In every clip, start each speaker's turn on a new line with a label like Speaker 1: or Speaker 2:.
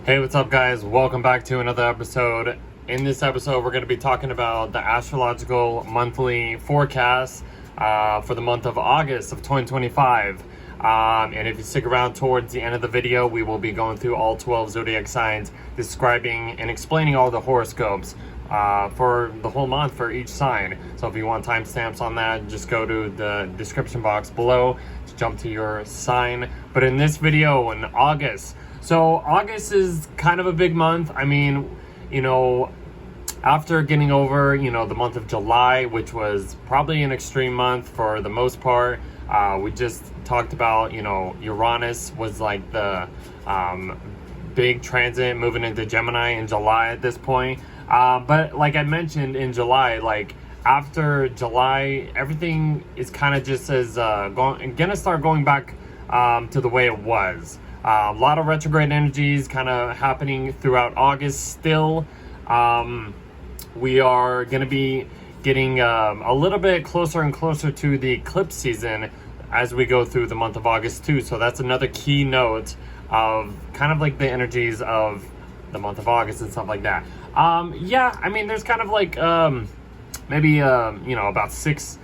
Speaker 1: Hey, what's up, guys? Welcome back to another episode. In this episode, we're going to be talking about the astrological monthly forecast for the month of August of 2025. And if you stick around towards the end of the video, we will be going through all 12 zodiac signs, describing and explaining all the horoscopes for the whole month for each sign. So if you want timestamps on that, just go to the description box below to jump to your sign. But in this video, in August, so August is kind of a big month. I mean, you know, after getting over, the month of July, which was probably an extreme month for the most part, we just talked about, Uranus was like the big transit moving into Gemini in July at this point. But like I mentioned in July, like after July, everything is kind of just gonna start going back to the way it was. A lot of retrograde energies kind of happening throughout August still. We are going to be getting a little bit closer and closer to the eclipse season as we go through the month of August too. So that's another key note of kind of like the energies of the month of August and stuff like that. Yeah, I mean, there's kind of like maybe about six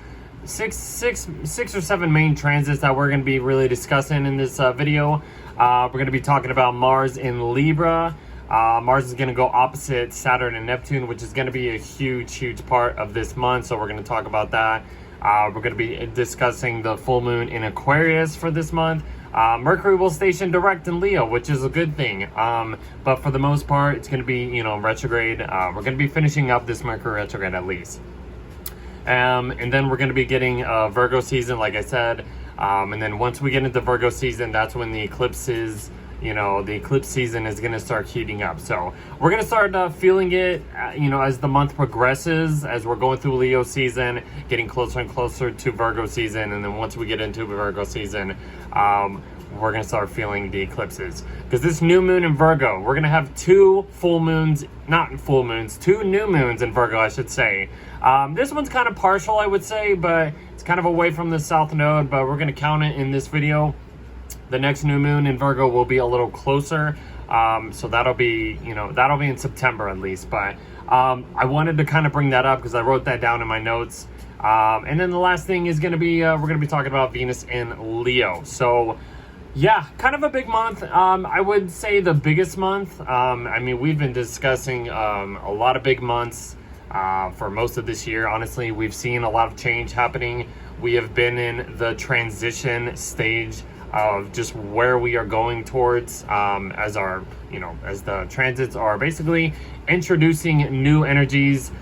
Speaker 1: or seven main transits that we're going to be really discussing in this video. We're going to be talking about Mars in Libra. Mars is going to go opposite Saturn and Neptune, which is going to be a huge part of this month. So we're going to talk about that. We're going to be discussing the full moon in Aquarius for this month. Mercury will station direct in Leo, which is a good thing. But for the most part, it's going to be, retrograde. We're going to be finishing up this Mercury retrograde at least. And then we're going to be getting Virgo season, like I said. And then once we get into Virgo season, that's when the eclipses, the eclipse season is going to start heating up. So we're going to start feeling it, as the month progresses, as we're going through Leo season, getting closer and closer to Virgo season. And then once we get into Virgo season, we're going to start feeling the eclipses. Because this new moon in Virgo, we're going to have two new moons in Virgo, I should say. This one's kind of partial, I would say, but it's kind of away from the south node, but we're going to count it in this video. The next new moon in Virgo will be a little closer. So that'll be in September at least. But I wanted to kind of bring that up because I wrote that down in my notes. And then the last thing is going to be, we're going to be talking about Venus in Leo. So yeah, kind of a big month. I would say the biggest month. I mean, we've been discussing a lot of big months for most of this year. Honestly, we've seen a lot of change happening. We have been in the transition stage of just where we are going towards as the transits are basically introducing new energies.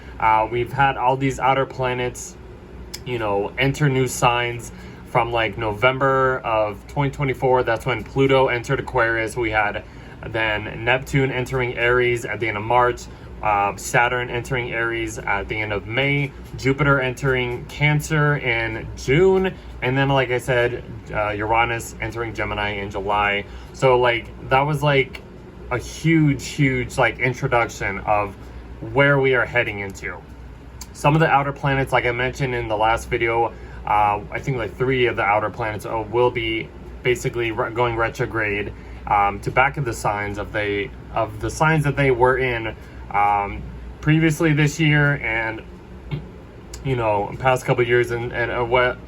Speaker 1: We've had all these outer planets, enter new signs. From like November of 2024, that's when Pluto entered Aquarius. We had then Neptune entering Aries at the end of March, Saturn entering Aries at the end of May, Jupiter entering Cancer in June, and then, like I said, Uranus entering Gemini in July. So like that was like a huge like introduction of where we are heading into. Some of the outer planets, like I mentioned in the last video, I think like 3 of the outer planets will be basically going retrograde to back of the signs of the signs that they were in previously this year and past couple of years and what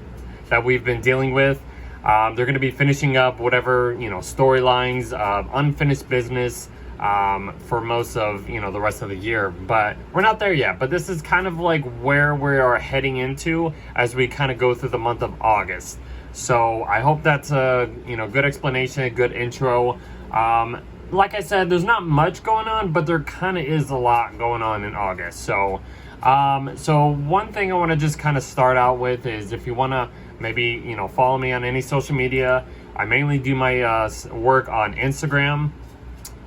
Speaker 1: that we've been dealing with. They're going to be finishing up whatever storylines, unfinished business for most of the rest of the year, but we're not there yet. But this is kind of like where we are heading into as we kind of go through the month of August. So I hope that's a good explanation, a good intro. Like I said, there's not much going on, but there kind of is a lot going on in August. So one thing I want to just kind of start out with is, if you want to maybe follow me on any social media, I mainly do my work on Instagram,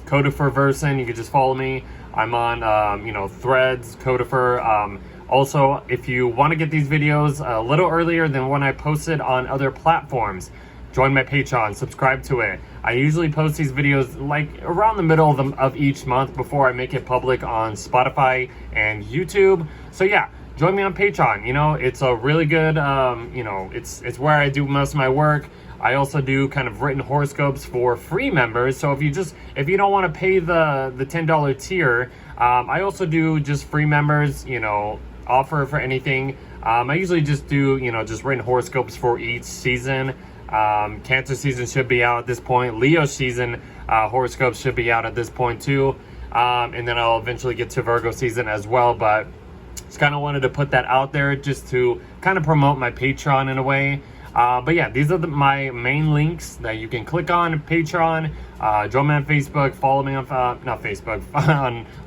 Speaker 1: Codifer Verson. You can just follow me. I'm on Threads, Codifer. Also, if you want to get these videos a little earlier than when I post it on other platforms, join my Patreon, subscribe to it. I usually post these videos like around the middle of each month before I make it public on Spotify and YouTube. So yeah, join me on Patreon. It's a really good, it's where I do most of my work. I also do kind of written horoscopes for free members. So if you don't want to pay the $10 tier, I also do just free members, offer for anything. I usually just do, just written horoscopes for each season. Cancer season should be out at this point. Leo season horoscopes should be out at this point too. And then I'll eventually get to Virgo season as well. But just kind of wanted to put that out there just to kind of promote my Patreon in a way. But yeah, these are my main links that you can click on. Patreon, join me on Facebook, follow me on, not Facebook,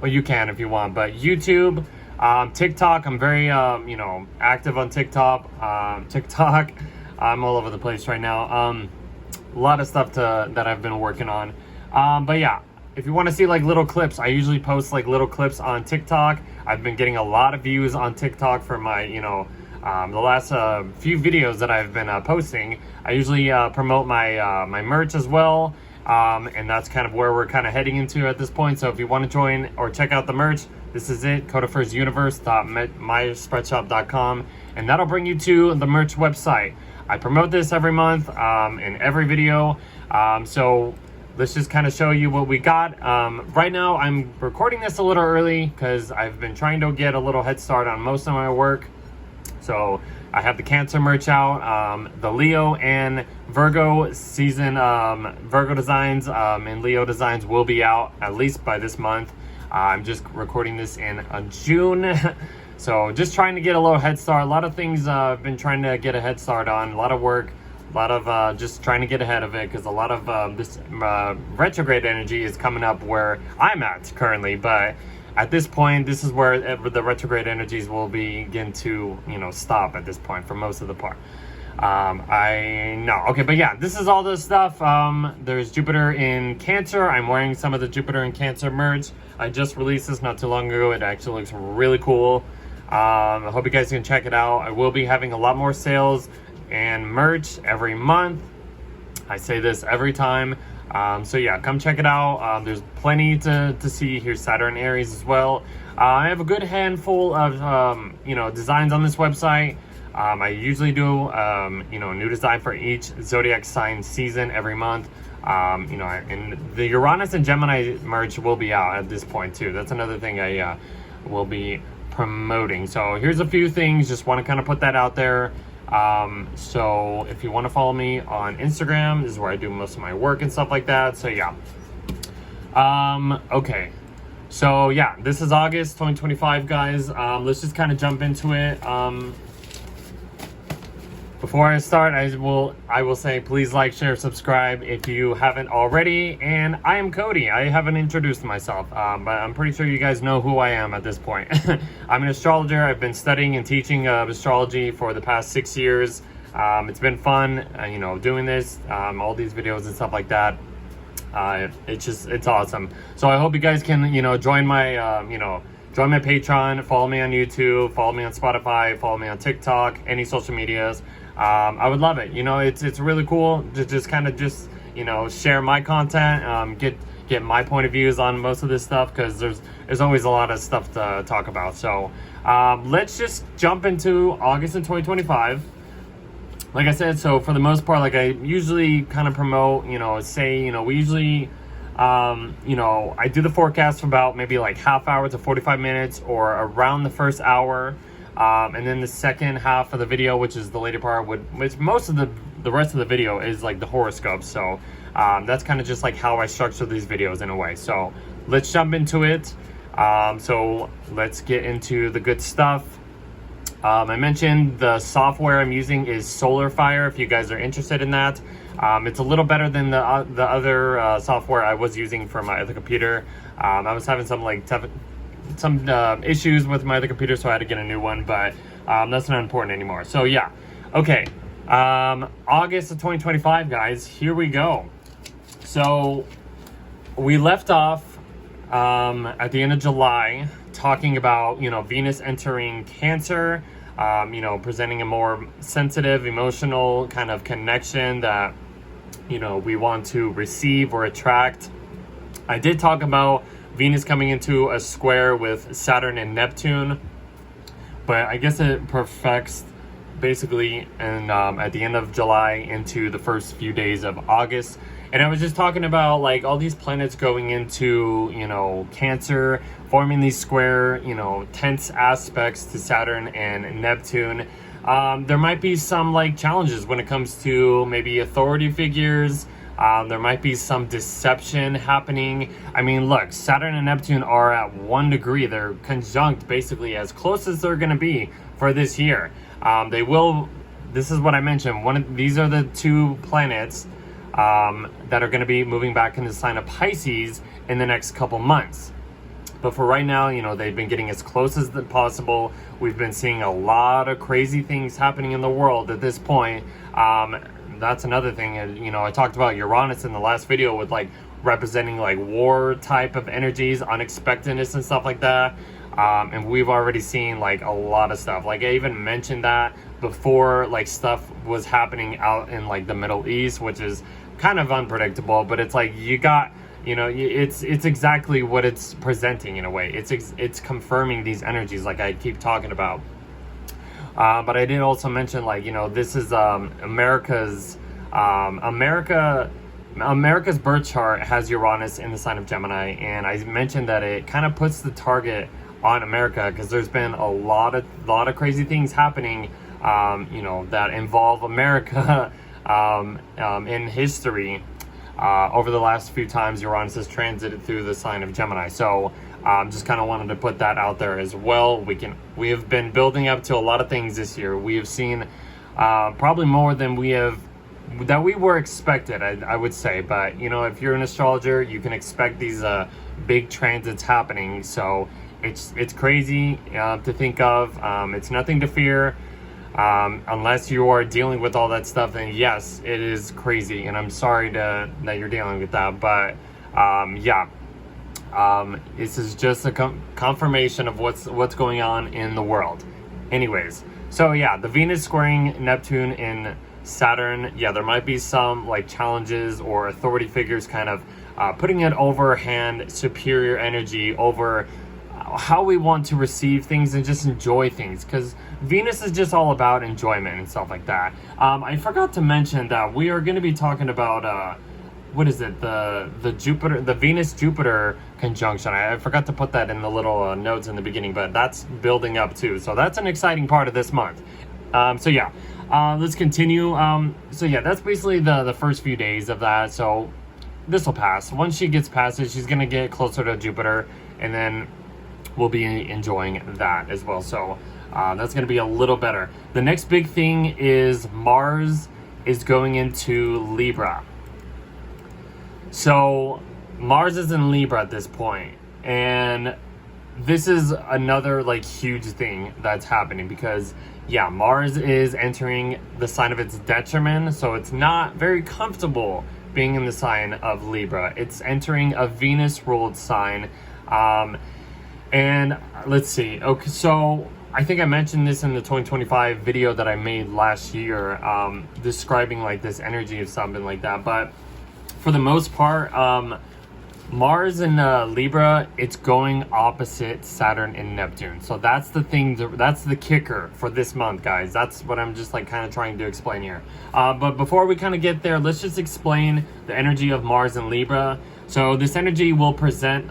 Speaker 1: well, you can if you want, but YouTube, TikTok. I'm very, active on TikTok. I'm all over the place right now. A lot of stuff that I've been working on. But yeah, if you want to see like little clips, I usually post like little clips on TikTok. I've been getting a lot of views on TikTok for my, the last few videos that I've been posting. I usually promote my my merch as well, and that's kind of where we're kind of heading into at this point. So if you want to join or check out the merch, this is it, codeofirstuniverse.myspreadshop.com, and that'll bring you to the merch website. I promote this every month in every video, so let's just kind of show you what we got. Right now I'm recording this a little early because I've been trying to get a little head start on most of my work. So I have the Cancer merch out, the Leo and Virgo season, Virgo designs and Leo designs will be out at least by this month. I'm just recording this in June. So just trying to get a little head start. A lot of things I've been trying to get a head start on, a lot of work, a lot of just trying to get ahead of it because a lot of this retrograde energy is coming up where I'm at currently. But at this point, this is where the retrograde energies will begin to, stop at this point for most of the part. I know. Okay, but yeah, this is all the stuff. There's Jupiter in Cancer. I'm wearing some of the Jupiter in Cancer merch. I just released this not too long ago. It actually looks really cool. I hope you guys can check it out. I will be having a lot more sales and merch every month. I say this every time. So yeah, come check it out. There's plenty to see. Here's Saturn Aries as well. I have a good handful of designs on this website. I usually do a new design for each zodiac sign season every month. And the Uranus and Gemini merch will be out at this point too. That's another thing I will be promoting. So here's a few things. Just want to kind of put that out there. So if you want to follow me on Instagram, this is where I do most of my work and stuff like that. So yeah. Okay. So yeah, this is August 2025, guys. Let's just kind of jump into it. Before I start, I will say please like, share, subscribe if you haven't already. And I am Cody. I haven't introduced myself, but I'm pretty sure you guys know who I am at this point. I'm an astrologer. I've been studying and teaching astrology for the past 6 years. It's been fun, doing this, all these videos and stuff like that. It's awesome. So I hope you guys can, join my, join my Patreon, follow me on YouTube, follow me on Spotify, follow me on TikTok, any social medias. I would love it. It's really cool to just kind of share my content, get my point of views on most of this stuff because there's always a lot of stuff to talk about. So let's just jump into August in 2025. Like I said, so for the most part, like I usually kind of promote, we usually, I do the forecast for about maybe like half hour to 45 minutes or around the first hour. And then the second half of the video, which is the later part, which most of the rest of the video is like the horoscopes. So that's kind of just like how I structure these videos in a way. So let's jump into it. So let's get into the good stuff. I mentioned the software I'm using is SolarFire, if you guys are interested in that. It's a little better than the other software I was using for my other computer. I was having some issues with my other computer, so I had to get a new one, but that's not important anymore. So yeah, okay. August of 2025, guys, here we go. So we left off at the end of July talking about, Venus entering Cancer, presenting a more sensitive, emotional kind of connection that, we want to receive or attract. I did talk about Venus coming into a square with Saturn and Neptune, but I guess it perfects basically, and at the end of July into the first few days of August. And I was just talking about like all these planets going into, you know, Cancer, forming these square, you know, tense aspects to Saturn and Neptune. There might be some like challenges when it comes to maybe authority figures. There might be some deception happening. I mean, look, Saturn and Neptune are at 1 degree. They're conjunct, basically, as close as they're going to be for this year. They will, this is what I mentioned, these are the 2 planets that are going to be moving back into the sign of Pisces in the next couple months. But for right now, you know, they've been getting as close as possible. We've been seeing a lot of crazy things happening in the world at this point. That's another thing. You know, I talked about Uranus in the last video with like representing like war type of energies, unexpectedness and stuff like that. And we've already seen like a lot of stuff. Like I even mentioned that before like stuff was happening out in like the Middle East, which is kind of unpredictable, but it's like you got, you know, it's exactly what it's presenting in a way. It's confirming these energies like I keep talking about. But I did also mention, like, you know, this is America's birth chart has Uranus in the sign of Gemini, and I mentioned that it kind of puts the target on America because there's been a lot of crazy things happening, you know, that involve America in history over the last few times Uranus has transited through the sign of Gemini. So just kind of wanted to put that out there as well. We have been building up to a lot of things this year. We have seen probably more than we were expected, I would say. But you know, if you're an astrologer, you can expect these big transits happening. So it's crazy to think of. It's nothing to fear. Unless you are dealing with all that stuff, then yes, it is crazy, and I'm sorry that you're dealing with that. But yeah. This is just a confirmation of what's going on in the world. Anyways, so yeah, the Venus squaring Neptune in Saturn, yeah, there might be some like challenges or authority figures kind of putting an overhand superior energy over how we want to receive things and just enjoy things, because Venus is just all about enjoyment and stuff like that. I forgot to mention that we are going to be talking about what is it, the Venus-Jupiter conjunction. I forgot to put that in the little notes in the beginning, but that's building up too. So that's an exciting part of this month. So yeah, let's continue. So yeah, that's basically the first few days of that. So this will pass. Once she gets past it, she's going to get closer to Jupiter, and then we'll be enjoying that as well. So that's going to be a little better. The next big thing is Mars is going into Libra. So Mars is in Libra at this point, and this is another like huge thing that's happening because yeah, Mars is entering the sign of its detriment, so it's not very comfortable being in the sign of Libra. It's entering a Venus ruled sign. And let's see, okay, so I think I mentioned this in the 2025 video that I made last year, describing like this energy of something like that. But for the most part, Mars in Libra, it's going opposite Saturn and Neptune. So that's the thing, that's the kicker for this month, guys. That's what I'm just like kind of trying to explain here. But before we kind of get there, let's just explain the energy of Mars in Libra. So this energy will present,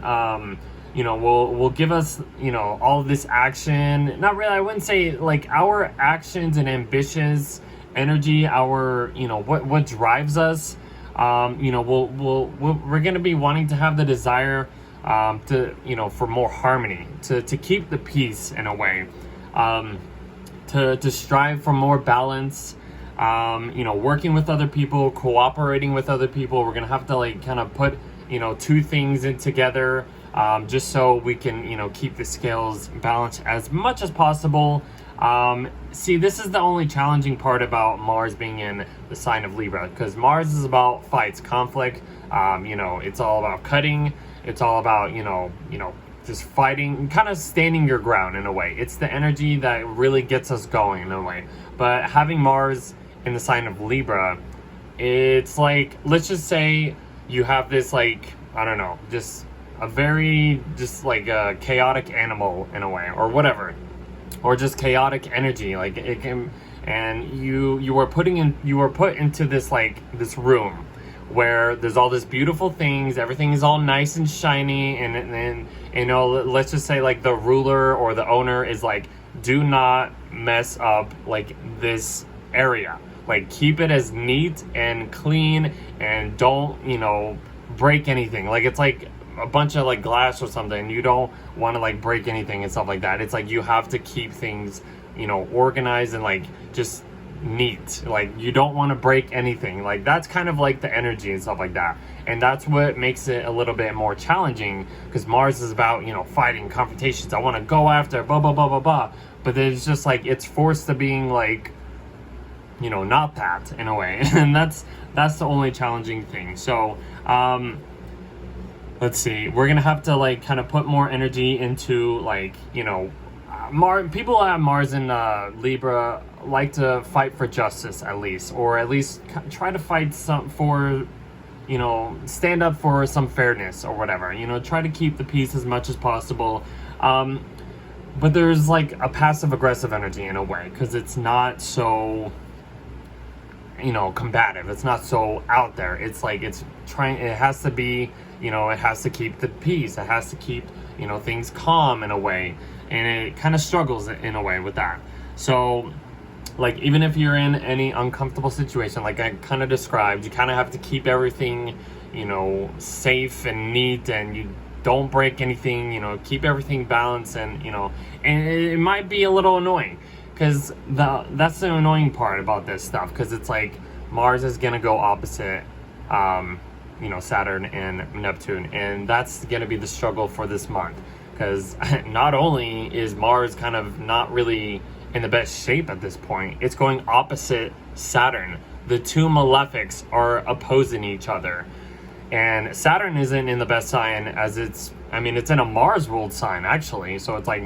Speaker 1: you know, will give us, you know, all of this action. Not really, I wouldn't say like our actions and ambitious energy, our, you know, what drives us. You know, we're going to be wanting to have the desire to, you know, for more harmony, to keep the peace in a way, to strive for more balance, you know, working with other people, cooperating with other people. We're going to have to like kind of put, you know, two things in together, just so we can, you know, keep the scales balanced as much as possible. See, this is the only challenging part about Mars being in the sign of Libra, because Mars is about fights, conflict. You know, it's all about cutting. It's all about, you know, just fighting, kind of standing your ground in a way. It's the energy that really gets us going in a way. But having Mars in the sign of Libra, it's like, let's just say you have this like, I don't know, just a very, just like a chaotic animal in a way, or whatever. Or just chaotic energy. Like it and you were put into this like this room where there's all this beautiful things, everything is all nice and shiny, and then, you know, let's just say like the ruler or the owner is like, do not mess up like this area, like keep it as neat and clean, and don't, you know, break anything. Like it's like a bunch of like glass or something, you don't want to like break anything and stuff like that. It's like you have to keep things, you know, organized and like just neat. Like you don't want to break anything. Like that's kind of like the energy and stuff like that, and that's what makes it a little bit more challenging, because Mars is about, you know, fighting, confrontations, I want to go after blah blah blah blah blah, but then it's just like it's forced to being like, you know, not that in a way. And that's the only challenging thing. So let's see, we're gonna have to like kind of put more energy into like, you know, people at Mars in Libra like to fight for justice, at least, or at least try to fight for, you know, stand up for some fairness or whatever, you know, try to keep the peace as much as possible. But there's like a passive aggressive energy in a way, because it's not so, you know, combative. It's not so out there. It's like it has to be, you know, it has to keep the peace. It has to keep, you know, things calm in a way, and it kind of struggles in a way with that. So like even if you're in any uncomfortable situation like I kind of described, you kind of have to keep everything, you know, safe and neat, and you don't break anything, you know, keep everything balanced, and, you know, and it might be a little annoying, because that's the annoying part about this stuff, because it's like Mars is gonna go opposite you know, Saturn and Neptune, and that's gonna be the struggle for this month, because not only is Mars kind of not really in the best shape at this point, it's going opposite Saturn. The two malefics are opposing each other, and Saturn isn't in the best sign, as it's in a Mars ruled sign actually, so it's like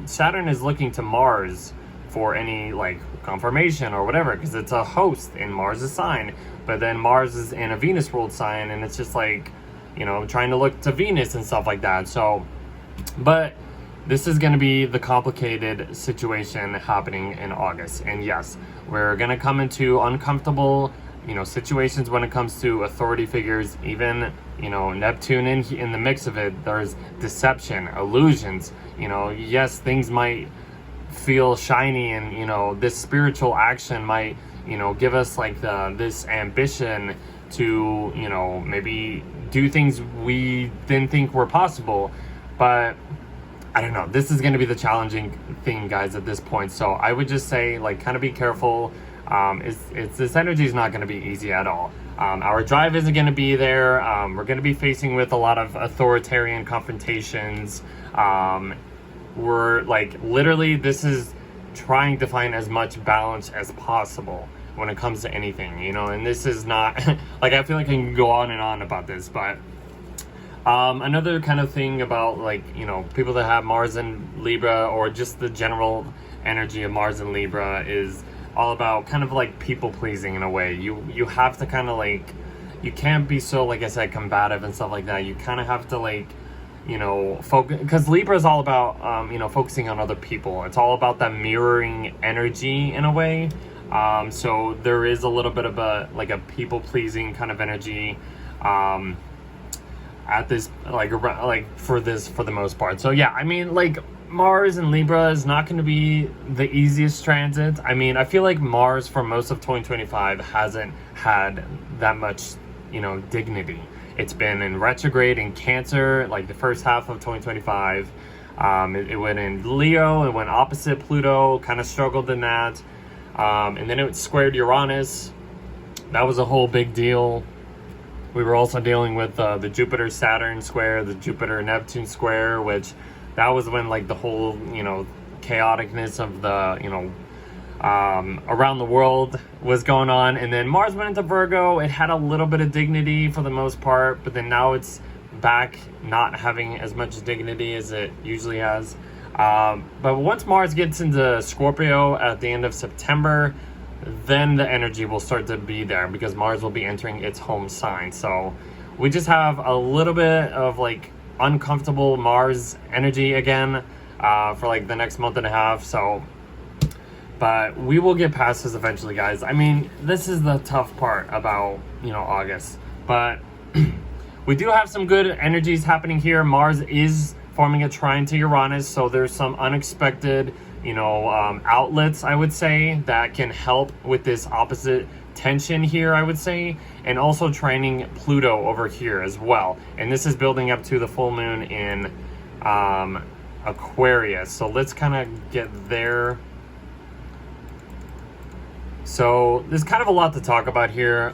Speaker 1: Saturn is looking to Mars for any like confirmation or whatever, because it's a host in Mars' sign, but then Mars is in a Venus ruled sign, and it's just like, you know, trying to look to Venus and stuff like that. So but this is going to be the complicated situation happening in August. And yes, we're going to come into uncomfortable, you know, situations when it comes to authority figures. Even, you know, Neptune in the mix of it, there's deception, illusions. You know, yes, things might feel shiny, and, you know, this spiritual action might, you know, give us like this ambition to, you know, maybe do things we didn't think were possible. But I don't know, this is going to be the challenging thing, guys, at this point. So I would just say, like, kind of be careful. This energy is not going to be easy at all. Our drive isn't going to be there. We're going to be facing with a lot of authoritarian confrontations. We're like, literally, this is trying to find as much balance as possible when it comes to anything, you know. And this is not like, I feel like I can go on and on about this, but another kind of thing about, like, you know, people that have Mars in Libra, or just the general energy of Mars in Libra, is all about kind of like people pleasing in a way. You have to kind of like, you can't be so, like I said, combative and stuff like that. You kind of have to, like, you know, focus, because Libra is all about you know, focusing on other people. It's all about that mirroring energy in a way. So there is a little bit of a people pleasing kind of energy at this, like for the most part. So yeah, I mean, like, Mars and Libra is not going to be the easiest transit. I mean, I feel like Mars for most of 2025 hasn't had that much, you know, dignity. It's been in retrograde in Cancer, like the first half of 2025. It went in Leo, it went opposite Pluto, kind of struggled in that. And then it squared Uranus. That was a whole big deal. We were also dealing with the Jupiter-Saturn square, the Jupiter-Neptune square, which that was when, like, the whole, you know, chaoticness of the, you know, around the world was going on. And then Mars went into Virgo. It had a little bit of dignity for the most part, but then now it's back not having as much dignity as it usually has. But once Mars gets into Scorpio at the end of September, then the energy will start to be there, because Mars will be entering its home sign. So we just have a little bit of, like, uncomfortable Mars energy again for like the next month and a half. So But we will get past this eventually, guys. I mean, this is the tough part about, you know, August. But we do have some good energies happening here. Mars is forming a trine to Uranus, so there's some unexpected, you know, outlets, I would say, that can help with this opposite tension here, I would say, and also trining Pluto over here as well. And this is building up to the full moon in Aquarius. So let's kind of get there. So there's kind of a lot to talk about here.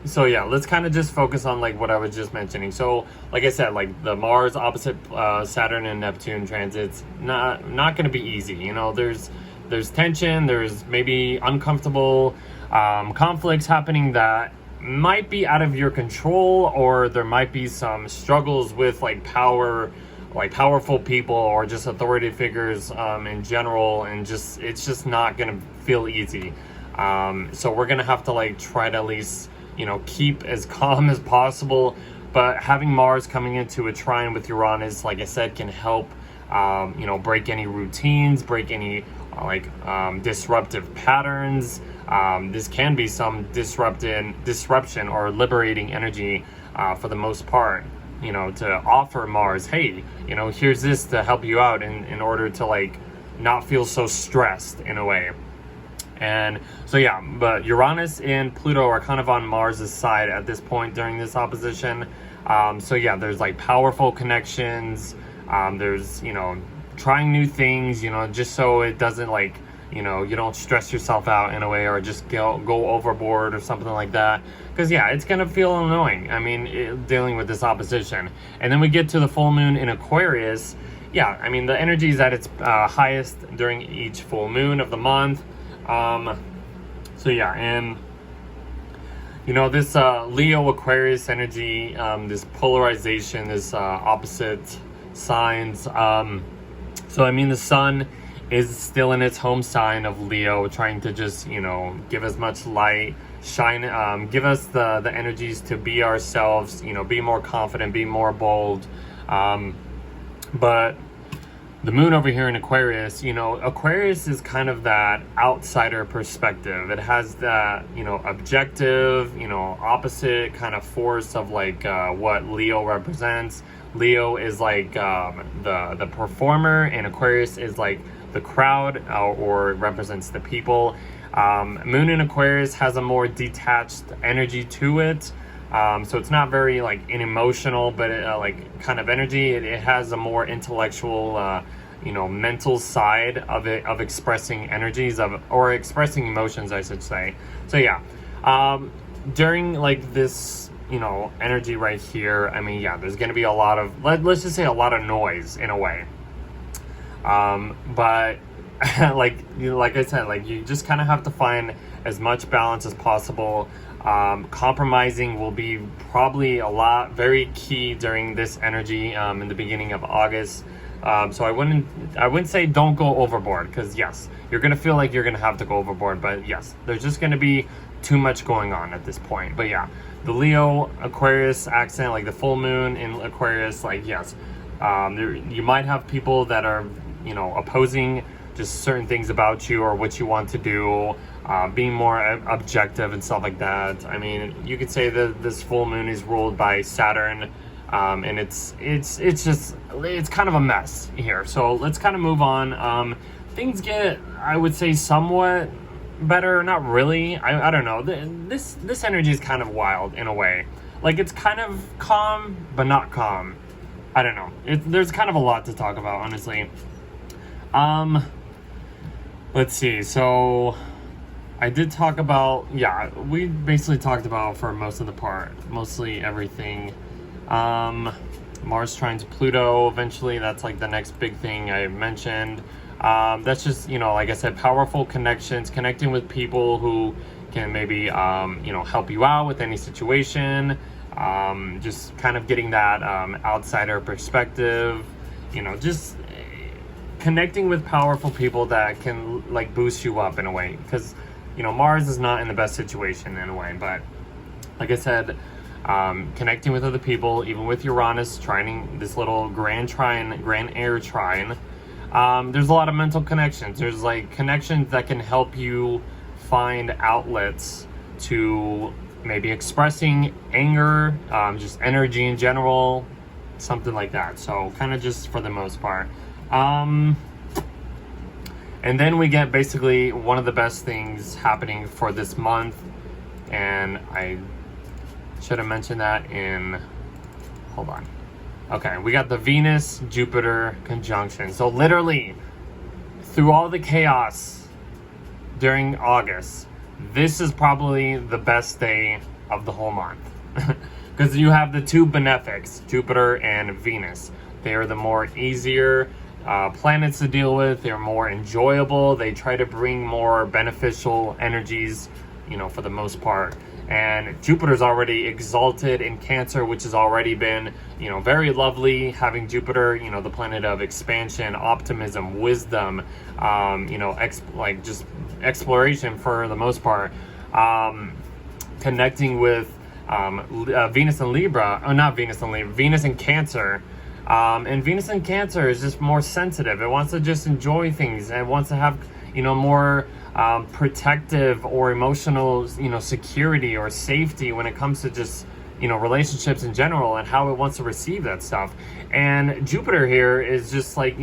Speaker 1: So yeah, let's kind of just focus on like what I was just mentioning. So like I said, like the Mars opposite Saturn and Neptune transits, not going to be easy. You know, there's tension, there's maybe uncomfortable conflicts happening that might be out of your control, or there might be some struggles with like power, like powerful people or just authority figures in general, and it's just not gonna feel easy. So we're gonna have to like try to at least, you know, keep as calm as possible. But having Mars coming into a trine with Uranus, like I said, can help you know, break any routines, break any disruptive patterns. This can be some disruption or liberating energy for the most part, you know, to offer Mars, hey, you know, here's this to help you out in order to like not feel so stressed in a way. And so yeah, but Uranus and Pluto are kind of on Mars's side at this point during this opposition. So yeah, there's like powerful connections. There's, you know, trying new things, you know, just so it doesn't like, you know, you don't stress yourself out in a way, or just go overboard or something like that. Because yeah, it's gonna feel annoying. I mean, dealing with this opposition. And then we get to the full moon in Aquarius. Yeah, I mean, the energy is at its highest during each full moon of the month. So yeah, and you know, this Leo Aquarius energy, this polarization, this opposite signs. So I mean, the sun is still in its home sign of Leo, trying to just, you know, give as much light, shine, give us the energies to be ourselves, you know, be more confident, be more bold. But the moon over here in Aquarius, you know, Aquarius is kind of that outsider perspective. It has that, you know, objective, you know, opposite kind of force of like what Leo represents. Leo is like the performer, and Aquarius is like the crowd, or represents the people. Moon in Aquarius has a more detached energy to it. So it's not very like an emotional, but like kind of energy. It has a more intellectual, you know, mental side of it, of expressing energies, or expressing emotions, I should say. So yeah, during like this, you know, energy right here, I mean, yeah, there's going to be a lot of, let's just say a lot of noise in a way. But like I said, like you just kind of have to find as much balance as possible. Compromising will be probably very key during this energy in the beginning of August. So I wouldn't say don't go overboard, because yes, you're gonna feel like you're gonna have to go overboard, but yes, there's just gonna be too much going on at this point. But yeah, the Leo Aquarius accent, like the full moon in Aquarius, like yes, you might have people that are, you know, opposing just certain things about you or what you want to do, being more objective and stuff like that. I mean, you could say that this full moon is ruled by Saturn, and it's kind of a mess here. So let's kind of move on. Things get, I would say, somewhat better, not really. I don't know. This energy is kind of wild in a way. Like, it's kind of calm, but not calm. I don't know. There's kind of a lot to talk about, honestly. Let's see. So I did talk about, yeah, we basically talked about for most of the part, mostly everything. Mars trine to Pluto eventually, that's like the next big thing I mentioned. That's just, you know, like I said, powerful connections, connecting with people who can maybe, you know, help you out with any situation. Just kind of getting that outsider perspective, you know, just connecting with powerful people that can like boost you up in a way, because, you know, Mars is not in the best situation in a way. But like I said, connecting with other people, even with Uranus trining this little grand air trine, there's a lot of mental connections. There's like connections that can help you find outlets to maybe expressing anger, just energy in general, something like that. So kind of just for the most part. And then we get basically one of the best things happening for this month. And I should have mentioned that hold on. Okay, we got the Venus-Jupiter conjunction. So literally, through all the chaos during August, this is probably the best day of the whole month. Because you have the two benefics, Jupiter and Venus. They are the more easier planets to deal with. They're more enjoyable. They try to bring more beneficial energies, for the most part. And Jupiter's already exalted in Cancer, which has already been, very lovely. Having Jupiter, the planet of expansion, optimism, wisdom, just exploration for the most part. Connecting with Venus and Libra, not Venus and Libra, Venus and Cancer. And Venus in Cancer is just more sensitive. It wants to just enjoy things. It wants to have, more protective or emotional, security or safety when it comes to just, relationships in general and how it wants to receive that stuff. And Jupiter here is just like,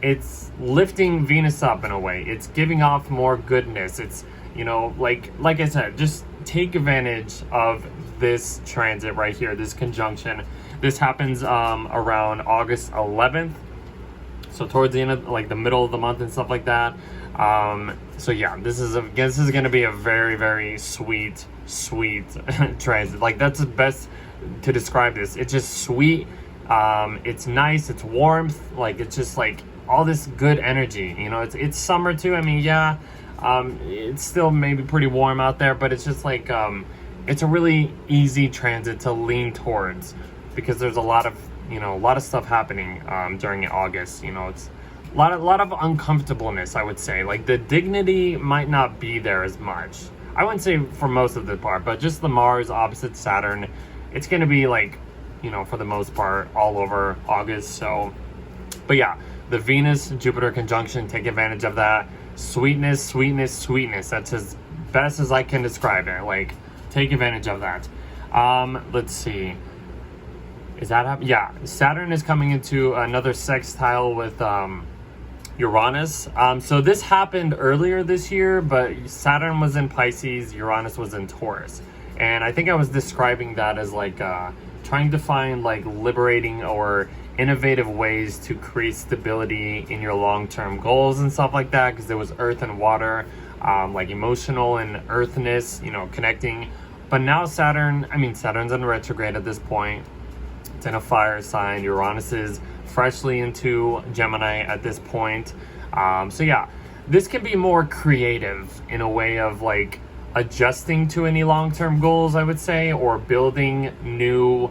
Speaker 1: it's lifting Venus up in a way. It's giving off more goodness. It's, like I said, just take advantage of this transit right here, this conjunction. This happens around August 11th. So towards the end of the middle of the month and stuff like that. So yeah, this is going to be a very, very sweet transit. Like, that's the best to describe this. It's just sweet. It's nice. It's warmth. Like, it's just like all this good energy. It's summer too. I mean, yeah, it's still maybe pretty warm out there, but it's just like it's a really easy transit to lean towards because there's a lot of stuff happening during August. It's a lot of uncomfortableness, I would say. Like, the dignity might not be there as much. I wouldn't say for most of the part, but just the Mars opposite Saturn, it's going to be like, for the most part, all over August. So, but yeah, the Venus-Jupiter conjunction, take advantage of that. Sweetness, sweetness, sweetness. That's as best as I can describe it. Like, take advantage of that. Let's see. Is that happening? Yeah, Saturn is coming into another sextile with Uranus. So this happened earlier this year, but Saturn was in Pisces, Uranus was in Taurus. And I think I was describing that as like trying to find like liberating or innovative ways to create stability in your long-term goals and stuff like that, because there was earth and water, like emotional and earthness, connecting. But now Saturn's in retrograde at this point. It's in a fire sign. Uranus is freshly into Gemini at this point. So yeah, this can be more creative in a way of like adjusting to any long-term goals, I would say, or building new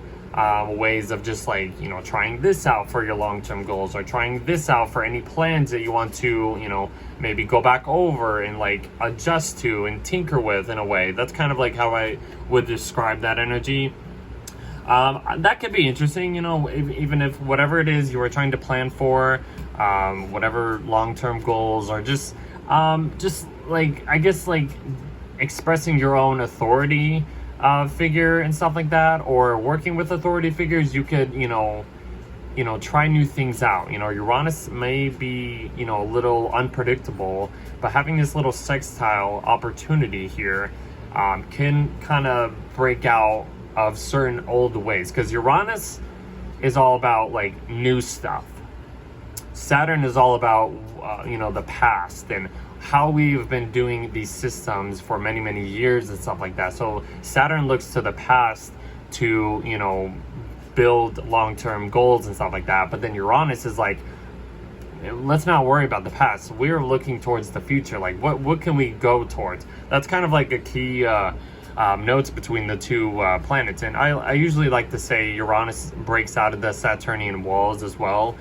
Speaker 1: ways of just like, trying this out for your long-term goals, or trying this out for any plans that you want to, maybe go back over and like adjust to and tinker with in a way. That's kind of like how I would describe that energy. That could be interesting, even if whatever it is you were trying to plan for, whatever long-term goals, or just like, I guess, like expressing your own authority figure and stuff like that, or working with authority figures, you could, try new things out. Uranus may be, a little unpredictable, but having this little sextile opportunity here can kind of break out of certain old ways, because Uranus is all about like new stuff. Saturn is all about the past and how we've been doing these systems for many, many years and stuff like that. So Saturn looks to the past to build long-term goals and stuff like that. But then Uranus is like, let's not worry about the past. We're looking towards the future. Like, what can we go towards? That's kind of like a key notes between the two planets. And I usually like to say Uranus breaks out of the Saturnian walls as well.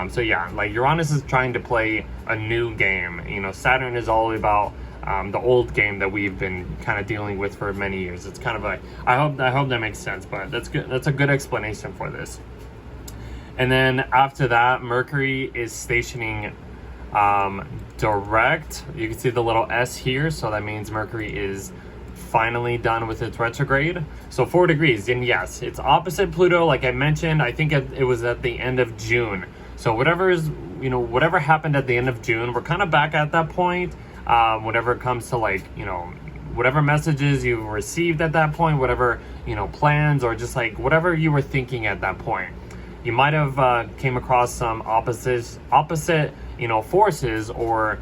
Speaker 1: So yeah, like Uranus is trying to play a new game. Saturn is all about the old game that we've been kind of dealing with for many years. It's kind of like, I hope that makes sense, but that's good. That's a good explanation for this. And then after that, Mercury is stationing direct. You can see the little S here, so that means Mercury is finally done with its retrograde. So 4 degrees, and yes, it's opposite Pluto, like I mentioned. I think it was at the end of June. So whatever happened at the end of June, we're kind of back at that point. Whenever it comes to like, whatever messages you received at that point, whatever, plans, or just like whatever you were thinking at that point. You might have came across some opposite, forces, or,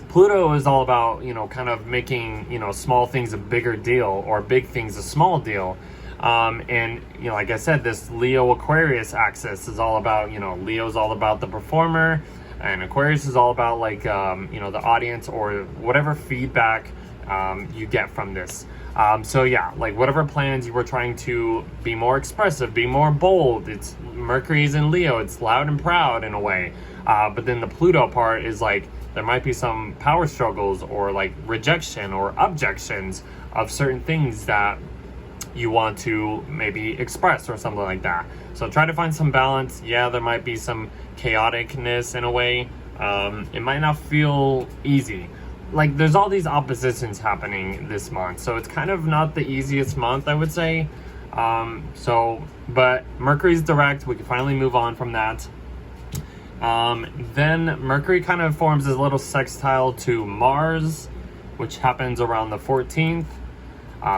Speaker 1: Pluto is all about, kind of making, small things a bigger deal, or big things a small deal. And, like I said, this Leo Aquarius axis is all about, Leo's all about the performer, and Aquarius is all about like, the audience, or whatever feedback you get from this. So yeah, like whatever plans you were trying to be more expressive, be more bold, it's Mercury's in Leo, it's loud and proud in a way. But then the Pluto part is like, there might be some power struggles, or like rejection or objections of certain things that you want to maybe express, or something like that. So try to find some balance. Yeah, there might be some chaoticness in a way. It might not feel easy. Like there's all these oppositions happening this month, so it's kind of not the easiest month, I would say. But Mercury's direct, we can finally move on from that. Then Mercury kind of forms this little sextile to Mars, which happens around the 14th.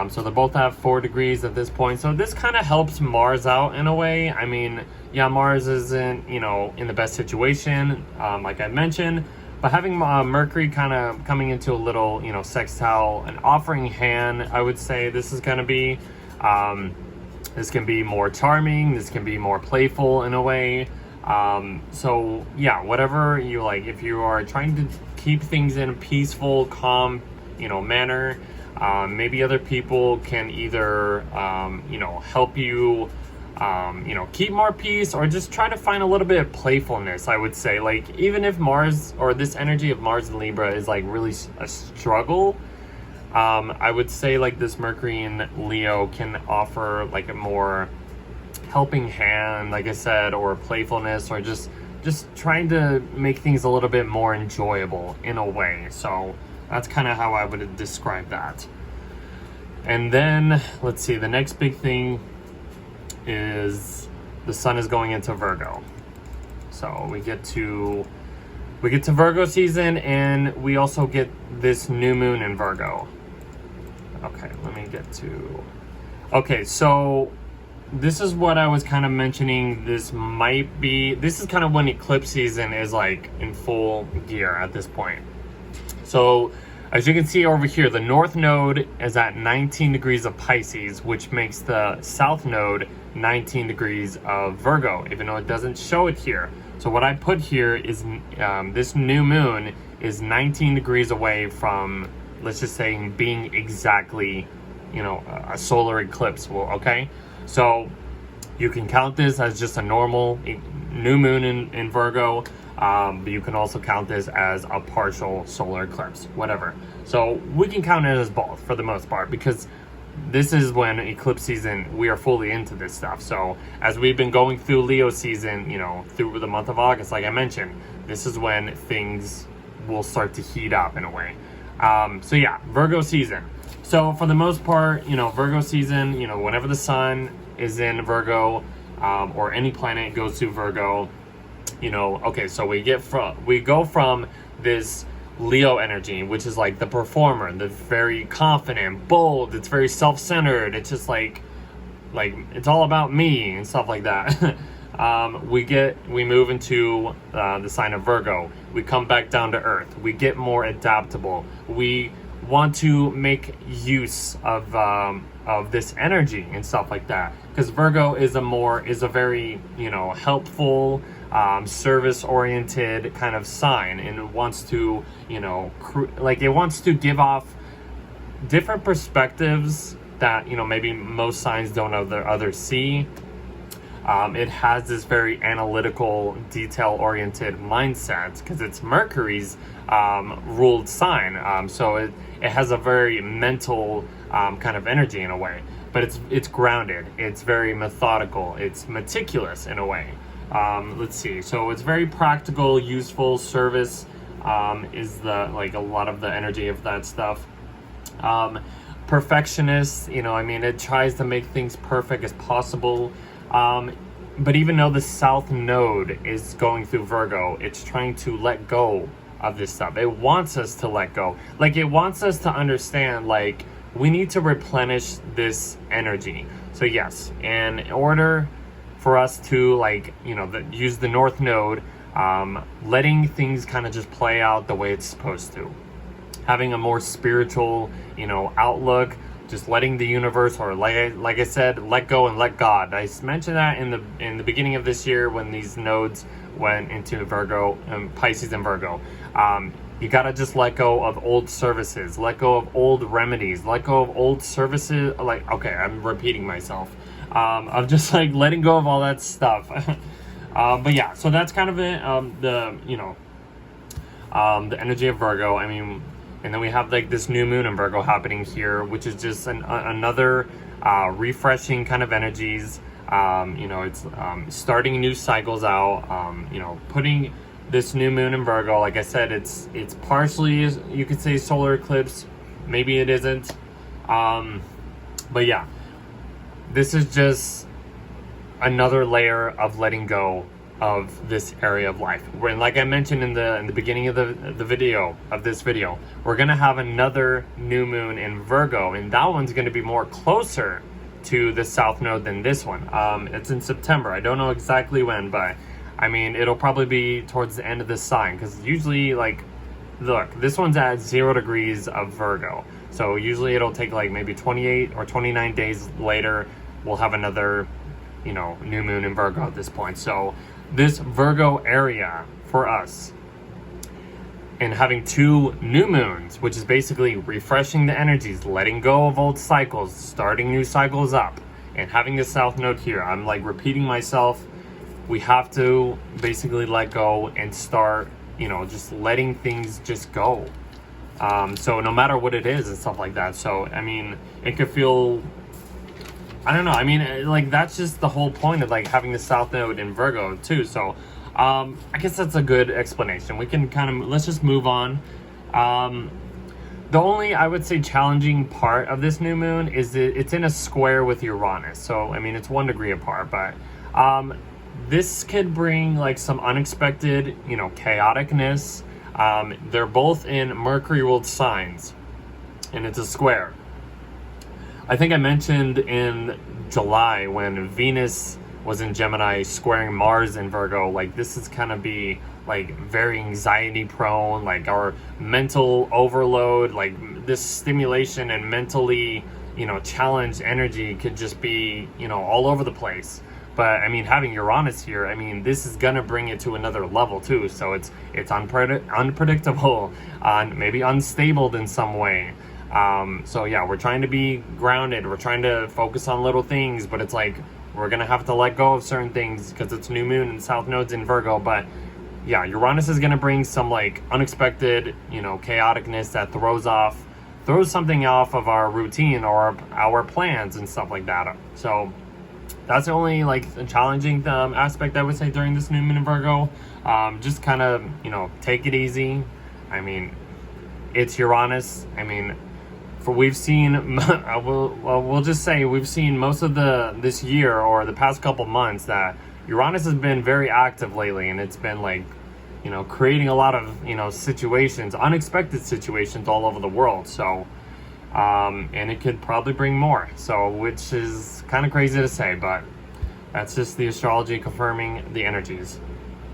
Speaker 1: So they both have 4 degrees at this point. So this kind of helps Mars out in a way. I mean, yeah, Mars isn't, in the best situation, like I mentioned. But having Mercury kind of coming into a little, sextile, an offering hand, I would say this is going to be, this can be more charming. This can be more playful in a way. So yeah, whatever you like, if you are trying to keep things in a peaceful, calm, manner, maybe other people can either, help you, keep more peace, or just try to find a little bit of playfulness, I would say. Like, even if Mars, or this energy of Mars and Libra, is like really a struggle, I would say like this Mercury in Leo can offer like a more helping hand, like I said, or playfulness, or just trying to make things a little bit more enjoyable in a way. So that's kind of how I would describe that. And then let's see, the next big thing is the sun is going into Virgo. So we get to Virgo season, and we also get this new moon in Virgo. Okay, so this is what I was kind of mentioning. This is kind of when eclipse season is like in full gear at this point. So as you can see over here, the north node is at 19 degrees of Pisces, which makes the south node 19 degrees of Virgo, even though it doesn't show it here. So what I put here is this new moon is 19 degrees away from, let's just say, being exactly, a solar eclipse. Okay? So you can count this as just a normal new moon in Virgo. But you can also count this as a partial solar eclipse, whatever. So we can count it as both for the most part, because this is when eclipse season, we are fully into this stuff. So as we've been going through Leo season, through the month of August, like I mentioned, this is when things will start to heat up in a way. So yeah, Virgo season. So for the most part, Virgo season, whenever the sun is in Virgo, or any planet goes to Virgo, okay, so we go from this Leo energy, which is like the performer, the very confident, bold, it's very self-centered, it's just like it's all about me and stuff like that. We move into the sign of Virgo. We come back down to earth. We get more adaptable. We want to make use of this energy and stuff like that, because Virgo is a very helpful, service-oriented kind of sign, and it wants to it wants to give off different perspectives that maybe most signs don't others see. It has this very analytical, detail-oriented mindset, because it's Mercury's ruled sign. So it has a very mental kind of energy in a way. but it's grounded. It's very methodical. It's meticulous in a way. Let's see. So it's very practical, useful. Service is the like a lot of the energy of that stuff. Perfectionist, you know, I mean, it tries to make things perfect as possible. But even though the South Node is going through Virgo, it's trying to let go of this stuff. It wants us to let go. Like, it wants us to understand, like, we need to replenish this energy. So yes, in order for us to, like, you know, use the North Node, letting things kind of just play out the way it's supposed to. Having a more spiritual, you know, outlook, just letting the universe, or like I said, let go and let God. I mentioned that in the beginning of this year when these nodes went into Virgo, Pisces and Virgo. You gotta just let go of old services, let go of old remedies, let go of old services. Like, okay, I'm repeating myself. I'm just like letting go of all that stuff. But yeah, so that's kind of it. The energy of Virgo. I mean. And then we have like this new moon in Virgo happening here, which is just another refreshing kind of energies. You know, it's starting new cycles out. You know, putting this new moon in Virgo, like I said, it's partially, you could say, solar eclipse. Maybe it isn't. But yeah, this is just another layer of letting go of this area of life. When, like I mentioned in the beginning of the video of this video, we're gonna have another new moon in Virgo, and that one's gonna be more closer to the South Node than this one. It's in September. I don't know exactly when, but I mean, it'll probably be towards the end of this sign, because usually, like, look, this one's at 0 degrees of Virgo, so usually it'll take like maybe 28 or 29 days later, we'll have another, you know, new moon in Virgo at this point. So this Virgo area for us, and having 2 new moons, which is basically refreshing the energies, letting go of old cycles, starting new cycles up, and having the South Node here. I'm like repeating myself. We have to basically let go and start, you know, just letting things just go. So no matter what it is and stuff like that. So, I mean, it could feel, I don't know. I mean, like, that's just the whole point of like having the South Node in Virgo too. So, I guess that's a good explanation. We can kind of, let's just move on. The only, I would say, challenging part of this new moon is that it's in a square with Uranus. So, I mean, it's 1 degree apart, but, this could bring like some unexpected, you know, chaoticness. They're both in Mercury ruled signs, and it's a square. I think I mentioned in July when Venus was in Gemini squaring Mars in Virgo, like this is kind of be like very anxiety prone, like our mental overload, like this stimulation and mentally, you know, challenged energy could just be, you know, all over the place. But I mean, having Uranus here, I mean, this is gonna bring it to another level too. So it's unpredictable, maybe unstable in some way. So yeah, we're trying to be grounded. We're trying to focus on little things, but it's like we're gonna have to let go of certain things because it's new moon and South Node's in Virgo. But yeah, Uranus is gonna bring some like unexpected, you know, chaoticness that throws something off of our routine or our plans and stuff like that. So that's the only like challenging aspect I would say during this new moon in Virgo. Just kind of, you know, take it easy. I mean, it's Uranus. I mean, we've seen, we'll just say we've seen most of this year or the past couple months that Uranus has been very active lately, and it's been like, you know, creating a lot of, you know, situations, unexpected situations all over the world. So, and it could probably bring more. So, which is kind of crazy to say, but that's just the astrology confirming the energies.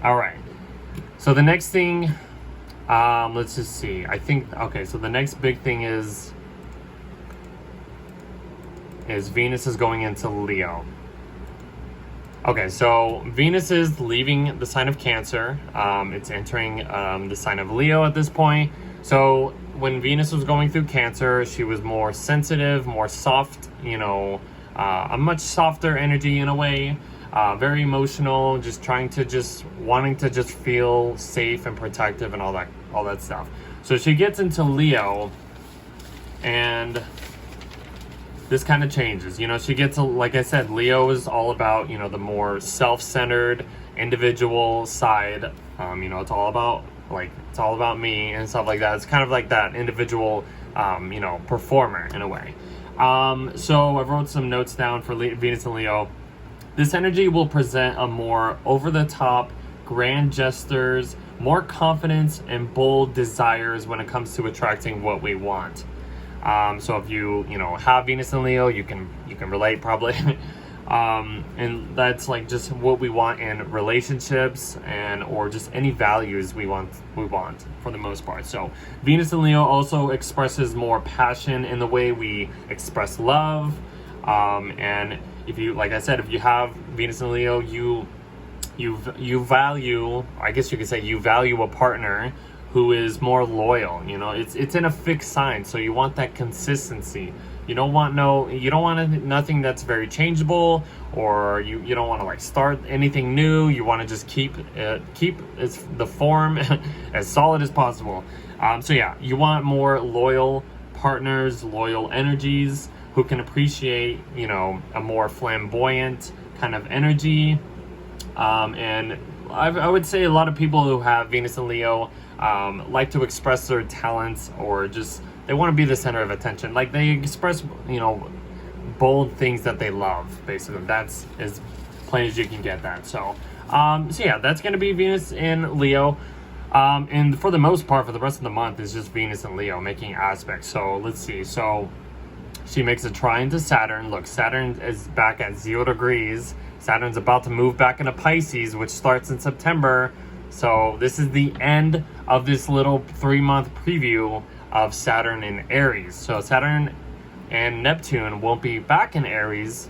Speaker 1: All right. So the next thing, let's just see. I think, okay, so the next big thing is Venus is going into Leo. Okay, so Venus is leaving the sign of Cancer. It's entering the sign of Leo at this point. So when Venus was going through Cancer, she was more sensitive, more soft, you know, a much softer energy in a way, very emotional, just wanting to just feel safe and protective and all that stuff. So she gets into Leo, and this kind of changes. You know, she gets, like I said, Leo is all about, you know, the more self-centered individual side. You know, it's all about me and stuff like that. It's kind of like that individual, you know, performer in a way. So I wrote some notes down for Venus and Leo. This energy will present a more over-the-top, grand gestures, more confidence, and bold desires when it comes to attracting what we want. So if you know, have Venus and Leo, you can relate probably. And that's like just what we want in relationships or just any values we want for the most part. So Venus and Leo also expresses more passion in the way we express love. And if you, like I said, if you have Venus and Leo, you value, I guess you could say, you value a partner who is more loyal. You know, it's in a fixed sign, so you want that consistency. You don't want nothing that's very changeable, or you don't want to like start anything new. You want to just keep the form as solid as possible. So yeah, you want more loyal partners, loyal energies who can appreciate, you know, a more flamboyant kind of energy. And I would say a lot of people who have Venus and Leo like to express their talents, or just they want to be the center of attention. Like they express, you know, bold things that they love. Basically, that's as plain as you can get that. So yeah, that's going to be Venus and Leo. And for the most part, for the rest of the month, is just Venus and Leo making aspects. So let's see. So she makes a trine to Saturn. Look, Saturn is back at 0 degrees. Saturn's about to move back into Pisces, which starts in September. So this is the end of this little 3-month preview of Saturn in Aries. So Saturn and Neptune won't be back in Aries.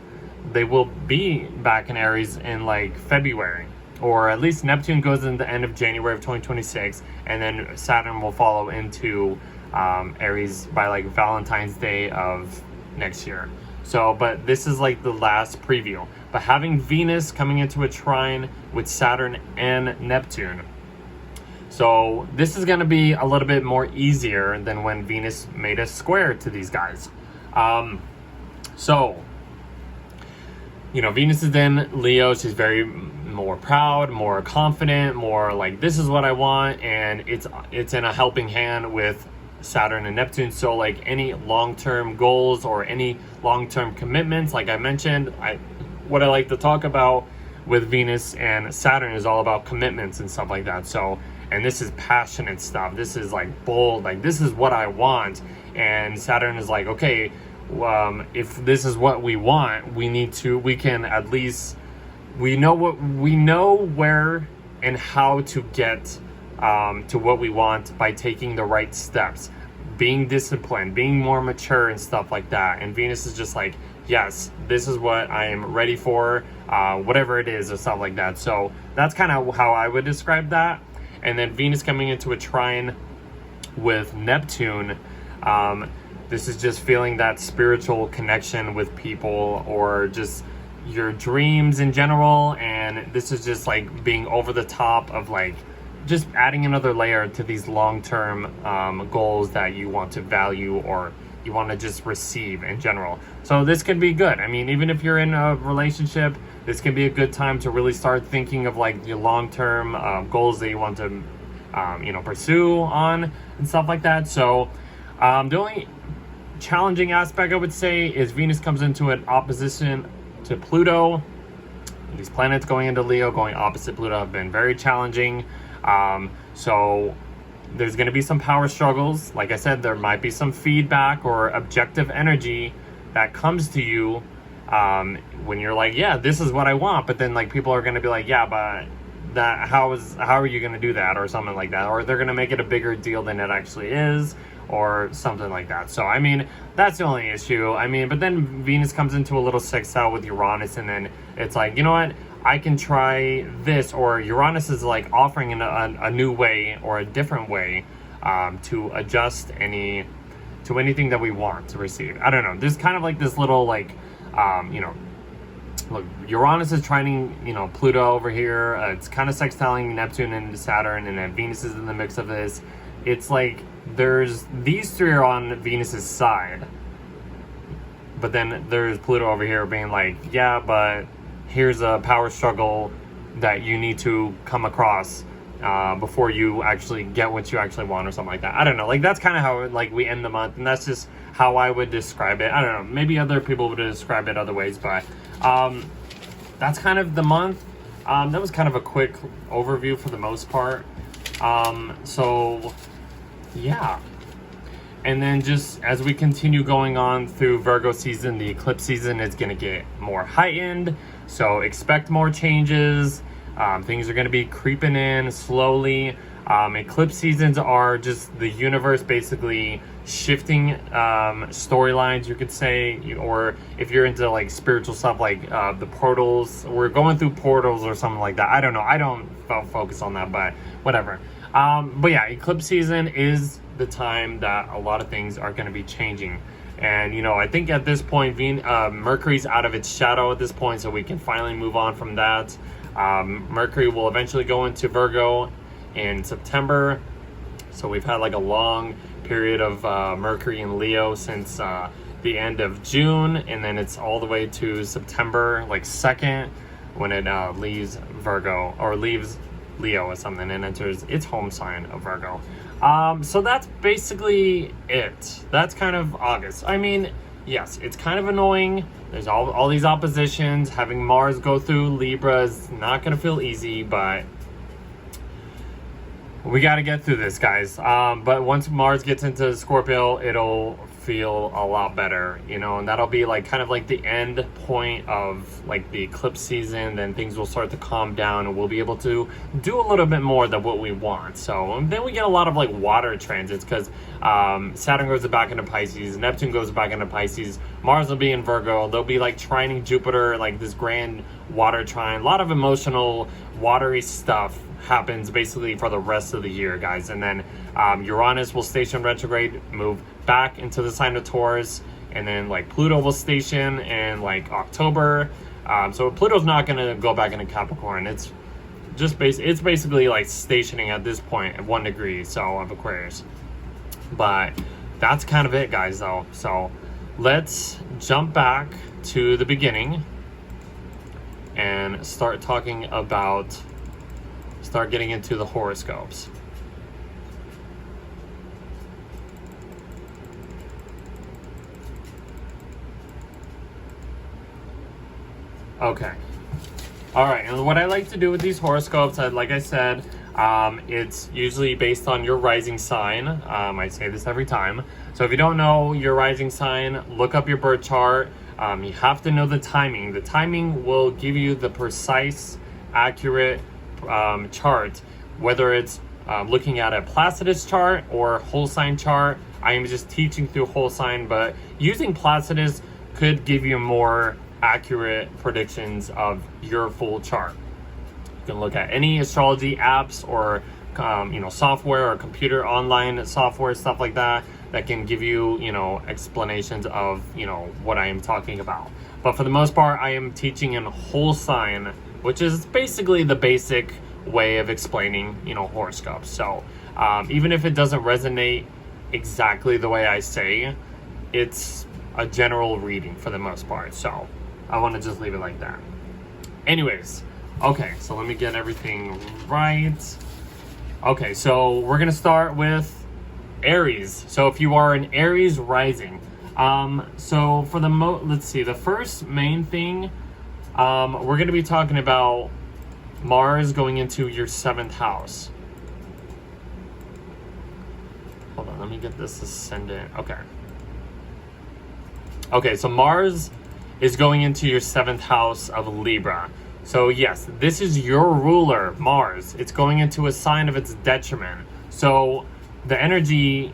Speaker 1: They will be back in Aries in like February, or at least Neptune goes in the end of January of 2026, and then Saturn will follow into Aries by like Valentine's Day of next year. So, but this is like the last preview. But having Venus coming into a trine with Saturn and Neptune, so this is going to be a little bit more easier than when Venus made a square to these guys. So, you know, Venus is in Leo. She's very more proud, more confident, more like, this is what I want. And it's in a helping hand with Saturn and Neptune. So like any long-term goals or any long-term commitments, like I mentioned, what I like to talk about with Venus and Saturn is all about commitments and stuff like that. So, and this is passionate stuff. This is like bold, like this is what I want. And Saturn is like, okay, if this is what we want, we can at least, we know where and how to get to what we want by taking the right steps, being disciplined, being more mature and stuff like that. And Venus is just like, yes, this is what I am ready for, whatever it is or stuff like that. So that's kind of how I would describe that. And then Venus coming into a trine with Neptune, this is just feeling that spiritual connection with people, or just your dreams in general. And this is just like being over the top of like just adding another layer to these long-term goals that you want to value, or you want to just receive in general. So this could be good. I mean, even if you're in a relationship, this can be a good time to really start thinking of like your long-term goals that you want to pursue on and stuff like that. So the only challenging aspect I would say is Venus comes into an opposition to Pluto. These planets going into Leo, going opposite Pluto, have been very challenging. So there's going to be some power struggles. Like I said, there might be some feedback or objective energy that comes to you when you're like, yeah, this is what I want. But then like people are going to be like, yeah, but that how are you going to do that, or something like that, or they're going to make it a bigger deal than it actually is, or something like that. So I mean, that's the only issue. I mean, but then Venus comes into a little sextile with Uranus, and then it's like, you know what, I can try this, or Uranus is like offering a new way or a different way to adjust to anything that we want to receive. I don't know. There's kind of like this little like, look, Uranus is trining, Pluto over here. It's kind of sextiling Neptune and Saturn, and then Venus is in the mix of this. It's like these three are on Venus's side. But then there's Pluto over here being like, yeah, but here's a power struggle that you need to come across before you actually get what you actually want or something like that. I don't know. Like, that's kind of how like we end the month, and that's just how I would describe it. I don't know. Maybe other people would describe it other ways, but that's kind of the month. That was kind of a quick overview for the most part. So yeah. And then just as we continue going on through Virgo season, the eclipse season is going to get more heightened. So expect more changes. Things are going to be creeping in slowly. Eclipse seasons are just the universe basically shifting storylines, you could say, or if you're into like spiritual stuff, like the portals, we're going through portals or something like that. I don't know. I don't focus on that, but whatever. But yeah, eclipse season is the time that a lot of things are going to be changing. And, you know, I think at this point, Mercury's out of its shadow at this point, so we can finally move on from that. Mercury will eventually go into Virgo in September. So we've had like a long period of Mercury in Leo since the end of June, and then it's all the way to September, like 2nd, when it leaves Virgo, or leaves Leo or something, and enters its home sign of Virgo. So that's basically it. That's kind of August. I mean, yes, it's kind of annoying. There's all these oppositions. Having Mars go through Libra is not going to feel easy, but we got to get through this, guys. But once Mars gets into Scorpio, it'll feel a lot better, you know, and that'll be like kind of like the end point of like the eclipse season. Then things will start to calm down, and we'll be able to do a little bit more than what we want. So then we get a lot of like water transits, because Saturn goes back into Pisces, Neptune goes back into Pisces, Mars will be in Virgo. They'll be like trining Jupiter, like this grand water trine. A lot of emotional watery stuff happens basically for the rest of the year, guys. And then Uranus will station retrograde, move back into the sign of Taurus, and then like Pluto will station in like October. So Pluto's not going to go back into Capricorn. It's just it's basically like stationing at this point at 1 degree so of Aquarius. But that's kind of it, guys, though. So let's jump back to the beginning and start talking about, start getting into the horoscopes. Okay. All right. And what I like to do with these horoscopes, like I said, it's usually based on your rising sign. I say this every time. So if you don't know your rising sign, look up your birth chart. You have to know the timing. The timing will give you the precise, accurate chart, whether it's looking at a Placidus chart or whole sign chart. I am just teaching through whole sign, but using Placidus could give you more accurate predictions of your full chart. You can look at any astrology apps or software or computer online software, stuff like that, that can give you, explanations of, what I am talking about. But for the most part, I am teaching in whole sign, which is basically the basic way of explaining, horoscopes. So even if it doesn't resonate exactly the way I say, it's a general reading for the most part. So I want to just leave it like that. Anyways, okay, so let me get everything right. Okay, so we're going to start with Aries. So if you are an Aries rising, so for the let's see, the first main thing, we're going to be talking about Mars going into your 7th house. Hold on, let me get this ascendant. Okay, so Mars is going into your 7th house of Libra. So yes, this is your ruler, Mars. It's going into a sign of its detriment. So the energy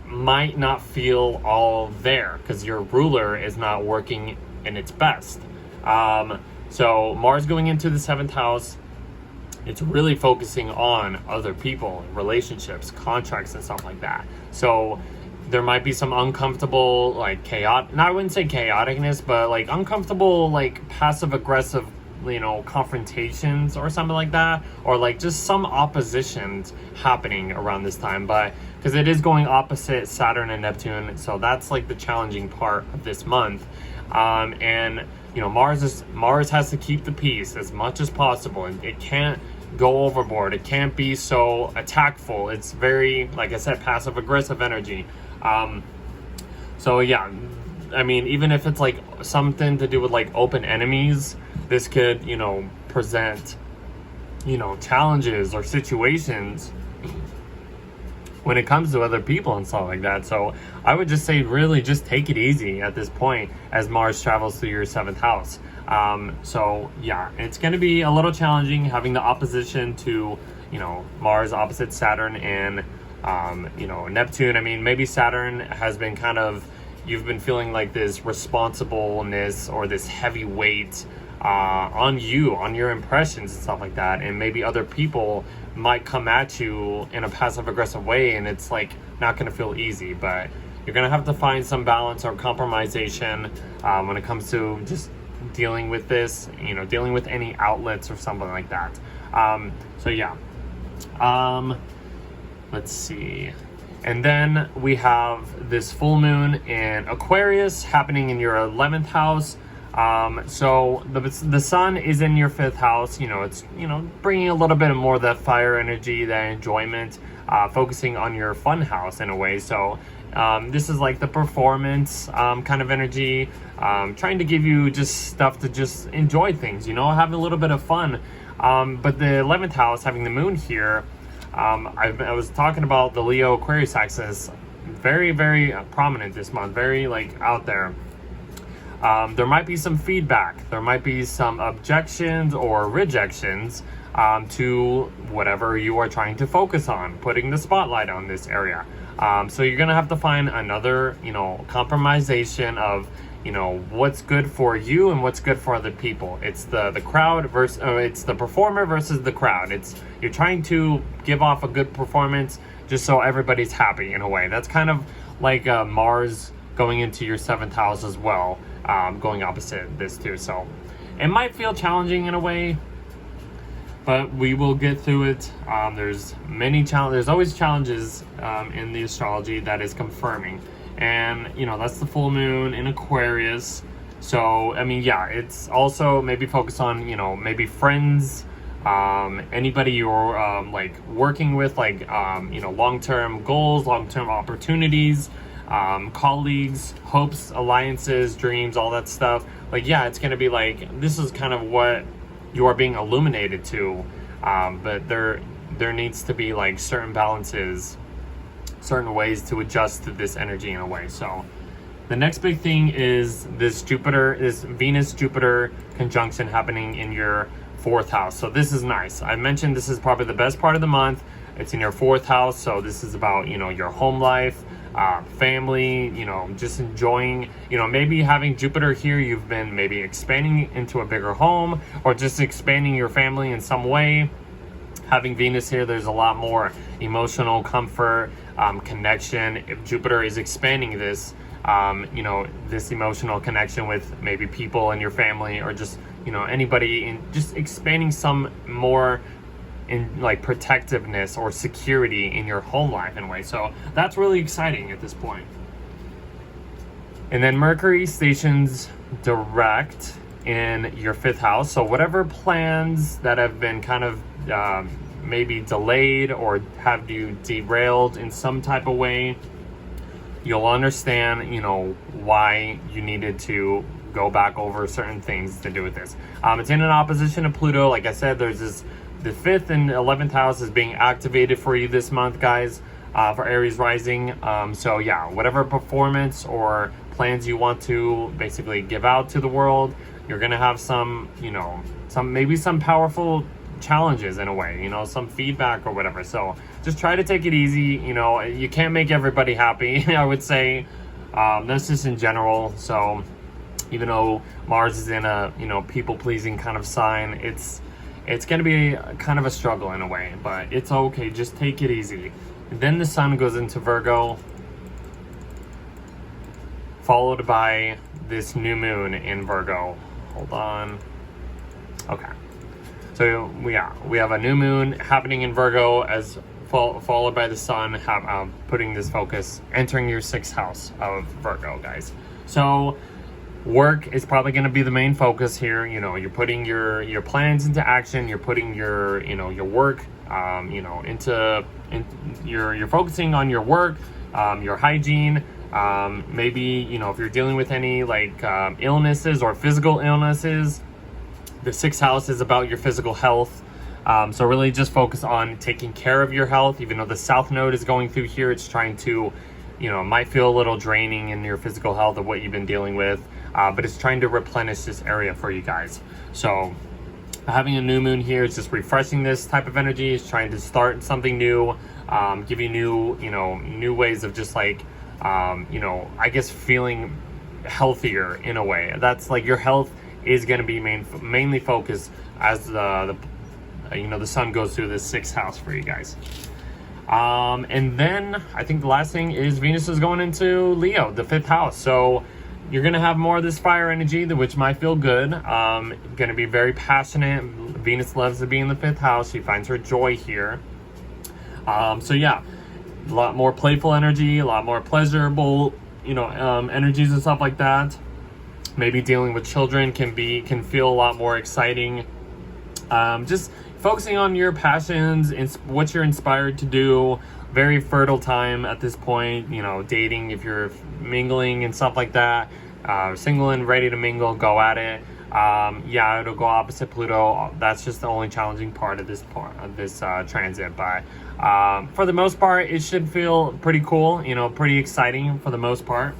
Speaker 1: might not feel all there because your ruler is not working in its best. So Mars going into the 7th house, it's really focusing on other people, relationships, contracts, and stuff like that. So there might be some uncomfortable, like chaotic, I wouldn't say chaoticness, but like uncomfortable, like passive aggressive confrontations or something like that, or like just some oppositions happening around this time. But because it is going opposite Saturn and Neptune, so that's like the challenging part of this month. And Mars has to keep the peace as much as possible, and it can't go overboard. It can't be so attackful. It's very, like I said, passive aggressive energy. So yeah, I mean, even if it's like something to do with like open enemies, this could, present, challenges or situations when it comes to other people and stuff like that. So I would just say really just take it easy at this point as Mars travels through your 7th house. So yeah, it's going to be a little challenging having the opposition to, Mars opposite Saturn and, Neptune. I mean, maybe Saturn has been you've been feeling like this responsibleness or this heavy weight on your impressions and stuff like that, and maybe other people might come at you in a passive aggressive way, and it's like not going to feel easy. But you're going to have to find some balance or compromisation when it comes to just dealing with this, dealing with any outlets or something like that. So yeah, let's see. And then we have this full moon in Aquarius happening in your 11th house. So the sun is in your 5th house. It's, bringing a little bit more of that fire energy, that enjoyment, focusing on your fun house in a way. So, this is like the performance, kind of energy, trying to give you just stuff to just enjoy things, have a little bit of fun. But the 11th house, having the moon here, I was talking about the Leo Aquarius axis, very, very prominent this month, very like out there. There might be some feedback, there might be some objections or rejections to whatever you are trying to focus on, putting the spotlight on this area. So you're gonna have to find another, compromisation of, what's good for you and what's good for other people. It's the crowd versus, it's the performer versus the crowd. You're trying to give off a good performance just so everybody's happy in a way. That's kind of like Mars going into your 7th house as well, going opposite this too. So it might feel challenging in a way, but we will get through it. There's always challenges in the astrology that is confirming. And, that's the full moon in Aquarius. So, I mean, yeah, it's also maybe focus on, maybe friends, anybody you're like working with, like, long-term goals, long-term opportunities, colleagues, hopes, alliances, dreams, all that stuff. Like, yeah, it's going to be like, this is kind of what you are being illuminated to. But there needs to be like certain balances, certain ways to adjust to this energy in a way. So the next big thing is this Venus-Jupiter conjunction happening in your 4th house. So this is nice. I mentioned this is probably the best part of the month. It's in your 4th house. So this is about, your home life, family, just enjoying, maybe having Jupiter here, you've been maybe expanding into a bigger home or just expanding your family in some way. Having Venus here, there's a lot more emotional comfort, connection. If Jupiter is expanding this, this emotional connection with maybe people in your family or just, anybody, in just expanding some more in like protectiveness or security in your home life in a way. So that's really exciting at this point. And then Mercury stations direct in your 5th house. So whatever plans that have been kind of maybe delayed or have you derailed in some type of way, you'll understand, why you needed to go back over certain things to do with this. It's in an opposition to Pluto. Like I said, there's the 5th and 11th house is being activated for you this month, guys, for Aries rising. So yeah, whatever performance or plans you want to basically give out to the world, you're going to have some, maybe some powerful challenges in a way, some feedback or whatever. So just try to take it easy. You can't make everybody happy, I would say. That's just in general. So even though Mars is in a, people-pleasing kind of sign, it's going to be kind of a struggle in a way, but it's okay. Just take it easy. And then the sun goes into Virgo, followed by this new moon in Virgo. Hold on. Okay. So we have a new moon happening in Virgo as followed by the sun putting this focus, entering your 6th house of Virgo, guys. So work is probably going to be the main focus here. You know, you're putting your plans into action. You're putting your your work you're focusing on your work, your hygiene. Maybe if you're dealing with any like illnesses or physical illnesses, the 6th house is about your physical health. So really just focus on taking care of your health. Even though the South Node is going through here, it's trying to, might feel a little draining in your physical health of what you've been dealing with, but it's trying to replenish this area for you guys. So having a new moon here is just refreshing this type of energy. It's trying to start something new, give you new ways of just like, I guess feeling healthier in a way. That's like your health is going to be mainly focused as the sun goes through this 6th house for you guys. And then I think the last thing is Venus is going into Leo, the 5th house. So you're going to have more of this fire energy, which might feel good. Going to be very passionate. Venus loves to be in the 5th house. She finds her joy here. So yeah, a lot more playful energy, a lot more pleasurable, energies and stuff like that. Maybe dealing with children can feel a lot more exciting. Just focusing on your passions and what you're inspired to do. Very fertile time at this point. Dating, if you're mingling and stuff like that. Single and ready to mingle, go at it. It'll go opposite Pluto. That's just the only challenging part of this transit. But for the most part, it should feel pretty cool. Pretty exciting for the most part.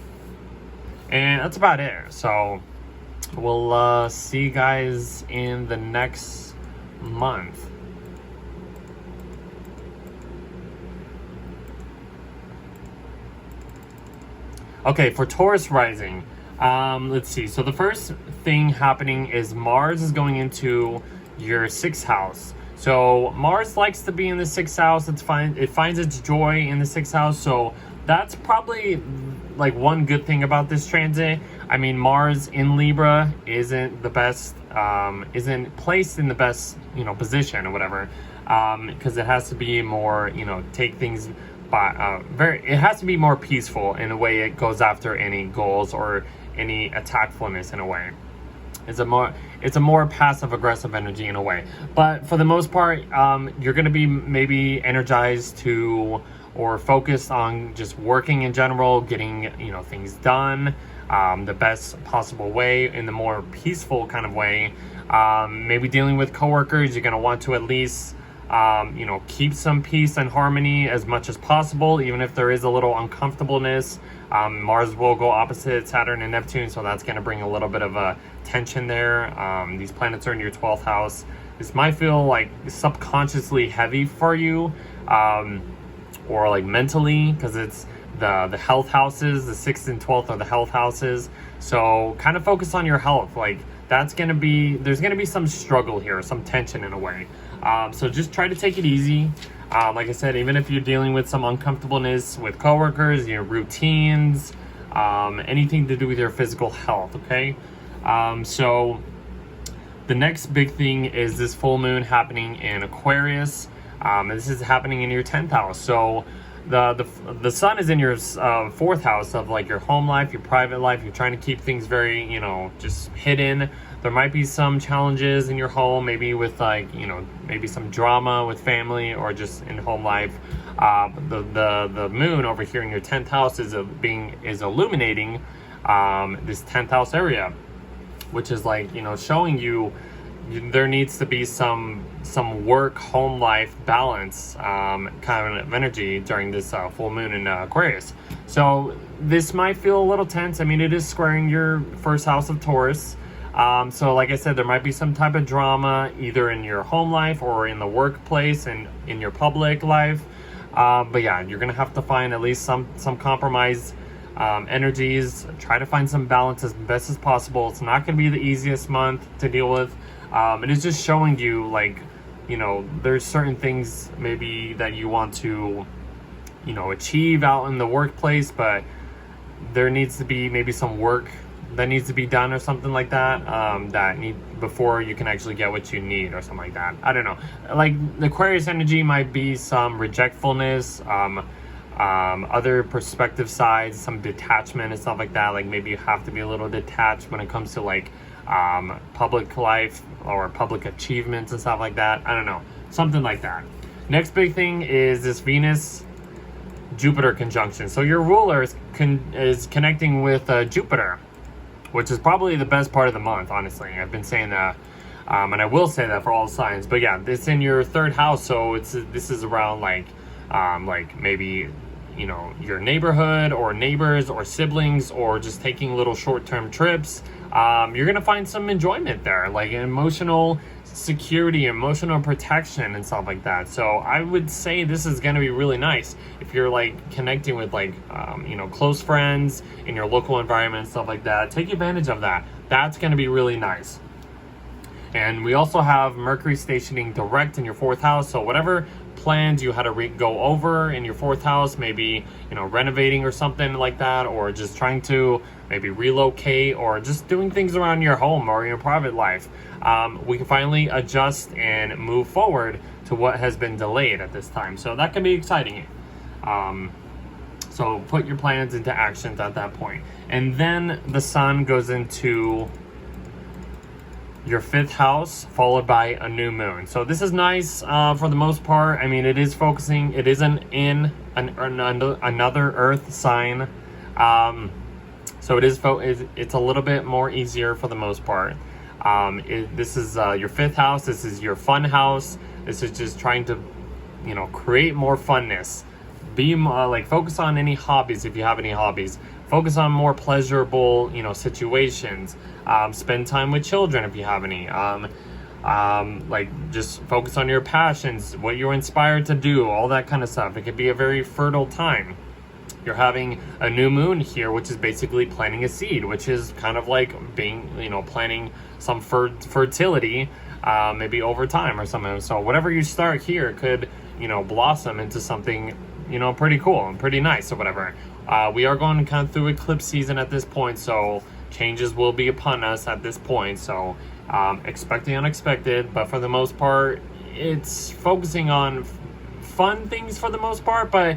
Speaker 1: And that's about it. So we'll see you guys in the next month. Okay, for Taurus rising, let's see. So the first thing happening is Mars is going into your 6th house. So Mars likes to be in the 6th house. It finds its joy in the 6th house. So that's probably like one good thing about this transit. I mean, Mars in Libra isn't the best, isn't placed in the best, position or whatever, because it has to be more, take things by it has to be more peaceful in a way it goes after any goals or any attackfulness in a way. It's a more passive aggressive energy in a way. But for the most part, you're going to be maybe energized to or focused on just working in general, getting things done the best possible way, in the more peaceful kind of way. Maybe dealing with coworkers, you're going to want to at least keep some peace and harmony as much as possible, even if there is a little uncomfortableness. Mars will go opposite Saturn and Neptune, so that's going to bring a little bit of a tension there. These planets are in your 12th house. This might feel like subconsciously heavy for you, or like mentally, because it's the health houses. The 6th and 12th are the health houses. So kind of focus on your health. Like there's going to be some struggle here, some tension in a way. So just try to take it easy. Like I said, even if you're dealing with some uncomfortableness with coworkers, your routines, anything to do with your physical health, okay? So the next big thing is this full moon happening in Aquarius. This is happening in your 10th house. So the sun is in your 4th house of like your home life, your private life. You're trying to keep things very, just hidden. There might be some challenges in your home, maybe with like, maybe some drama with family or just in home life. The moon over here in your 10th house is illuminating this 10th house area, which is like, showing you there needs to be some work home life balance kind of energy during this full moon in Aquarius. So this might feel a little tense. I mean, it is squaring your 1st house of Taurus. So like I said, there might be some type of drama either in your home life or in the workplace and in your public life. But yeah, you're gonna have to find at least some compromise energies. Try to find some balance as best as possible. It's not gonna be the easiest month to deal with. It is just showing you like, there's certain things maybe that you want to, achieve out in the workplace, but there needs to be maybe some work that needs to be done or something like that, before you can actually get what you need or something like that. I don't know. Like the Aquarius energy might be some rejectfulness, other perspective sides, some detachment and stuff like that. Like maybe you have to be a little detached when it comes to like public life or public achievements and stuff like that. I don't know, something like that. Next big thing is this Venus Jupiter conjunction. So your ruler is connecting with Jupiter, which is probably the best part of the month, honestly. I've been saying that, and I will say that for all signs. But yeah, it's in your third house, so this is around like maybe, you know, your neighborhood or neighbors or siblings, or just taking little short-term trips. You're gonna find some enjoyment there, like emotional security, emotional protection and stuff like that. So I would say this is going to be really nice if you're like connecting with like you know, close friends in your local environment and stuff like that. Take advantage of that. That's going to be really nice. And we also have Mercury stationing direct in your fourth house, so whatever plans you had to go over in your fourth house, maybe, you know, renovating or something like that, or just trying to maybe relocate, or just doing things around your home or your private life, we can finally adjust and move forward to what has been delayed at this time. So that can be exciting. So put your plans into actions at that point. And then the sun goes into your fifth house, followed by a new moon. So this is nice for the most part. I mean, it is focusing, it isn't in another earth sign. So it's a little bit more easier for the most part. This is your fifth house. This is your fun house. This is just trying to, you know, create more funness. Be like, focus on any hobbies if you have any hobbies. Focus on more pleasurable, you know, situations. Spend time with children if you have any. Like, just focus on your passions, what you're inspired to do, all that kind of stuff. It could be a very fertile time. You're having a new moon here, which is basically planting a seed, which is kind of like being, you know, planting some fertility, maybe over time or something. So whatever you start here could, you know, blossom into something, you know, pretty cool and pretty nice or whatever. We are going kind of through eclipse season at this point, so changes will be upon us at this point. So expect the unexpected, but for the most part, it's focusing on fun things for the most part, but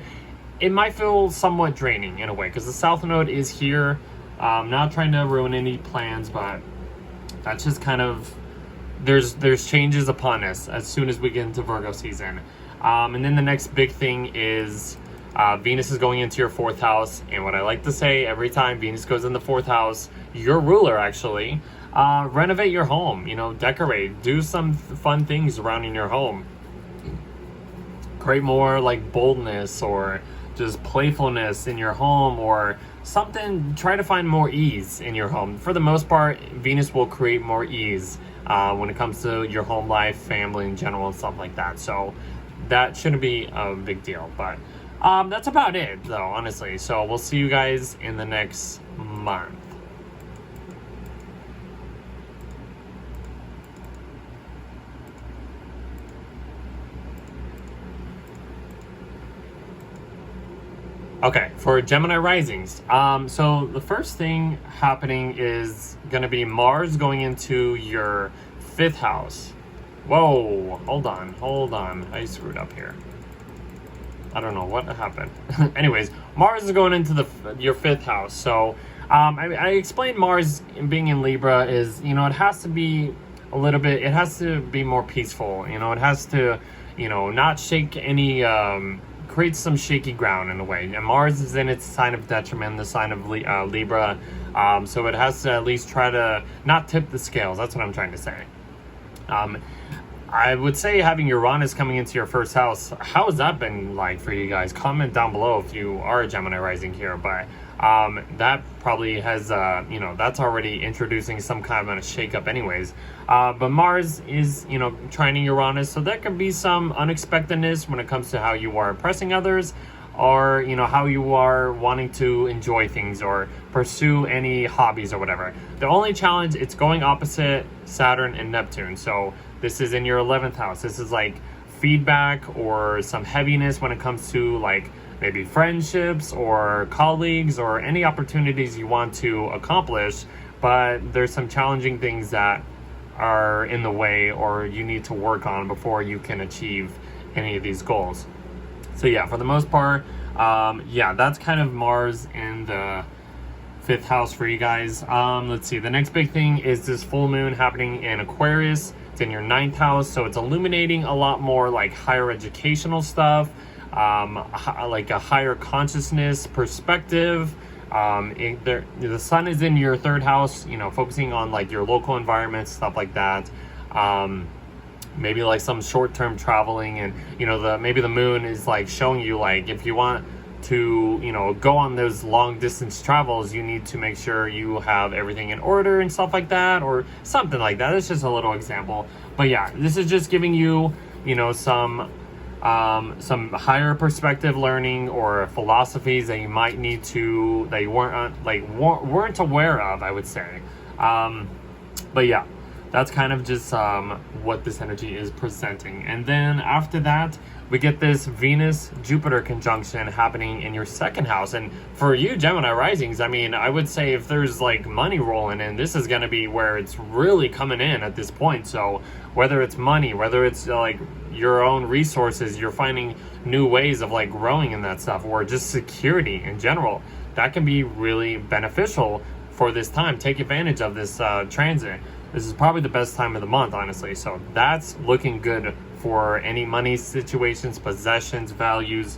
Speaker 1: it might feel somewhat draining in a way because the South Node is here. Not trying to ruin any plans, but that's just kind of, there's changes upon us as soon as we get into Virgo season. And then the next big thing is Venus is going into your fourth house. And what I like to say every time Venus goes in the fourth house, your ruler actually, renovate your home, you know, decorate, do some fun things around in your home. Create more like boldness or just playfulness in your home or something. Try to find more ease in your home. For the most part, Venus will create more ease when it comes to your home life, family in general, and stuff like that. So that shouldn't be a big deal. But that's about it, though, honestly. So we'll see you guys in the next month. Okay, for Gemini risings, so the first thing happening is going to be Mars going into your fifth house. Whoa, hold on. I screwed up here. I don't know what happened. Anyways, Mars is going into your fifth house. So I explained Mars being in Libra is, you know, it has to be a little bit, it has to be more peaceful. You know, it has to, you know, not shake any, creates some shaky ground in a way. And Mars is in its sign of detriment, the sign of Libra. So it has to at least try to not tip the scales. That's what I'm trying to say. I would say having Uranus coming into your first house, how has that been like for you guys? Comment down below if you are a Gemini rising here. But that probably has, you know, that's already introducing some kind of a shakeup anyways. But Mars is, you know, trining Uranus, so there could be some unexpectedness when it comes to how you are impressing others, or, you know, how you are wanting to enjoy things or pursue any hobbies or whatever. The only challenge, it's going opposite Saturn and Neptune. So this is in your 11th house. This is like feedback or some heaviness when it comes to like maybe friendships or colleagues or any opportunities you want to accomplish, but there's some challenging things that are in the way or you need to work on before you can achieve any of these goals. So yeah, for the most part, yeah, that's kind of Mars in the 5th house for you guys. Let's see, the next big thing is this full moon happening in Aquarius. It's in your 9th house, so it's illuminating a lot more like higher educational stuff, like a higher consciousness perspective. The sun is in your 3rd house, you know, focusing on like your local environment, stuff like that. Maybe like some short-term traveling, and you know, maybe the moon is like showing you like if you want to, you know, go on those long distance travels, you need to make sure you have everything in order and stuff like that, or something like that. It's just a little example, but yeah, this is just giving you, you know, some higher perspective learning or philosophies that you might need to, that you weren't aware of, I would say. But yeah, that's kind of just what this energy is presenting. And then after that, we get this Venus-Jupiter conjunction happening in your 2nd house. And for you Gemini risings, I mean, I would say if there's like money rolling in, this is going to be where it's really coming in at this point. So whether it's money, whether it's like your own resources, you're finding new ways of like growing in that stuff, or just security in general, that can be really beneficial for this time. Take advantage of this transit. This is probably the best time of the month, honestly. So that's looking good for any money situations, possessions, values,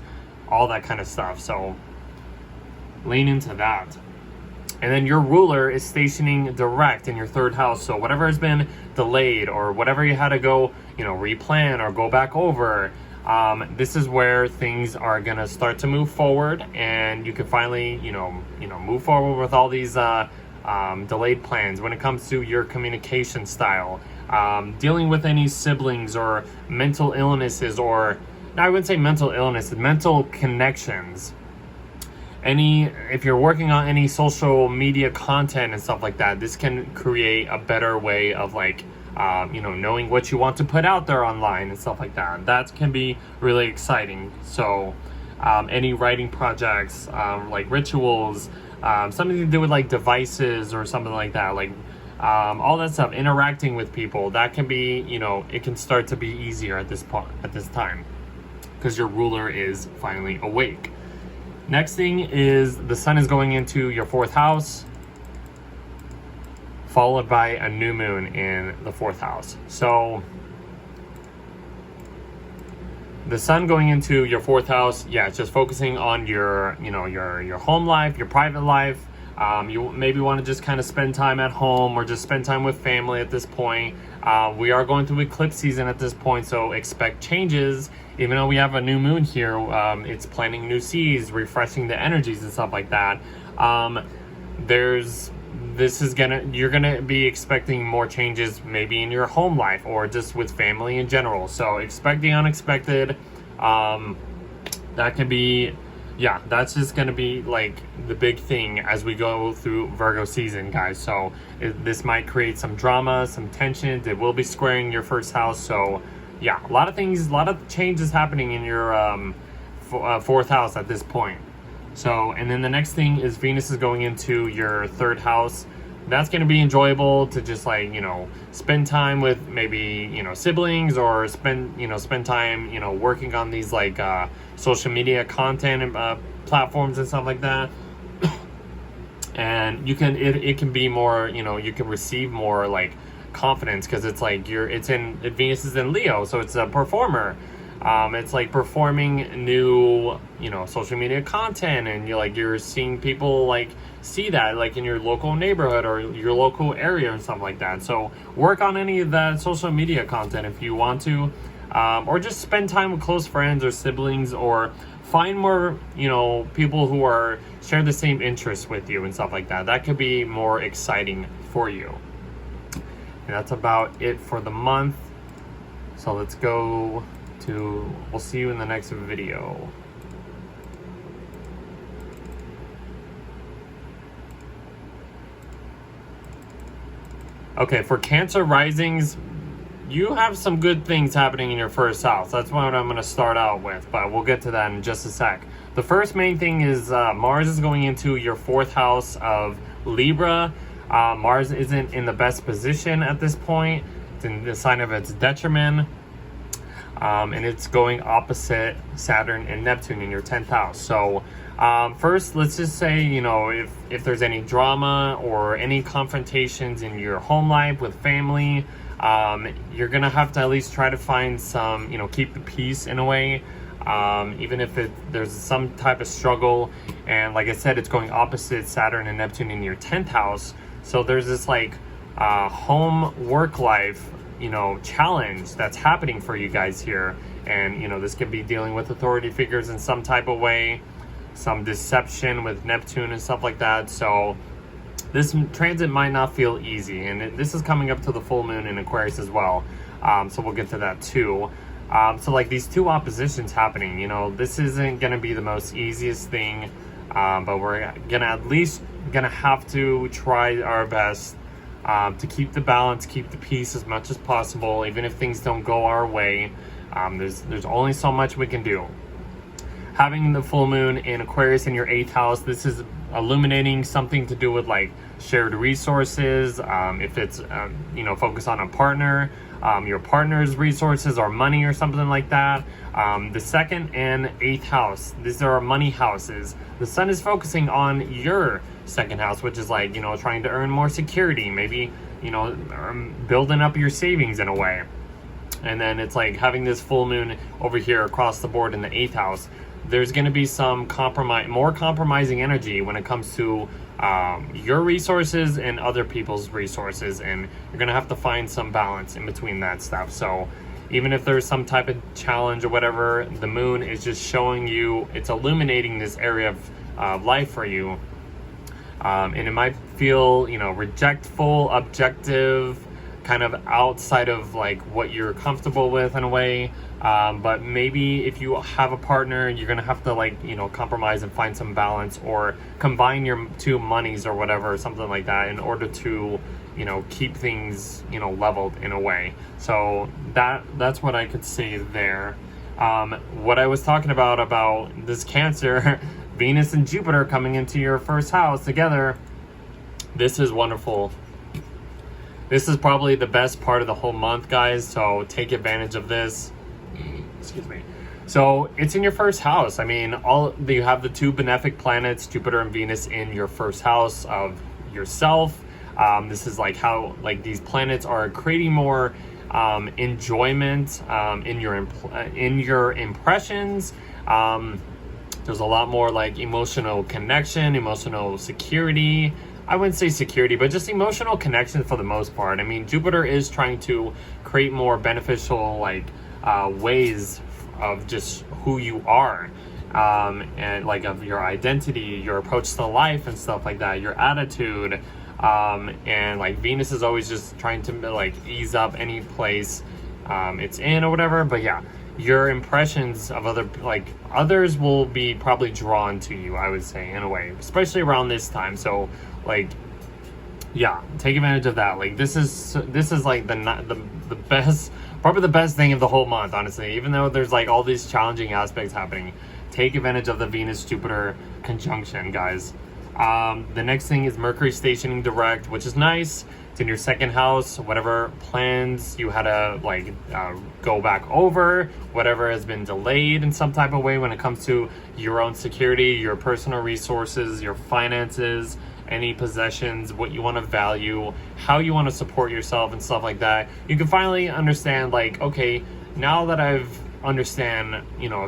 Speaker 1: all that kind of stuff. So lean into that. And then your ruler is stationing direct in your 3rd house. So whatever has been delayed or whatever you had to go, you know, replan or go back over, this is where things are going to start to move forward, and you can finally, you know, move forward with all these delayed plans when it comes to your communication style, dealing with any siblings or mental illnesses, or I wouldn't say mental illness, mental connections. If you're working on any social media content and stuff like that, this can create a better way of like, you know, knowing what you want to put out there online and stuff like that. That can be really exciting. So any writing projects, like rituals, something to do with like devices or something like that, like all that stuff, interacting with people, that can be, you know, it can start to be easier at this time, because your ruler is finally awake. Next thing is the sun is going into your 4th house, followed by a new moon in the 4th house. So the sun going into your 4th house, yeah, it's just focusing on your, you know, your home life, your private life. You maybe want to just kind of spend time at home or just spend time with family at this point. We are going through eclipse season at this point, so expect changes. Even though we have a new moon here, it's planting new seeds, refreshing the energies and stuff like that. You're gonna be expecting more changes maybe in your home life or just with family in general. So expect the unexpected. That can be, yeah, that's just gonna be like the big thing as we go through Virgo season, guys. So this might create some drama, some tension. It will be squaring your 1st house. So yeah, a lot of things, a lot of changes happening in your 4th house at this point. So, and then the next thing is Venus is going into your 3rd house. That's going to be enjoyable to just like, you know, spend time with maybe, you know, siblings, or spend time, you know, working on these like social media content and platforms and stuff like that. And it can be more, you know, you can receive more like confidence, because it's like Venus is in Leo, so it's a performer. It's like performing new, you know, social media content, and you're seeing people like see that like in your local neighborhood or your local area and stuff like that. So work on any of that social media content if you want to, or just spend time with close friends or siblings, or find more, you know, people who share the same interests with you and stuff like that. That could be more exciting for you. And that's about it for the month. So let's go to, we'll see you in the next video. Okay, for Cancer risings, you have some good things happening in your 1st house. That's what I'm going to start out with, but we'll get to that in just a sec. the first main thing is Mars is going into your 4th house of Libra. Mars isn't in the best position at this point. It's in the sign of its detriment. And it's going opposite Saturn and Neptune in your 10th house. So first, let's just say, you know, if there's any drama or any confrontations in your home life with family, you're going to have to at least try to find some, you know, keep the peace in a way. Even if there's some type of struggle. And like I said, it's going opposite Saturn and Neptune in your 10th house. So there's this like home work life, you know, challenge that's happening for you guys here. And, you know, this could be dealing with authority figures in some type of way, some deception with Neptune and stuff like that. So this transit might not feel easy. And this is coming up to the full moon in Aquarius as well. So we'll get to that too. So like these two oppositions happening, you know, this isn't going to be the most easiest thing. But we're going to at least going to have to try our best to keep the balance, keep the peace as much as possible, even if things don't go our way. There's only so much we can do. Having the full moon in Aquarius in your 8th house, this is illuminating something to do with like shared resources. If it's you know, focus on a partner, your partner's resources or money or something like that. The 2nd and 8th house, these are money houses. The sun is focusing on your 2nd house, which is like, you know, trying to earn more security, maybe, you know, building up your savings in a way. And then it's like having this full moon over here across the board in the 8th house. There's going to be some more compromising energy when it comes to your resources and other people's resources, and you're going to have to find some balance in between that stuff. So even if there's some type of challenge or whatever, the moon is just showing you, it's illuminating this area of life for you. And it might feel, you know, rejectful, objective, kind of outside of like what you're comfortable with in a way. But maybe if you have a partner, you're going to have to like, you know, compromise and find some balance, or combine your two monies or whatever, something like that, in order to, you know, keep things, you know, leveled in a way. So that's what I could say there. What I was talking about this Cancer, Venus and Jupiter coming into your 1st house together, this is wonderful. This is probably the best part of the whole month, guys, so take advantage of this. Excuse me. So it's in your 1st house. I mean, you have the two benefic planets, Jupiter and Venus, in your 1st house of yourself. This is like how like these planets are creating more enjoyment in your impressions. There's a lot more like emotional connection, emotional security. I wouldn't say security, but just emotional connection for the most part. I mean, Jupiter is trying to create more beneficial like ways of just who you are, and like of your identity, your approach to life and stuff like that, your attitude. And like Venus is always just trying to like ease up any place it's in or whatever. But yeah, your impressions of others will be probably drawn to you, I would say, in a way, especially around this time. So like, yeah, take advantage of that. Like this is like the best, probably the best thing of the whole month, honestly. Even though there's like all these challenging aspects happening, take advantage of the Venus-Jupiter conjunction, guys. The next thing is Mercury stationing direct, which is nice. It's in your 2nd house. Whatever plans you had to like go back over, whatever has been delayed in some type of way when it comes to your own security, your personal resources, your finances, any possessions, what you want to value, how you want to support yourself and stuff like that. You can finally understand like, okay, now that I've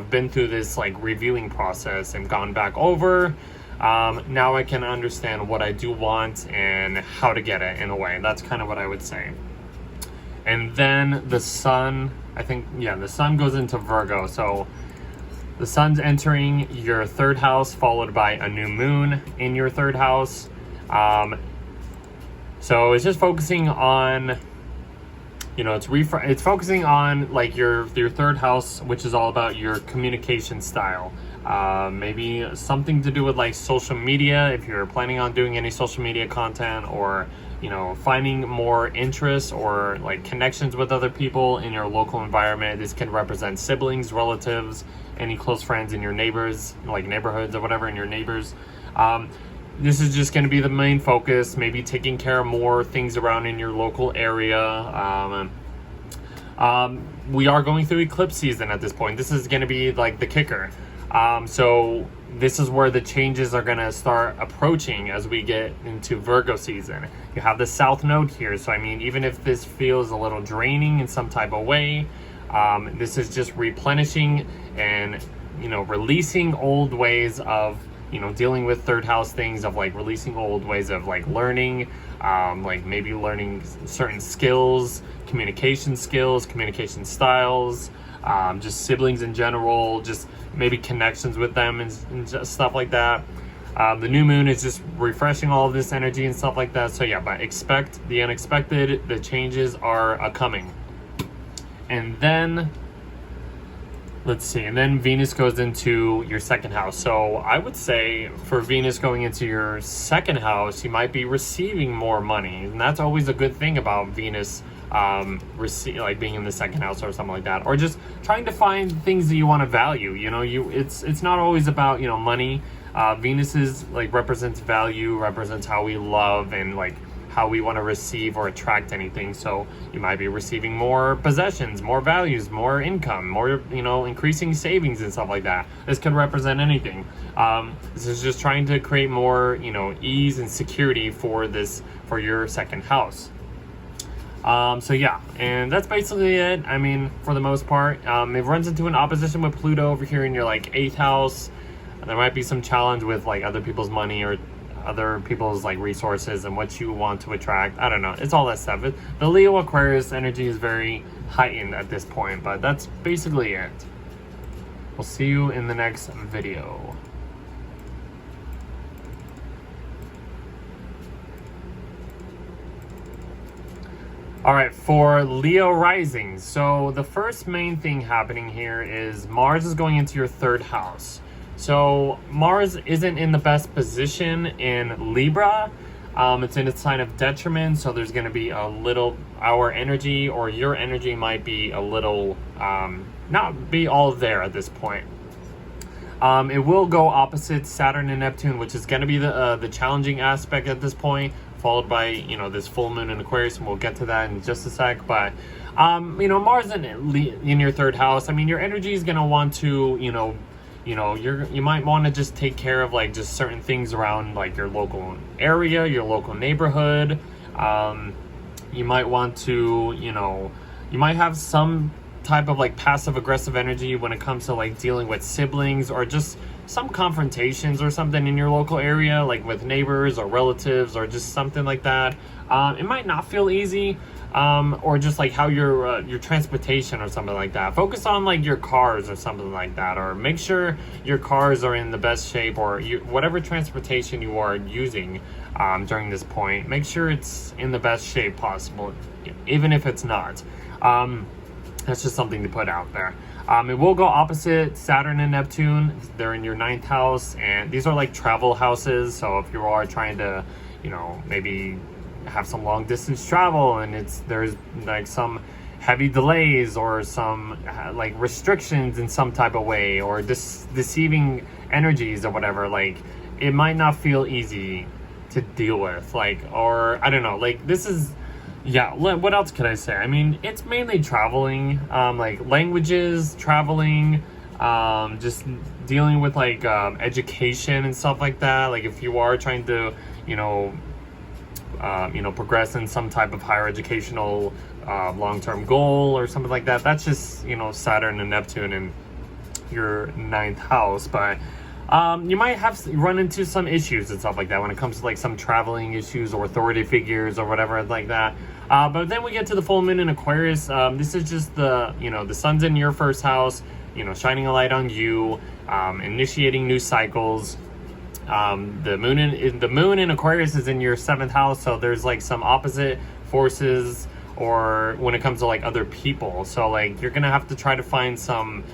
Speaker 1: been through this like reviewing process and gone back over, now I can understand what I do want and how to get it in a way. That's kind of what I would say. And then the sun, the sun goes into Virgo. So the sun's entering your 3rd house, followed by a new moon in your 3rd house. So it's just focusing on, it's focusing on like your 3rd house, which is all about your communication style. Maybe something to do with like social media, if you're planning on doing any social media content, or you know, finding more interests or like connections with other people in your local environment. This can represent siblings, relatives, any close friends in your neighbors, like neighborhoods or whatever in your neighbors. This is just going to be the main focus, maybe taking care of more things around in your local area. We are going through eclipse season at this point. This is going to be like the kicker. So this is where the changes are going to start approaching as we get into Virgo season. You have the South Node here. So, I mean, even if this feels a little draining in some type of way, this is just replenishing and, you know, releasing old ways of, you know, dealing with third house things, of like releasing old ways of like learning, like maybe learning certain skills, communication styles, just siblings in general, just maybe connections with them and just stuff like that. The new moon is just refreshing all of this energy and stuff like that. So yeah, but expect the unexpected. The changes are coming. And then let's see, and then Venus goes into your second house. So I would say for Venus going into your second house, you might be receiving more money, and that's always a good thing about Venus, like being in the second house or something like that, or just trying to find things that you want to value. You know, it's not always about, you know, money. Venus is like represents value, represents how we love and like how we want to receive or attract anything. So you might be receiving more possessions, more values, more income, more, you know, increasing savings and stuff like that. This could represent anything. This is just trying to create more, you know, ease and security for your second house. So yeah, and that's basically it. I mean, for the most part, it runs into an opposition with Pluto over here in your like 8th house. There might be some challenge with like other people's money or other people's like resources and what you want to attract. I don't know, it's all that stuff. The Leo Aquarius energy is very heightened at this point, but that's basically it. We'll see you in the next video. All right, for Leo rising, so the first main thing happening here is Mars is going into your 3rd house. So Mars isn't in the best position in Libra. It's in a sign of detriment, so there's going to be a little, our energy or your energy might be a little, not be all there at this point. It will go opposite Saturn and Neptune, which is going to be the challenging aspect at this point, followed by, you know, this full moon in Aquarius, and we'll get to that in just a sec. But, you know, Mars in your 3rd house, I mean, your energy is going to want to, you know, you might want to just take care of like just certain things around like your local area, your local neighborhood. You might want to, you know, you might have some type of like passive aggressive energy when it comes to like dealing with siblings or just some confrontations or something in your local area, like with neighbors or relatives or just something like that. It might not feel easy. Or just like how your transportation or something like that. Focus on like your cars or something like that, or make sure your cars are in the best shape, or whatever transportation you are using during this point. Make sure it's in the best shape possible, even if it's not. That's just something to put out there. It will go opposite Saturn and Neptune. They're in your 9th house, and these are like travel houses. So if you are trying to, you know, maybe have some long distance travel and there's like some heavy delays or some like restrictions in some type of way, or deceiving energies or whatever, like it might not feel easy to deal with, like, or I don't know, like this is, yeah, what else could I say? I mean, it's mainly traveling, like languages, traveling, just dealing with like education and stuff like that. Like if you are trying to, you know, progress in some type of higher educational long-term goal or something like that. That's just, you know, Saturn and Neptune in your 9th house. But you might run into some issues and stuff like that when it comes to like some traveling issues or authority figures or whatever like that. But then we get to the full moon in Aquarius. This is just the sun's in your 1st house, you know, shining a light on you, initiating new cycles. The moon in Aquarius is in your 7th house, so there's like some opposite forces, or when it comes to like other people. So like you're gonna have to try to find some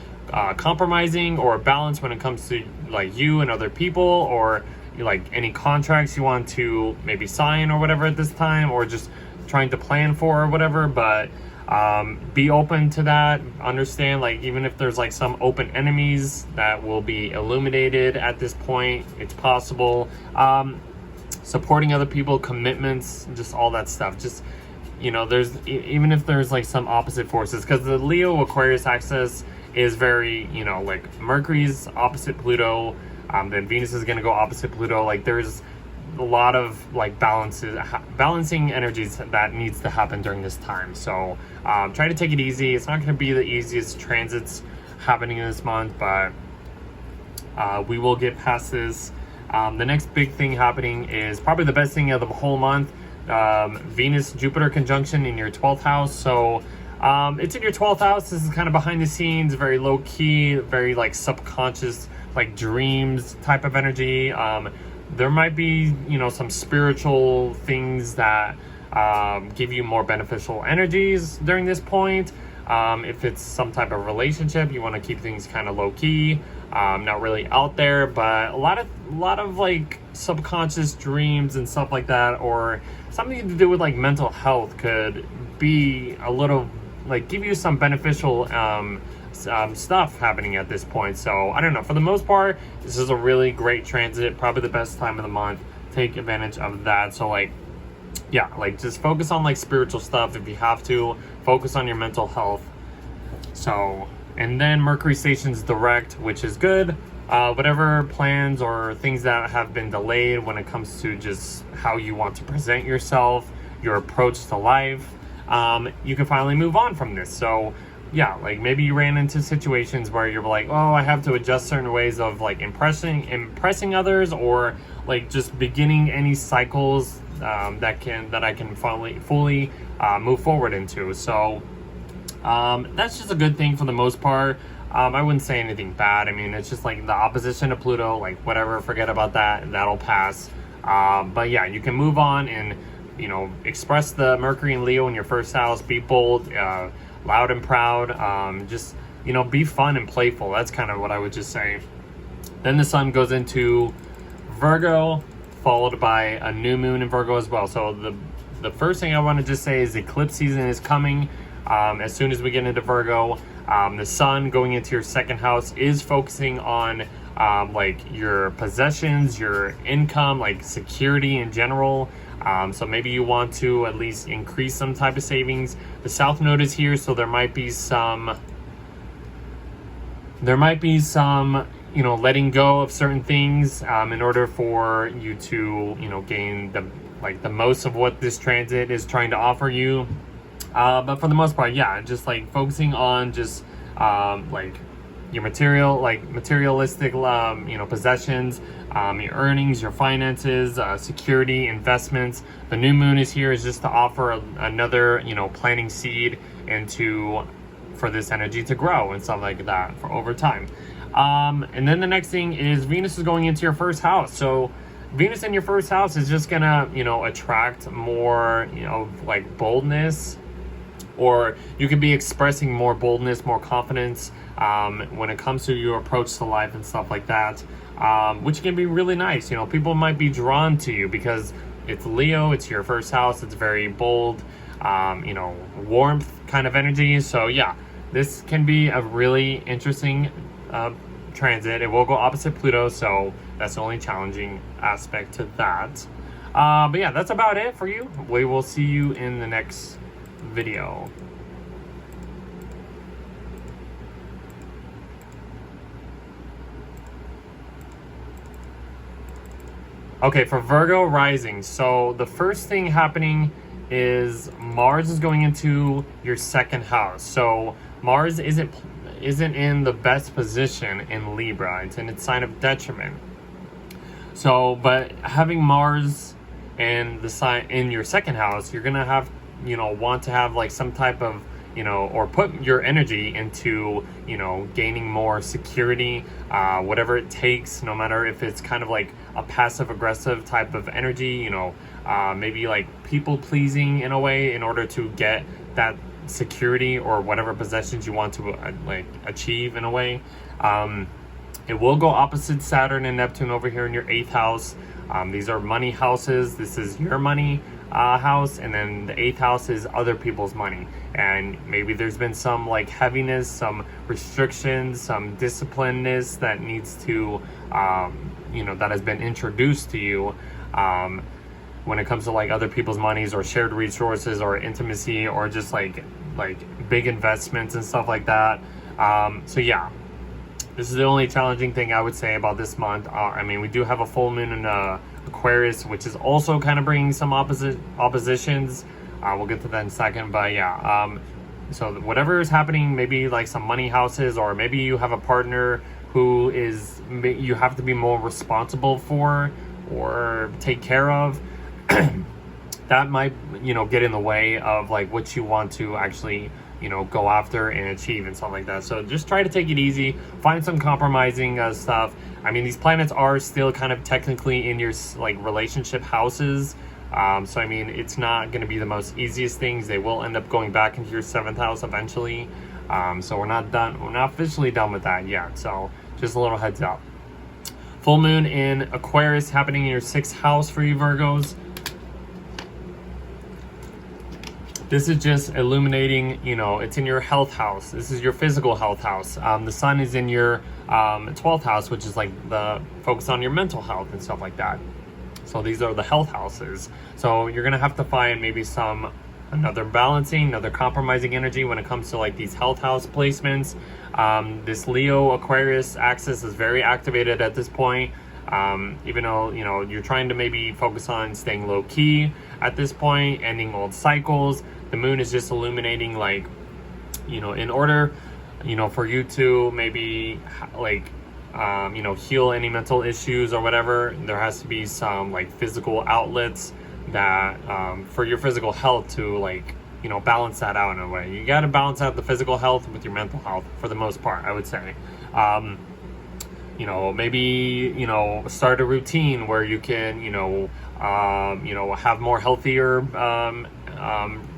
Speaker 1: compromising or balance when it comes to like you and other people, or like any contracts you want to maybe sign or whatever at this time, or just trying to plan for or whatever. But be open to that. Understand, like, even if there's like some open enemies that will be illuminated at this point, it's possible. Supporting other people, commitments, just all that stuff. Just, you know, there's even if there's like some opposite forces, because the Leo Aquarius axis is very, you know, like Mercury's opposite Pluto, then Venus is going to go opposite Pluto. Like, there's a lot of like balancing energies that needs to happen during this time. So try to take it easy. It's not going to be the easiest transits happening in this month, but we will get past this. The next big thing happening is probably the best thing of the whole month. Venus Jupiter conjunction in your 12th house. So it's in your 12th house. This is kind of behind the scenes, very low key, very like subconscious, like dreams type of energy. There might be, you know, some spiritual things that give you more beneficial energies during this point. If it's some type of relationship, you want to keep things kind of low key, not really out there, but a lot of like subconscious dreams and stuff like that, or something to do with like mental health could be a little like give you some beneficial stuff happening at this point. So I don't know, for the most part, this is a really great transit, probably the best time of the month. Take advantage of that. So like, yeah, like just focus on like spiritual stuff if you have to. Focus on your mental health. So, and then Mercury stations direct, which is good. Whatever plans or things that have been delayed when it comes to just how you want to present yourself, your approach to life, you can finally move on from this. So yeah, like maybe you ran into situations where you're like, oh, I have to adjust certain ways of like impressing others, or like just beginning any cycles that I can fully move forward into. So that's just a good thing for the most part. I wouldn't say anything bad. I mean, it's just like the opposition to Pluto, like whatever, forget about that, that'll pass. But yeah, you can move on and, you know, express the Mercury and Leo in your first house. Be bold, loud and proud. Just, you know, be fun and playful. That's kind of what I would just say. Then the sun goes into Virgo, followed by a new moon in Virgo as well. So the first thing I want to just say is eclipse season is coming. As soon as we get into Virgo, the sun going into your second house is focusing on like your possessions, your income, like security in general. So maybe you want to at least increase some type of savings. The South Node is here, so there might be some, you know, letting go of certain things in order for you to, you know, gain the most of what this transit is trying to offer you. But for the most part, yeah, just like focusing on just like your materialistic, you know, possessions, your earnings, your finances, security, investments. The new moon is here is just to offer another, you know, planting seed for this energy to grow and stuff like that for over time. And then the next thing is Venus is going into your first house. So Venus in your first house is just gonna, you know, attract more, you know, like boldness, or you could be expressing more boldness, more confidence when it comes to your approach to life and stuff like that, which can be really nice. You know, people might be drawn to you because it's Leo, it's your first house, it's very bold, you know, warmth kind of energy. So yeah, this can be a really interesting transit. It will go opposite Pluto, so that's the only challenging aspect to that. But yeah, that's about it for you. We will see you in the next video. Okay, for Virgo rising, so the first thing happening is Mars is going into your second house. So Mars isn't in the best position in Libra. It's in its sign of detriment. So, but having Mars in the sign in your second house, you're gonna have, you know, want to have like some type of, you know, or put your energy into, you know, gaining more security, whatever it takes, no matter if it's kind of like a passive aggressive type of energy, you know, maybe like people pleasing in a way in order to get that security or whatever possessions you want to like achieve in a way. It will go opposite Saturn and Neptune over here in your 8th house. These are money houses. This is your money house, and then the 8th house is other people's money. And maybe there's been some like heaviness, some restrictions, some disciplineness that needs to, that has been introduced to you when it comes to like other people's monies or shared resources or intimacy or just like big investments and stuff like that. So yeah. This is the only challenging thing I would say about this month. I mean, we do have a full moon in Aquarius, which is also kind of bringing some oppositions. We'll get to that in a second, but yeah. So whatever is happening, maybe like some money houses, or maybe you have a partner who you have to be more responsible for or take care of. That might, get in the way of like what you want to actually go after and achieve and stuff like that. So just try to take it easy, find some compromising stuff. I mean, these planets are still kind of technically in your like relationship houses. So I mean, it's not going to be the most easiest things. They will end up going back into your 7th house eventually. So we're not done. We're not officially done with that yet. So just a little heads up. Full moon in Aquarius happening in your 6th house for you Virgos. This is just illuminating, it's in your health house. This is your physical health house. The sun is in your 12th house, which is like the focus on your mental health and stuff like that. So these are the health houses. So you're going to have to find maybe another balancing, another compromising energy when it comes to like these health house placements. This Leo Aquarius axis is very activated at this point. Even though, you're trying to maybe focus on staying low key at this point, ending old cycles. The moon is just illuminating like, in order, for you to maybe like, heal any mental issues or whatever, there has to be some like physical outlets that, for your physical health to like, balance that out in a way. You got to balance out the physical health with your mental health for the most part, I would say. Maybe, start a routine where you can, have more healthier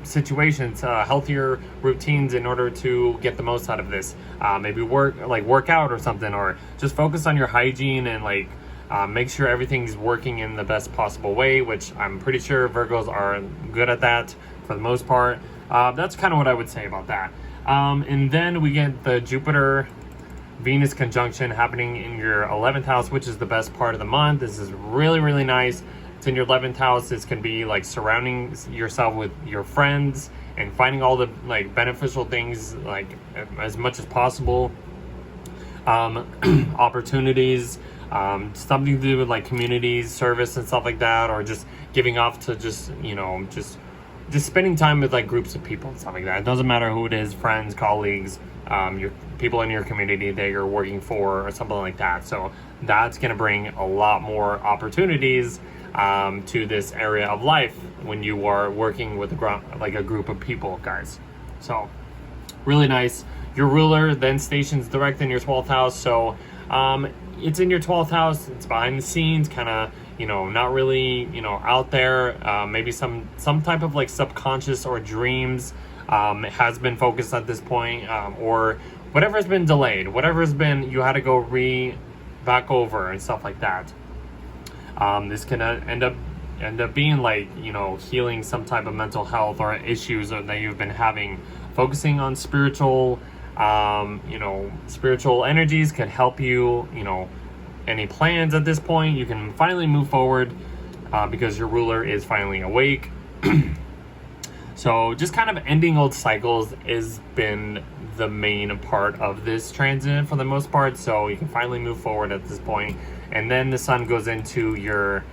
Speaker 1: situations, healthier routines in order to get the most out of this. Maybe work out or something, or just focus on your hygiene and like make sure everything's working in the best possible way, which I'm pretty sure Virgos are good at that for the most part. That's kind of what I would say about that. And then we get the Jupiter Venus conjunction happening in your 11th house, which is the best part of the month. This is really, really nice. It's in your 11th house. This can be like surrounding yourself with your friends and finding all the like beneficial things like as much as possible. Opportunities, something to do with like communities, service and stuff like that, or just giving off to just spending time with like groups of people and stuff like that. It doesn't matter who it is, friends, colleagues, your people in your community that you're working for or something like that. So that's going to bring a lot more opportunities to this area of life when you are working with a group of people, guys. So really nice. Your ruler then stations direct in your 12th house. So it's in your 12th house. It's behind the scenes, kind of, not really, out there. Maybe some type of like subconscious or dreams has been focused at this point, or whatever has been delayed, whatever has been, you had to go back over and stuff like that. This can end up being like, healing some type of mental health or issues that you've been having. Focusing on spiritual energies can help you, any plans at this point. You can finally move forward because your ruler is finally awake. So just kind of ending old cycles has been the main part of this transit for the most part. So you can finally move forward at this point. And then the sun goes into your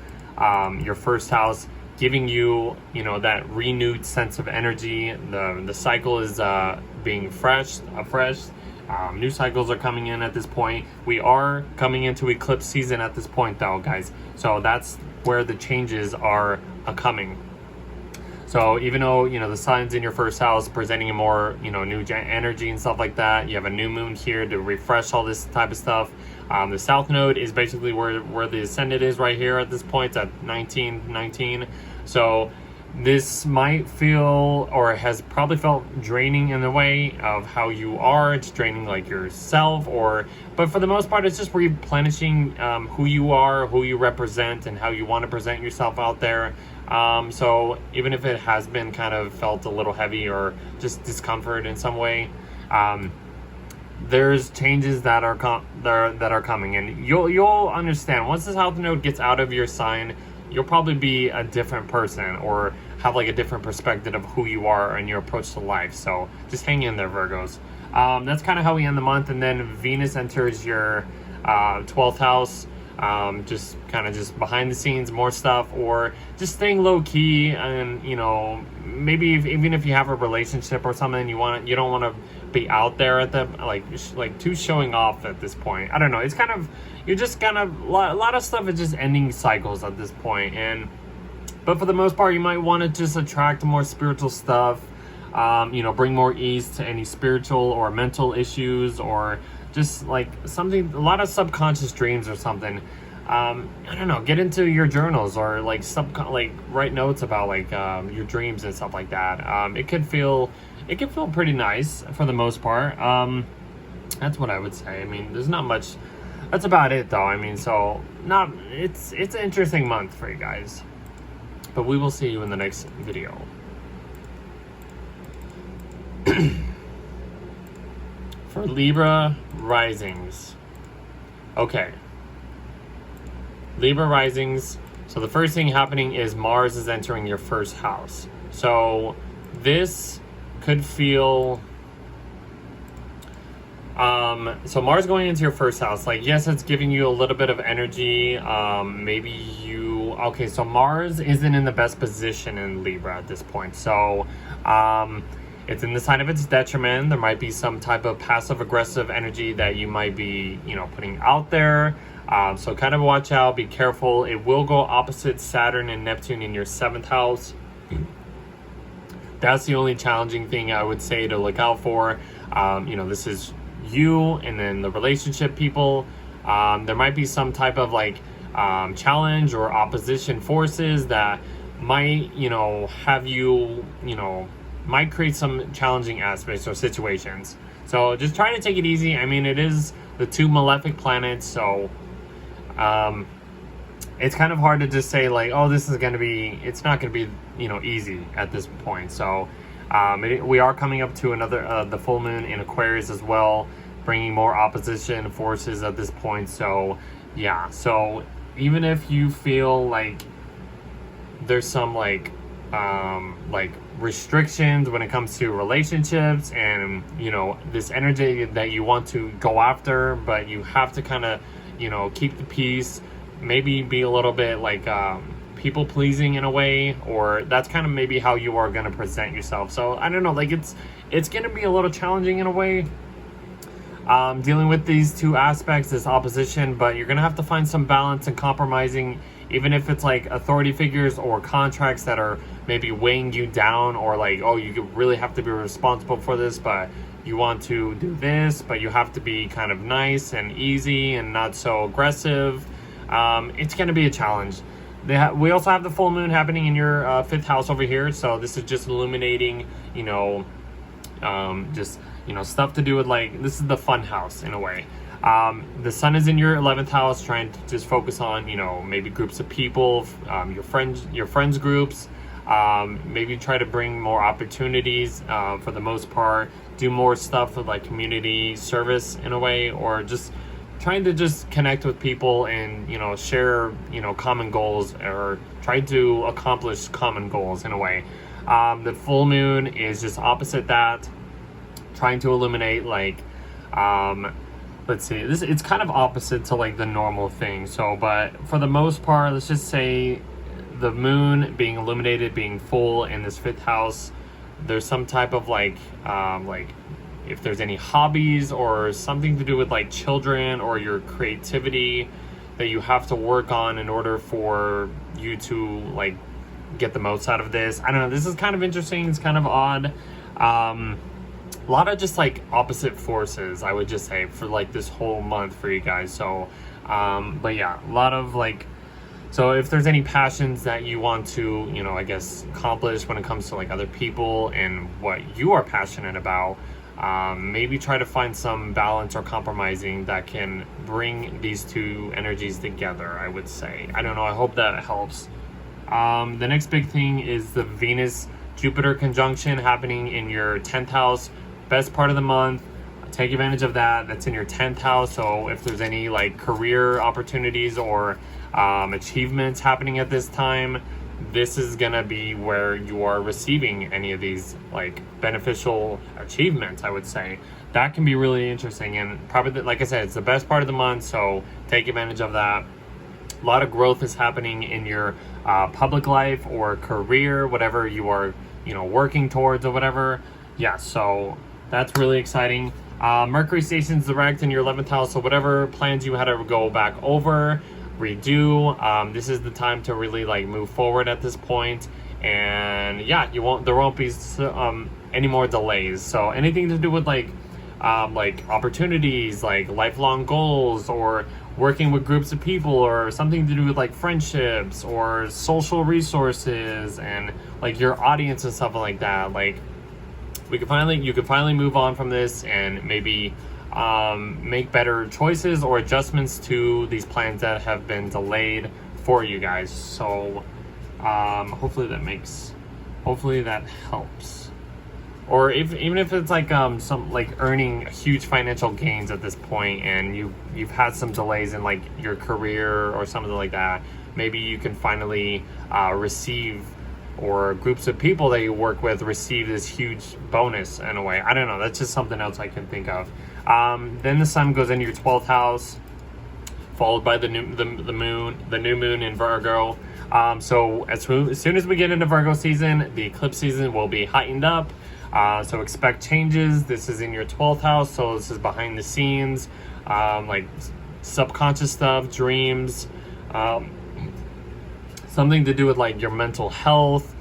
Speaker 1: first house, giving you, that renewed sense of energy. The cycle is being afresh. New cycles are coming in at this point. We are coming into eclipse season at this point though, guys. So that's where the changes are coming. So even though, the sun's in your first house presenting a more, new energy and stuff like that, you have a new moon here to refresh all this type of stuff. The south node is basically where the ascendant is right here at this point. It's at 19. So This might feel, or has probably felt, draining in the way of how you are. It's draining like yourself, but for the most part, it's just replenishing who you are, who you represent, and how you want to present yourself out there. So even if it has been kind of felt a little heavy or just discomfort in some way, there's changes that are coming, and you'll understand once the South Node gets out of your sign. You'll probably be a different person or have like a different perspective of who you are and your approach to life. So just hang in there, Virgos. That's kind of how we end the month. And then Venus enters your 12th house. Just kind of just behind the scenes, more stuff, or just staying low key. And, you know, maybe even if you have a relationship or something, you don't want to be out there at the like too showing off at this point. I don't know. It's kind of, you're just kind of, a lot of stuff is just ending cycles at this point. But for the most part, you might want to just attract more spiritual stuff, you know, bring more ease to any spiritual or mental issues, or just like something, a lot of subconscious dreams or something. I don't know, get into your journals or like write notes about like your dreams and stuff like that. It can feel pretty nice for the most part. That's what I would say. I mean, there's not much. That's about it though. I mean, so it's an interesting month for you guys. But we will see you in the next video. For Libra risings. Okay. Libra risings. So the first thing happening is Mars is entering your first house. So this could feel... so Mars going into your first house, like, yes, it's giving you a little bit of energy. Maybe you... Okay, so Mars isn't in the best position in Libra at this point. So, it's in the sign of its detriment. There might be some type of passive-aggressive energy that you might be, you know, putting out there. So kind of watch out, be careful. It will go opposite Saturn and Neptune in your 7th house. That's the only challenging thing I would say to look out for. You know, this is you and then the relationship people. There might be some type of like challenge or opposition forces that might, you know, have you, you know, might create some challenging aspects or situations. So just try to take it easy. I mean, it is the 2 malefic planets, so it's kind of hard to just say like, oh, this is going to be, it's not going to be, you know, easy at this point. So we are coming up to another, the full moon in Aquarius as well, bringing more opposition forces at this point. So yeah, so even if you feel like there's some like restrictions when it comes to relationships and, you know, this energy that you want to go after, but you have to kind of, you know, keep the peace, maybe be a little bit like people pleasing in a way, or that's kind of maybe how you are going to present yourself. So I don't know, like it's going to be a little challenging in a way, dealing with these 2 aspects, this opposition, but you're going to have to find some balance and compromising, even if it's like authority figures or contracts that are maybe weighing you down, or like, oh, you really have to be responsible for this, but you want to do this, but you have to be kind of nice and easy and not so aggressive. It's going to be a challenge. We also have the full moon happening in your 5th house over here, so this is just illuminating, you know, just, you know, stuff to do with like, this is the fun house in a way. The sun is in your 11th house, trying to just focus on, you know, maybe groups of people, your friends groups. Maybe try to bring more opportunities, for the most part, do more stuff with like community service in a way, or just trying to just connect with people and, you know, share, you know, common goals, or try to accomplish common goals in a way. The full moon is just opposite that, trying to illuminate like, let's see, it's kind of opposite to like the normal thing. So, but for the most part, let's just say the moon being illuminated, being full in this 5th house, there's some type of like if there's any hobbies or something to do with like children or your creativity that you have to work on in order for you to like get the most out of this. I don't know, this is kind of interesting, it's kind of odd. A lot of just like opposite forces, I would just say, for like this whole month for you guys. So but yeah, a lot of like So if there's any passions that you want to, you know, I guess accomplish when it comes to like other people and what you are passionate about, maybe try to find some balance or compromising that can bring these two energies together, I would say. I don't know, I hope that helps. The next big thing is the Venus-Jupiter conjunction happening in your 10th house, best part of the month. Take advantage of that. That's in your 10th house. So if there's any like career opportunities or achievements happening at this time, this is gonna be where you are receiving any of these like beneficial achievements, I would say. That can be really interesting, and probably, like I said, it's the best part of the month, so take advantage of that. A lot of growth is happening in your public life or career, whatever you are, you know, working towards or whatever. Yeah, so that's really exciting. Mercury stations direct in your 11th house, so whatever plans you had to go back over, redo, this is the time to really like move forward at this point. And yeah, there won't be any more delays. So anything to do with like opportunities, like lifelong goals, or working with groups of people, or something to do with like friendships or social resources and like your audience and stuff like that, like you can finally move on from this and maybe make better choices or adjustments to these plans that have been delayed for you guys. So hopefully that helps. Or even if it's like some like earning huge financial gains at this point, and you've had some delays in like your career or something like that, maybe you can finally receive, or groups of people that you work with receive this huge bonus in a way. I don't know, that's just something else I can think of. Then the sun goes into your 12th house, followed by the new moon in Virgo. So as soon as we get into Virgo season, the eclipse season will be heightened up. So expect changes. This is in your 12th house, so this is behind the scenes, like subconscious stuff, dreams, something to do with like your mental health,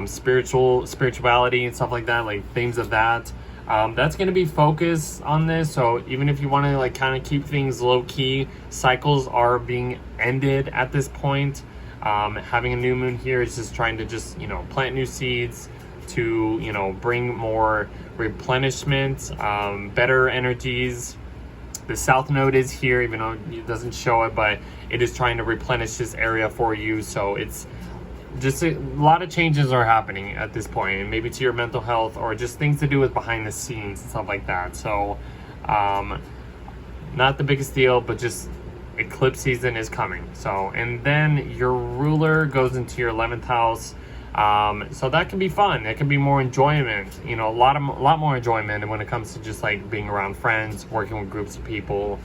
Speaker 1: spirituality and stuff like that, like things of that. That's going to be focused on this. So even if you want to like kind of keep things low key, cycles are being ended at this point. Having a new moon here is just trying to plant new seeds to, bring more replenishment, better energies. The South Node is here, even though it doesn't show it, but it is trying to replenish this area for you. So it's just a lot of changes are happening at this point, and maybe to your mental health or just things to do with behind the scenes and stuff like that. So not the biggest deal, but just eclipse season is coming. So, and then your ruler goes into your 11th house. So that can be fun. It can be more enjoyment, a lot more enjoyment when it comes to just like being around friends, working with groups of people,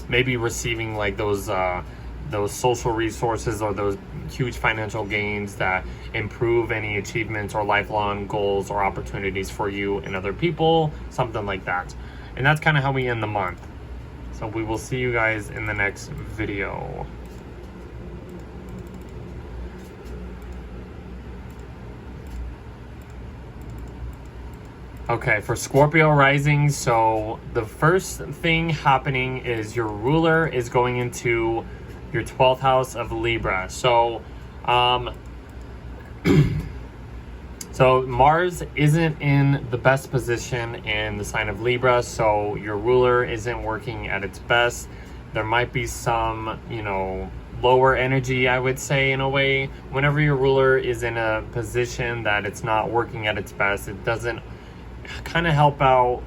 Speaker 1: maybe receiving like those social resources or those huge financial gains that improve any achievements or lifelong goals or opportunities for you and other people, something like that. And that's kind of how we end the month. So we will see you guys in the next video. Okay, for Scorpio rising, so the first thing happening is your ruler is going into your 12th house of Libra. So so Mars isn't in the best position in the sign of Libra, so your ruler isn't working at its best. There might be some, lower energy, I would say, in a way. Whenever your ruler is in a position that it's not working at its best, it doesn't kind of help out,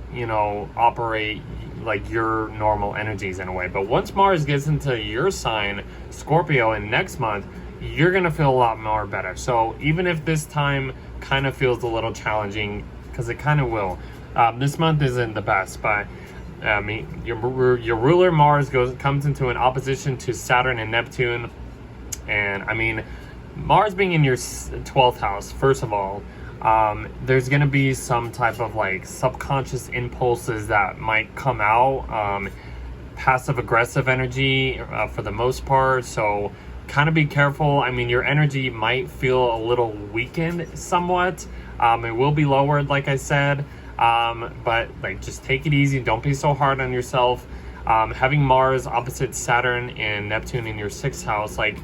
Speaker 1: operate like your normal energies in a way. But once Mars gets into your sign, Scorpio, in next month, you're gonna feel a lot more better. So even if this time kind of feels a little challenging, because it kind of will, this month isn't the best, but your ruler Mars comes into an opposition to Saturn and Neptune. And Mars being in your 12th house, first of all, there's gonna be some type of like subconscious impulses that might come out, passive aggressive energy for the most part. So kind of be careful. Your energy might feel a little weakened somewhat. It will be lowered, like I said, but like just take it easy. Don't be so hard on yourself. Having Mars opposite Saturn and Neptune in your 6th house, like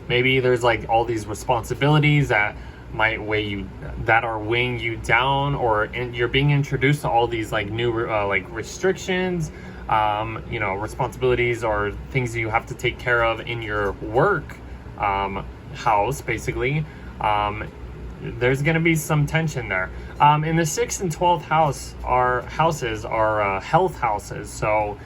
Speaker 1: maybe there's like all these responsibilities that might are weighing you down, or you're being introduced to all these like new like restrictions, you know, responsibilities or things that you have to take care of in your work house, basically. There's going to be some tension there. In the 6th and 12th house are health houses. So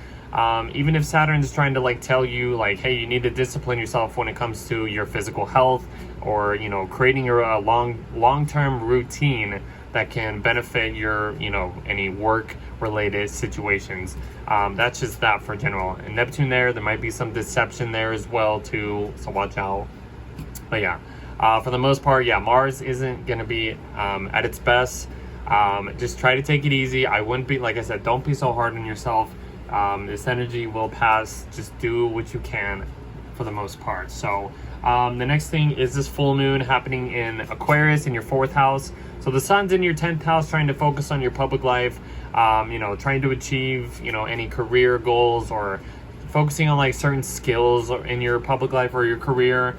Speaker 1: even if Saturn is trying to like tell you like, hey, you need to discipline yourself when it comes to your physical health, or, you know, creating your long-term routine that can benefit your, you know, any work related situations. That's just that for general. And Neptune there might be some deception there as well too, so watch out. But yeah, for the most part, yeah, Mars isn't going to be at its best. Just try to take it easy. I wouldn't be, like I said, don't be so hard on yourself. This energy will pass. Just do what you can for the most part. So the next thing is this full moon happening in Aquarius in your 4th house. So the sun's in your 10th house, trying to focus on your public life, you know, trying to achieve, you know, any career goals, or focusing on like certain skills in your public life or your career.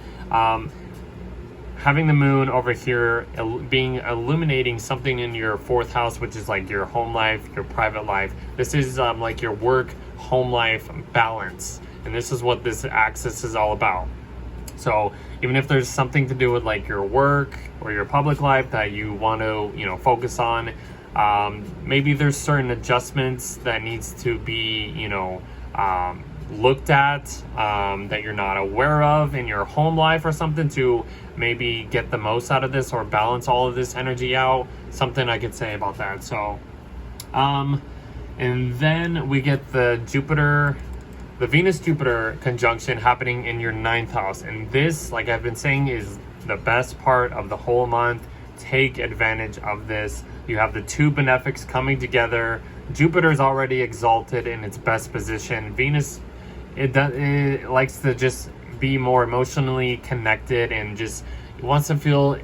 Speaker 1: Having the moon over here illuminating something in your 4th house, which is like your home life, your private life. This is like your work home life balance, and this is what this axis is all about. So even if there's something to do with like your work or your public life that you want to, you know, focus on, maybe there's certain adjustments that needs to be, you know, looked at, that you're not aware of in your home life or something, to maybe get the most out of this or balance all of this energy out. Something I could say about that. So and then we get the Venus-Jupiter conjunction happening in your 9th house. And this, like I've been saying, is the best part of the whole month. Take advantage of this. You have the two benefics coming together. Jupiter is already exalted in its best position. Venus, it likes to just be more emotionally connected, and just wants to feel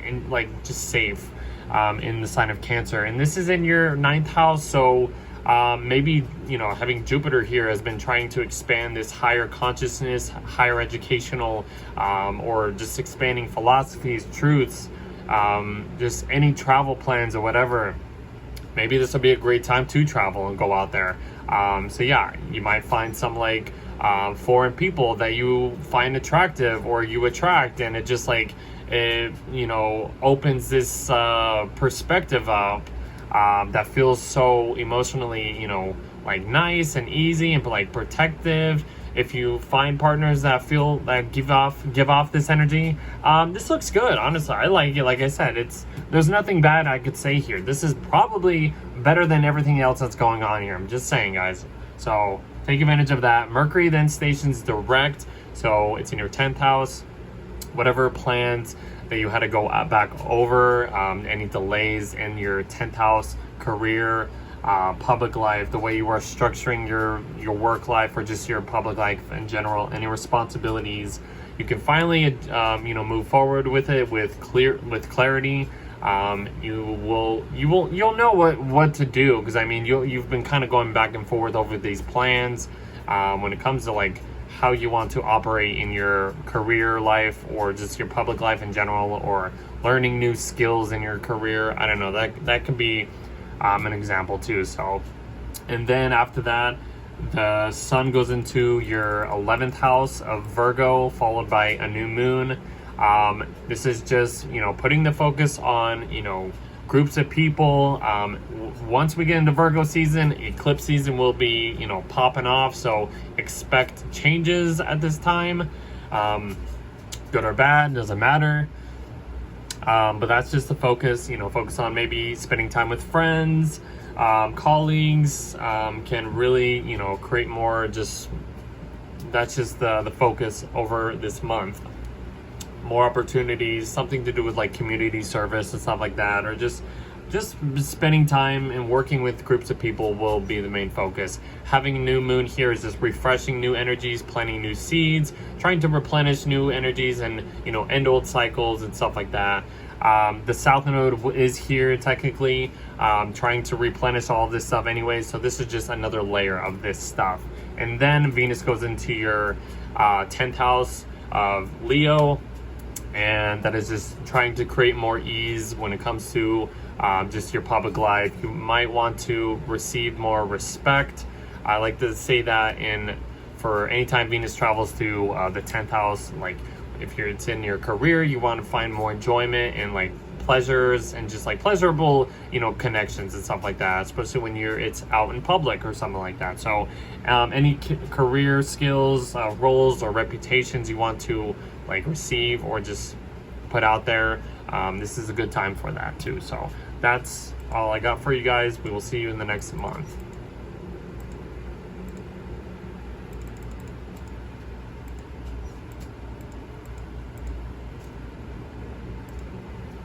Speaker 1: just safe in the sign of Cancer. And this is in your 9th house, so maybe, you know, having Jupiter here has been trying to expand this higher consciousness, higher educational, or just expanding philosophies, truths, just any travel plans or whatever. Maybe this will be a great time to travel and go out there. So yeah, you might find some like foreign people that you find attractive or you attract, and it just like, it, you know, opens this perspective up that feels so emotionally, you know, like nice and easy and like protective. If you find partners that feel that give off this energy, this looks good. Honestly, I like it. Like I said, there's nothing bad I could say here. This is probably better than everything else that's going on here. I'm just saying, guys. So take advantage of that. Mercury then stations direct, so it's in your 10th house. Whatever plans that you had to go back over, any delays in your 10th house, career, public life, the way you are structuring your work life or just your public life in general, any responsibilities, you can finally you know, move forward with it with clarity. You'll know what to do, because I mean you've been kind of going back and forth over these plans when it comes to like how you want to operate in your career life or just your public life in general, or learning new skills in your career. I don't know, that could be an example too. So, and then after that, the sun goes into your 11th house of Virgo, followed by a new moon. This is just, you know, putting the focus on, you know, groups of people. Once we get into Virgo season, eclipse season will be, you know, popping off. So expect changes at this time, good or bad, doesn't matter. But that's just the focus, you know, focus on maybe spending time with friends, colleagues, can really, you know, create more, just, that's just the focus over this month. More opportunities, something to do with like community service and stuff like that, or just spending time and working with groups of people will be the main focus. Having a new moon here is just refreshing new energies, planting new seeds, trying to replenish new energies and, you know, end old cycles and stuff like that. The South Node is here technically, trying to replenish all of this stuff anyway, so this is just another layer of this stuff. And then Venus goes into your 10th house of Leo, and that is just trying to create more ease when it comes to just your public life. You might want to receive more respect. I like to say that for anytime Venus travels to the 10th house, like if it's in your career, you want to find more enjoyment and like pleasures and just like pleasurable, connections and stuff like that, especially when it's out in public or something like that. So any career skills, roles or reputations you want to like receive or just put out there, this is a good time for that too. So that's all I got for you guys. We will see you in the next month.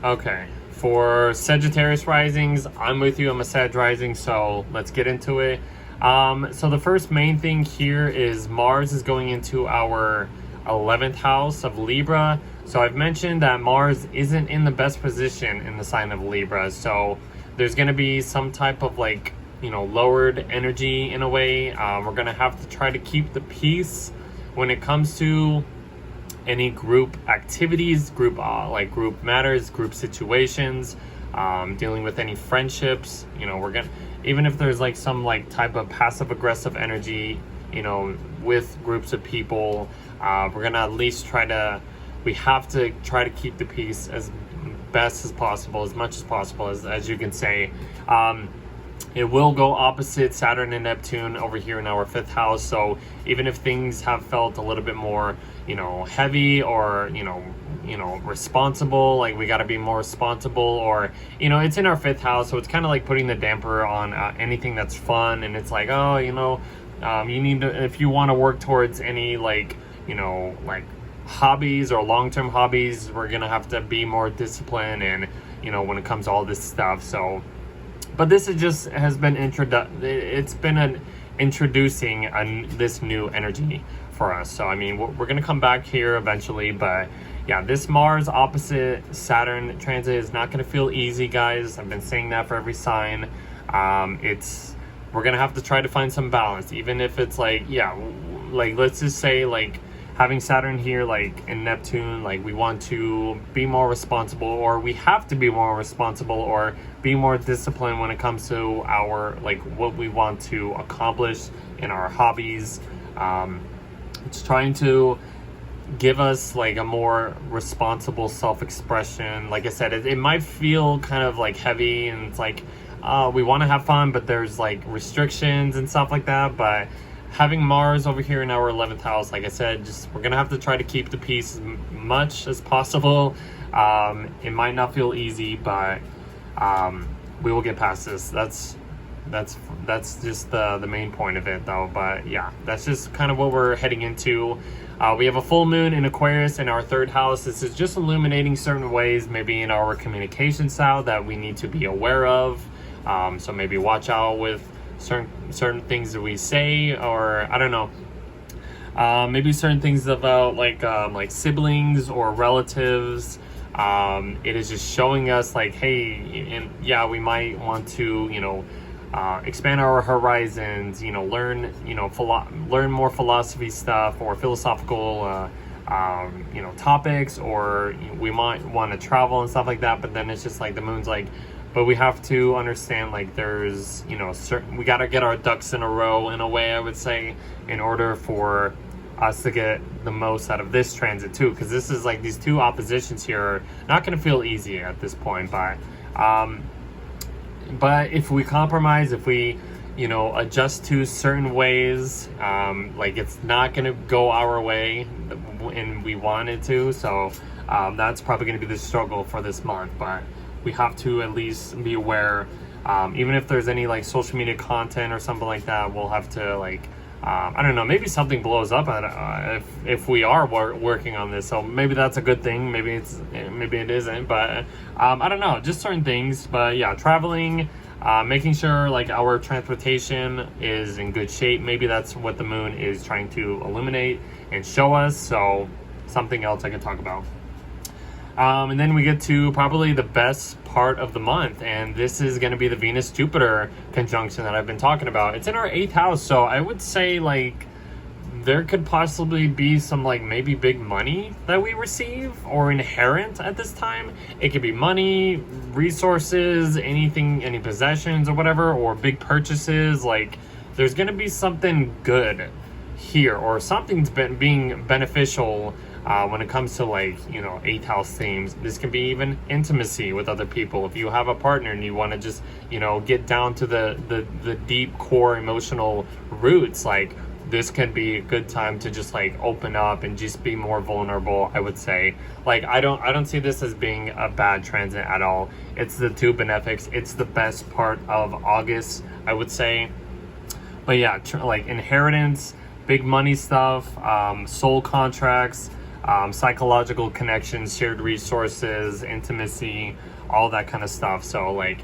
Speaker 1: Okay, for Sagittarius risings, I'm with you. I'm a Sag rising, so let's get into it. So the first main thing here is Mars is going into our 11th house of Libra. So I've mentioned that Mars isn't in the best position in the sign of Libra. So there's going to be some type of like, lowered energy in a way. We're going to have to try to keep the peace when it comes to any group activities, group matters, group situations, dealing with any friendships. Even if there's like some like type of passive aggressive energy, with groups of people, we're gonna at least we have to try to keep the peace as best as possible, as much as possible, as you can say. It will go opposite Saturn and Neptune over here in our 5th house. So even if things have felt a little bit more, heavy or, responsible, like we got to be more responsible, or, it's in our 5th house. So it's kind of like putting the damper on anything that's fun. And it's like, oh, you need to, if you want to work towards any like hobbies or long-term hobbies, we're going to have to be more disciplined and, when it comes to all this stuff. So, but this has been introducing this new energy for us. So I mean, we're gonna come back here eventually, but yeah, this Mars opposite Saturn transit is not gonna feel easy, guys. I've been saying that for every sign. We're gonna have to try to find some balance, even if it's like, let's just say like having Saturn here, like in Neptune, like we want to be more responsible, or we have to be more responsible, or be more disciplined when it comes to our what we want to accomplish in our hobbies. It's trying to give us like a more responsible self-expression. Like I said, it might feel kind of like heavy, and it's like we want to have fun, but there's like restrictions and stuff like that. But having Mars over here in our 11th house, like I said, we're gonna have to try to keep the peace as much as possible. It might not feel easy, but we will get past this. That's just the main point of it, though. But yeah, that's just kind of what we're heading into. We have a full moon in Aquarius in our 3rd house. This is just illuminating certain ways, maybe in our communication style, that we need to be aware of. So maybe watch out with certain things that we say, or I don't know, maybe certain things about like siblings or relatives. It is just showing us like, hey, we might want to expand our horizons, learn learn more philosophy stuff or philosophical topics, or we might want to travel and stuff like that. But then it's just like the moon's like, but we have to understand like there's we got to get our ducks in a row, in a way, I would say, in order for us to get the most out of this transit too, because this is like these two oppositions here are not going to feel easy at this point. But if we compromise, if we adjust to certain ways, like it's not going to go our way and we want it to. So that's probably going to be the struggle for this month, but we have to at least be aware. Even if there's any like social media content or something like that, we'll have to like, I don't know, maybe something blows up if we are working on this. So maybe that's a good thing. Maybe it isn't, but I don't know, just certain things. But yeah, traveling, making sure like our transportation is in good shape. Maybe that's what the moon is trying to illuminate and show us. So something else I can talk about. And then we get to probably the best part of the month, and this is going to be the Venus-Jupiter conjunction that I've been talking about. It's in our 8th house, so I would say, like, there could possibly be some, like, maybe big money that we receive or inherent at this time. It could be money, resources, anything, any possessions or whatever, or big purchases. Like, there's going to be something good here, or something's been being beneficial when it comes to, like, you know, 8th house themes. This can be even intimacy with other people. If you have a partner and you want to just, you know, get down to the deep core emotional roots, like, this can be a good time to just, like, open up and just be more vulnerable, I would say. Like, I don't see this as being a bad transit at all. It's the two benefics. It's the best part of August, I would say. But yeah, like, inheritance, big money stuff, soul contracts, psychological connections, shared resources, intimacy, all that kind of stuff. So, like,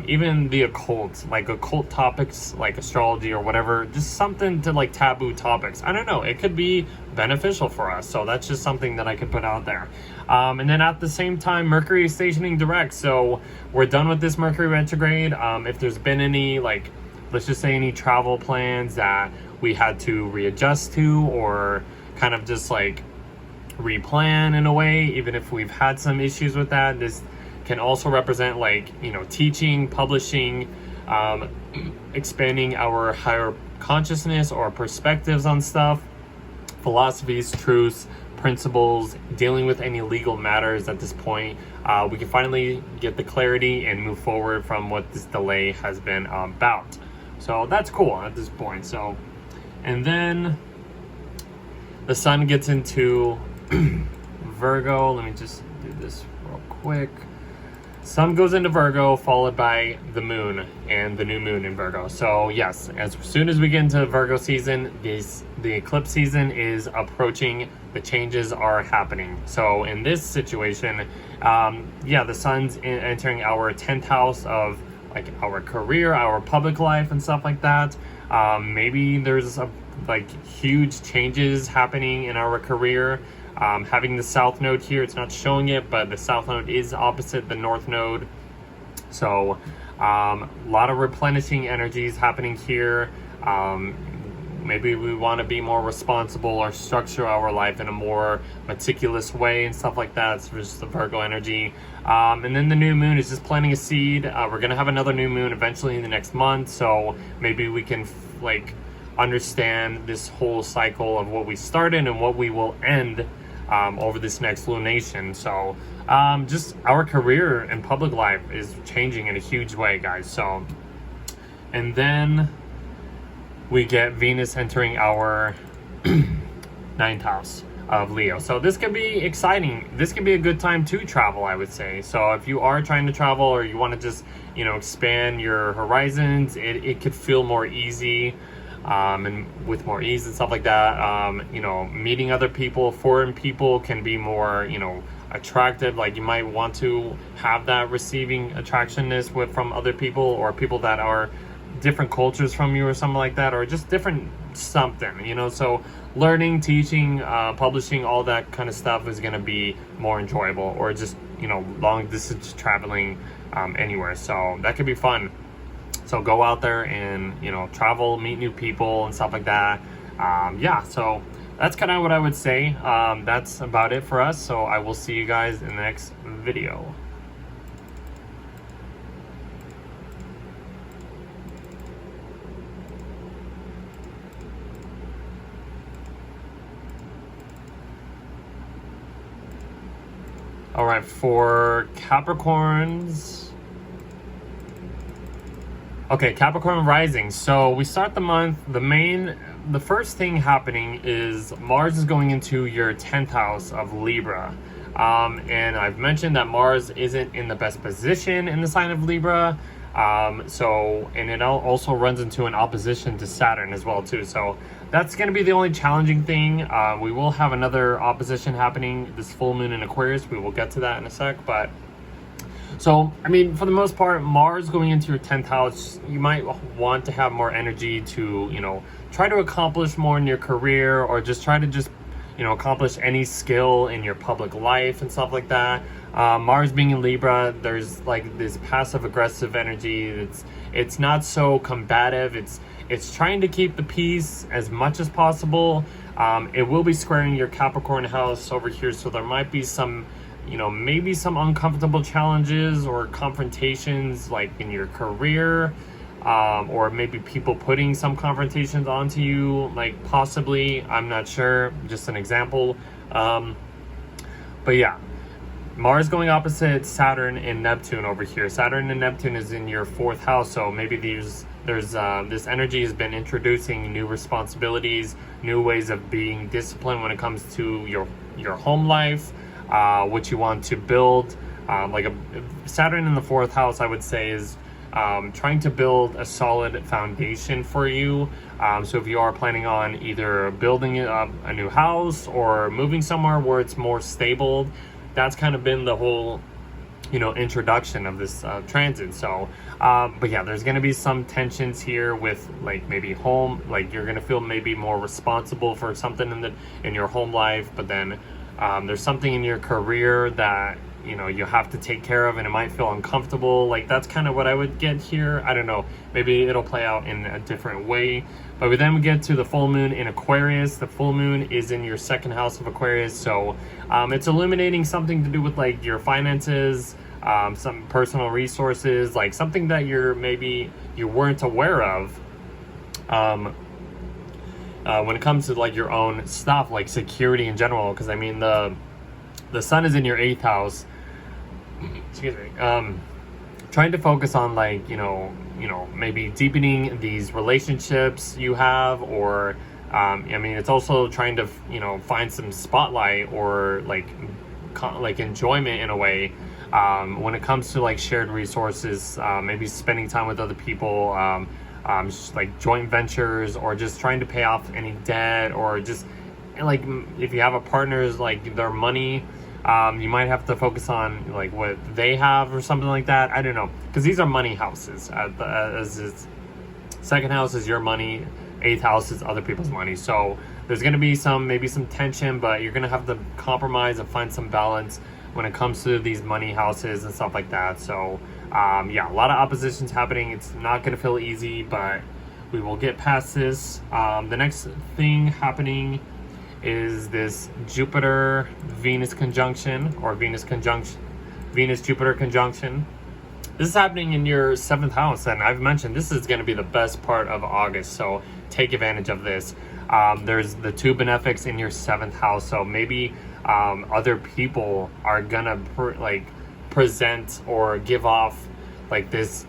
Speaker 1: even the occult, like occult topics like astrology or whatever, just something to, like, taboo topics. I don't know, it could be beneficial for us. So that's just something that I could put out there. And then at the same time, Mercury is stationing direct. So we're done with this Mercury retrograde. If there's been any, like, let's just say any travel plans that we had to readjust to, or kind of just, like, replan in a way, even if we've had some issues with that, this can also represent, like, you know, teaching, publishing, expanding our higher consciousness or perspectives on stuff, philosophies, truths, principles, dealing with any legal matters at this point. We can finally get the clarity and move forward from what this delay has been about. So that's cool at this point. So, and then the sun gets into Virgo. Let me just do this real quick. Sun goes into Virgo, followed by the moon and the new moon in Virgo. So yes, as soon as we get into Virgo season, the eclipse season is approaching. The changes are happening. So in this situation, yeah, the sun's entering our 10th house of, like, our career, our public life and stuff like that. Maybe there's like huge changes happening in our career. Having the south node here, it's not showing it, but the south node is opposite the north node. So a lot of replenishing energies happening here. Maybe we want to be more responsible or structure our life in a more meticulous way and stuff like that. It's just the Virgo energy. And then the new moon is just planting a seed. We're going to have another new moon eventually in the next month. So maybe we can, like, understand this whole cycle of what we started and what we will end over this next lunation. So just our career and public life is changing in a huge way, guys. So, and then we get Venus entering our 9th house of Leo. So this could be exciting. This could be a good time to travel, I would say. So if you are trying to travel, or you want to just, you know, expand your horizons, it could feel more easy. And with more ease and stuff like that, you know, meeting other people, foreign people can be more, you know, attractive. Like, you might want to have that receiving attractionness from other people, or people that are different cultures from you or something like that, or just different something, you know. So learning, teaching, publishing, all that kind of stuff is going to be more enjoyable, or just, you know, long distance traveling anywhere. So that could be fun. So go out there and, you know, travel, meet new people and stuff like that. Yeah, so that's kind of what I would say. That's about it for us. So I will see you guys in the next video. All right, for Capricorns. Okay, Capricorn rising. So we start the month. The first thing happening is Mars is going into your 10th house of Libra. And I've mentioned that Mars isn't in the best position in the sign of Libra. And it also runs into an opposition to Saturn as well too. So that's going to be the only challenging thing. We will have another opposition happening this full moon in Aquarius. We will get to that in a sec, but so, I mean, for the most part, Mars going into your 10th house, you might want to have more energy to, you know, try to accomplish more in your career, or just try to just, accomplish any skill in your public life and stuff like that. Mars being in Libra, there's like this passive aggressive energy. It's not so combative. It's trying to keep the peace as much as possible. It will be squaring your Capricorn house over here, so there might be some, maybe some uncomfortable challenges or confrontations like in your career, or maybe people putting some confrontations onto you, like possibly, I'm not sure, just an example. But yeah, Mars going opposite Saturn and Neptune over here. Saturn and Neptune is in your 4th house, so maybe there's this energy has been introducing new responsibilities, new ways of being disciplined when it comes to your home life, what you want to build. Like a Saturn in the 4th house, I would say, is trying to build a solid foundation for you. So if you are planning on either building a new house or moving somewhere where it's more stable, that's kind of been the whole introduction of this transit. So but yeah, there's going to be some tensions here with like maybe home, like you're going to feel maybe more responsible for something in your home life, but then there's something in your career that you have to take care of, and it might feel uncomfortable. Like that's kind of what I would get here. I don't know, maybe it'll play out in a different way. But we get to the full moon in Aquarius. The full moon is in your 2nd house of Aquarius, so it's illuminating something to do with like your finances, some personal resources, like something that maybe you weren't aware of when it comes to like your own stuff, like security in general. Because I mean the sun is in your 8th house. Excuse me. Trying to focus on like maybe deepening these relationships you have, or it's also trying to find some spotlight or like enjoyment in a way when it comes to like shared resources, maybe spending time with other people, just like joint ventures, or just trying to pay off any debt, or just like if you have a partner's like their money, you might have to focus on like what they have or something like that. I don't know, because these are money houses. As its 2nd house is your money, 8th house is other people's money. So there's going to be maybe some tension, but you're going to have to compromise and find some balance when it comes to these money houses and stuff like that. So yeah, a lot of oppositions happening. It's not going to feel easy, but we will get past this. The next thing happening is this Jupiter-Venus conjunction, or Venus-Jupiter conjunction. This is happening in your 7th house, and I've mentioned this is going to be the best part of August, so take advantage of this. There's the 2 benefics in your 7th house, so maybe other people are gonna present or give off like this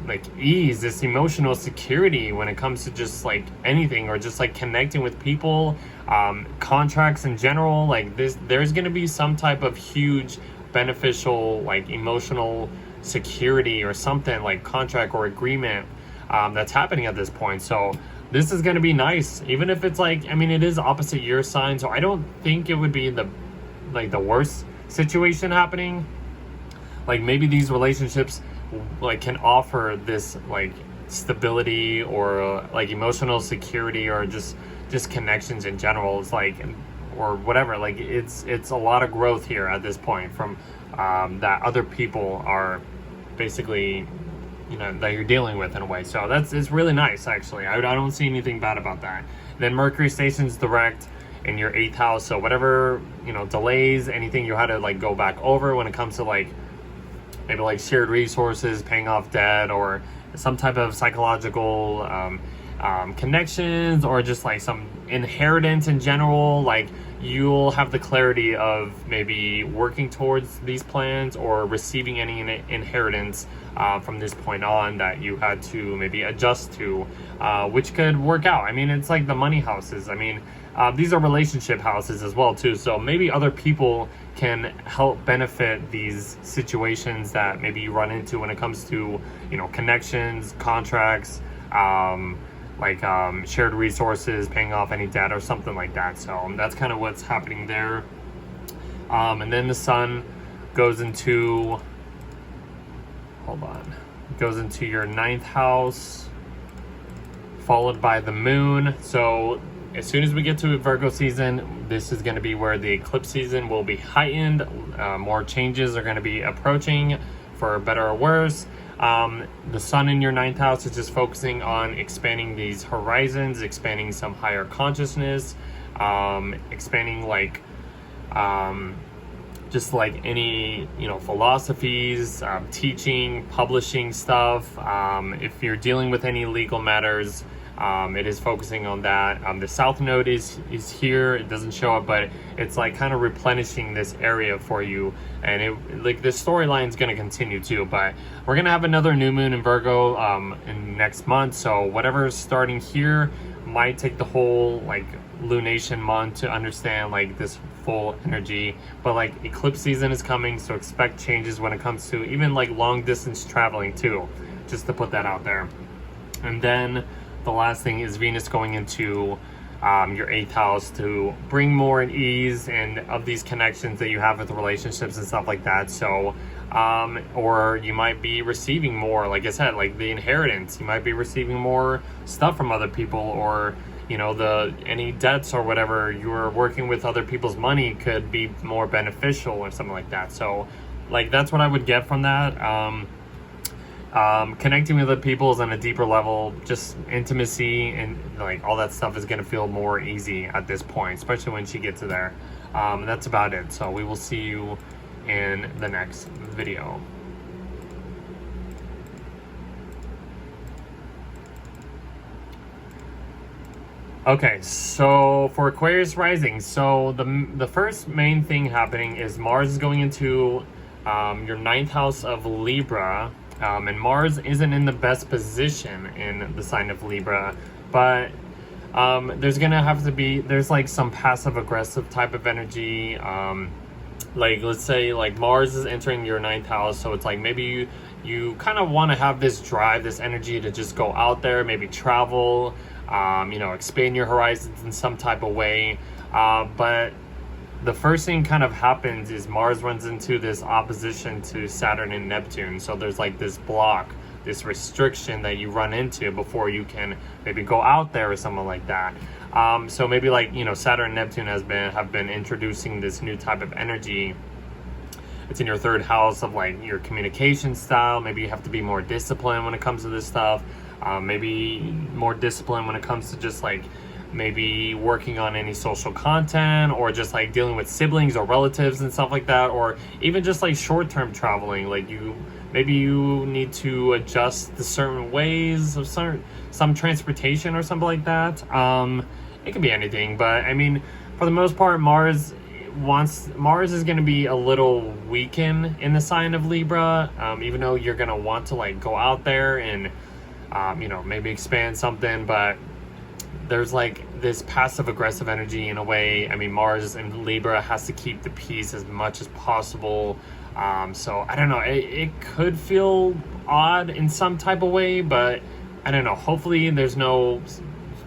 Speaker 1: like ease, this emotional security when it comes to just like anything, or just like connecting with people, contracts in general. Like there's gonna be some type of huge beneficial like emotional security or something, like contract or agreement that's happening at this point. So this is going to be nice, even if it's like, it is opposite your sign, so I don't think it would be the worst situation happening. Like maybe these relationships like can offer this like stability, or like emotional security, or just connections in general. It's like, or whatever, like it's a lot of growth here at this point from that other people are basically that you're dealing with in a way. So it's really nice, actually. I don't see anything bad about that. Then Mercury stations direct in your 8th house, so whatever delays, anything you had to like go back over when it comes to like maybe like shared resources, paying off debt, or some type of psychological connections, or just like some inheritance in general. Like you'll have the clarity of maybe working towards these plans, or receiving any inheritance from this point on that you had to maybe adjust to, which could work out. It's like the money houses. These are relationship houses as well too, so maybe other people can help benefit these situations that maybe you run into when it comes to connections, contracts, shared resources, paying off any debt or something like that. So that's kind of what's happening there. And then the sun goes into your 9th house, followed by the moon. So as soon as we get to Virgo season, this is going to be where the eclipse season will be heightened. More changes are going to be approaching, for better or worse. The sun in your ninth house is just focusing on expanding these horizons, expanding some higher consciousness, expanding like just like any, you know, philosophies, teaching, publishing stuff. If you're dealing with any legal matters, it is focusing on that. The south node is here. It doesn't show up, but it's like kind of replenishing this area for you. And it, like, this storyline is going to continue too, but we're going to have another new moon in Virgo in next month. So whatever's starting here might take the whole like lunation month to understand like this full energy. But like eclipse season is coming, so expect changes when it comes to even like long distance traveling too, just to put that out there. And then the last thing is Venus going into your 8th house to bring more ease and of these connections that you have with relationships and stuff like that. So or you might be receiving more, like I said, like the inheritance. You might be receiving more stuff from other people, or you know, any debts or whatever you're working with other people's money could be more beneficial or something like that. So like that's what I would get from that. Connecting with other people is on a deeper level, just intimacy and like all that stuff is going to feel more easy at this point, especially when she gets to there. That's about it. So we will see you in the next video. Okay, so for Aquarius rising, so the first main thing happening is Mars is going into your 9th house of Libra. And Mars isn't in the best position in the sign of Libra, but there's gonna have to be, there's like some passive aggressive type of energy. Like let's say like Mars is entering your 9th house, so it's like maybe you kind of want to have this drive, this energy to just go out there, maybe travel, you know, expand your horizons in some type of way. But the first thing kind of happens is Mars runs into this opposition to Saturn and Neptune. So there's like this block, this restriction that you run into before you can maybe go out there or something like that. So maybe like, you know, Saturn and Neptune have been introducing this new type of energy. It's in your 3rd house of like your communication style. Maybe you have to be more disciplined when it comes to this stuff. Maybe more disciplined when it comes to just like maybe working on any social content, or just like dealing with siblings or relatives and stuff like that, or even just like short-term traveling. Like maybe you need to adjust to certain ways of some transportation or something like that. It could be anything, but I mean, for the most part, Mars is going to be a little weakened in the sign of Libra, even though you're going to want to like go out there and you know, maybe expand something, but there's like this passive aggressive energy in a way. I mean, Mars in Libra has to keep the peace as much as possible. So I don't know, it could feel odd in some type of way, but I don't know, hopefully there's no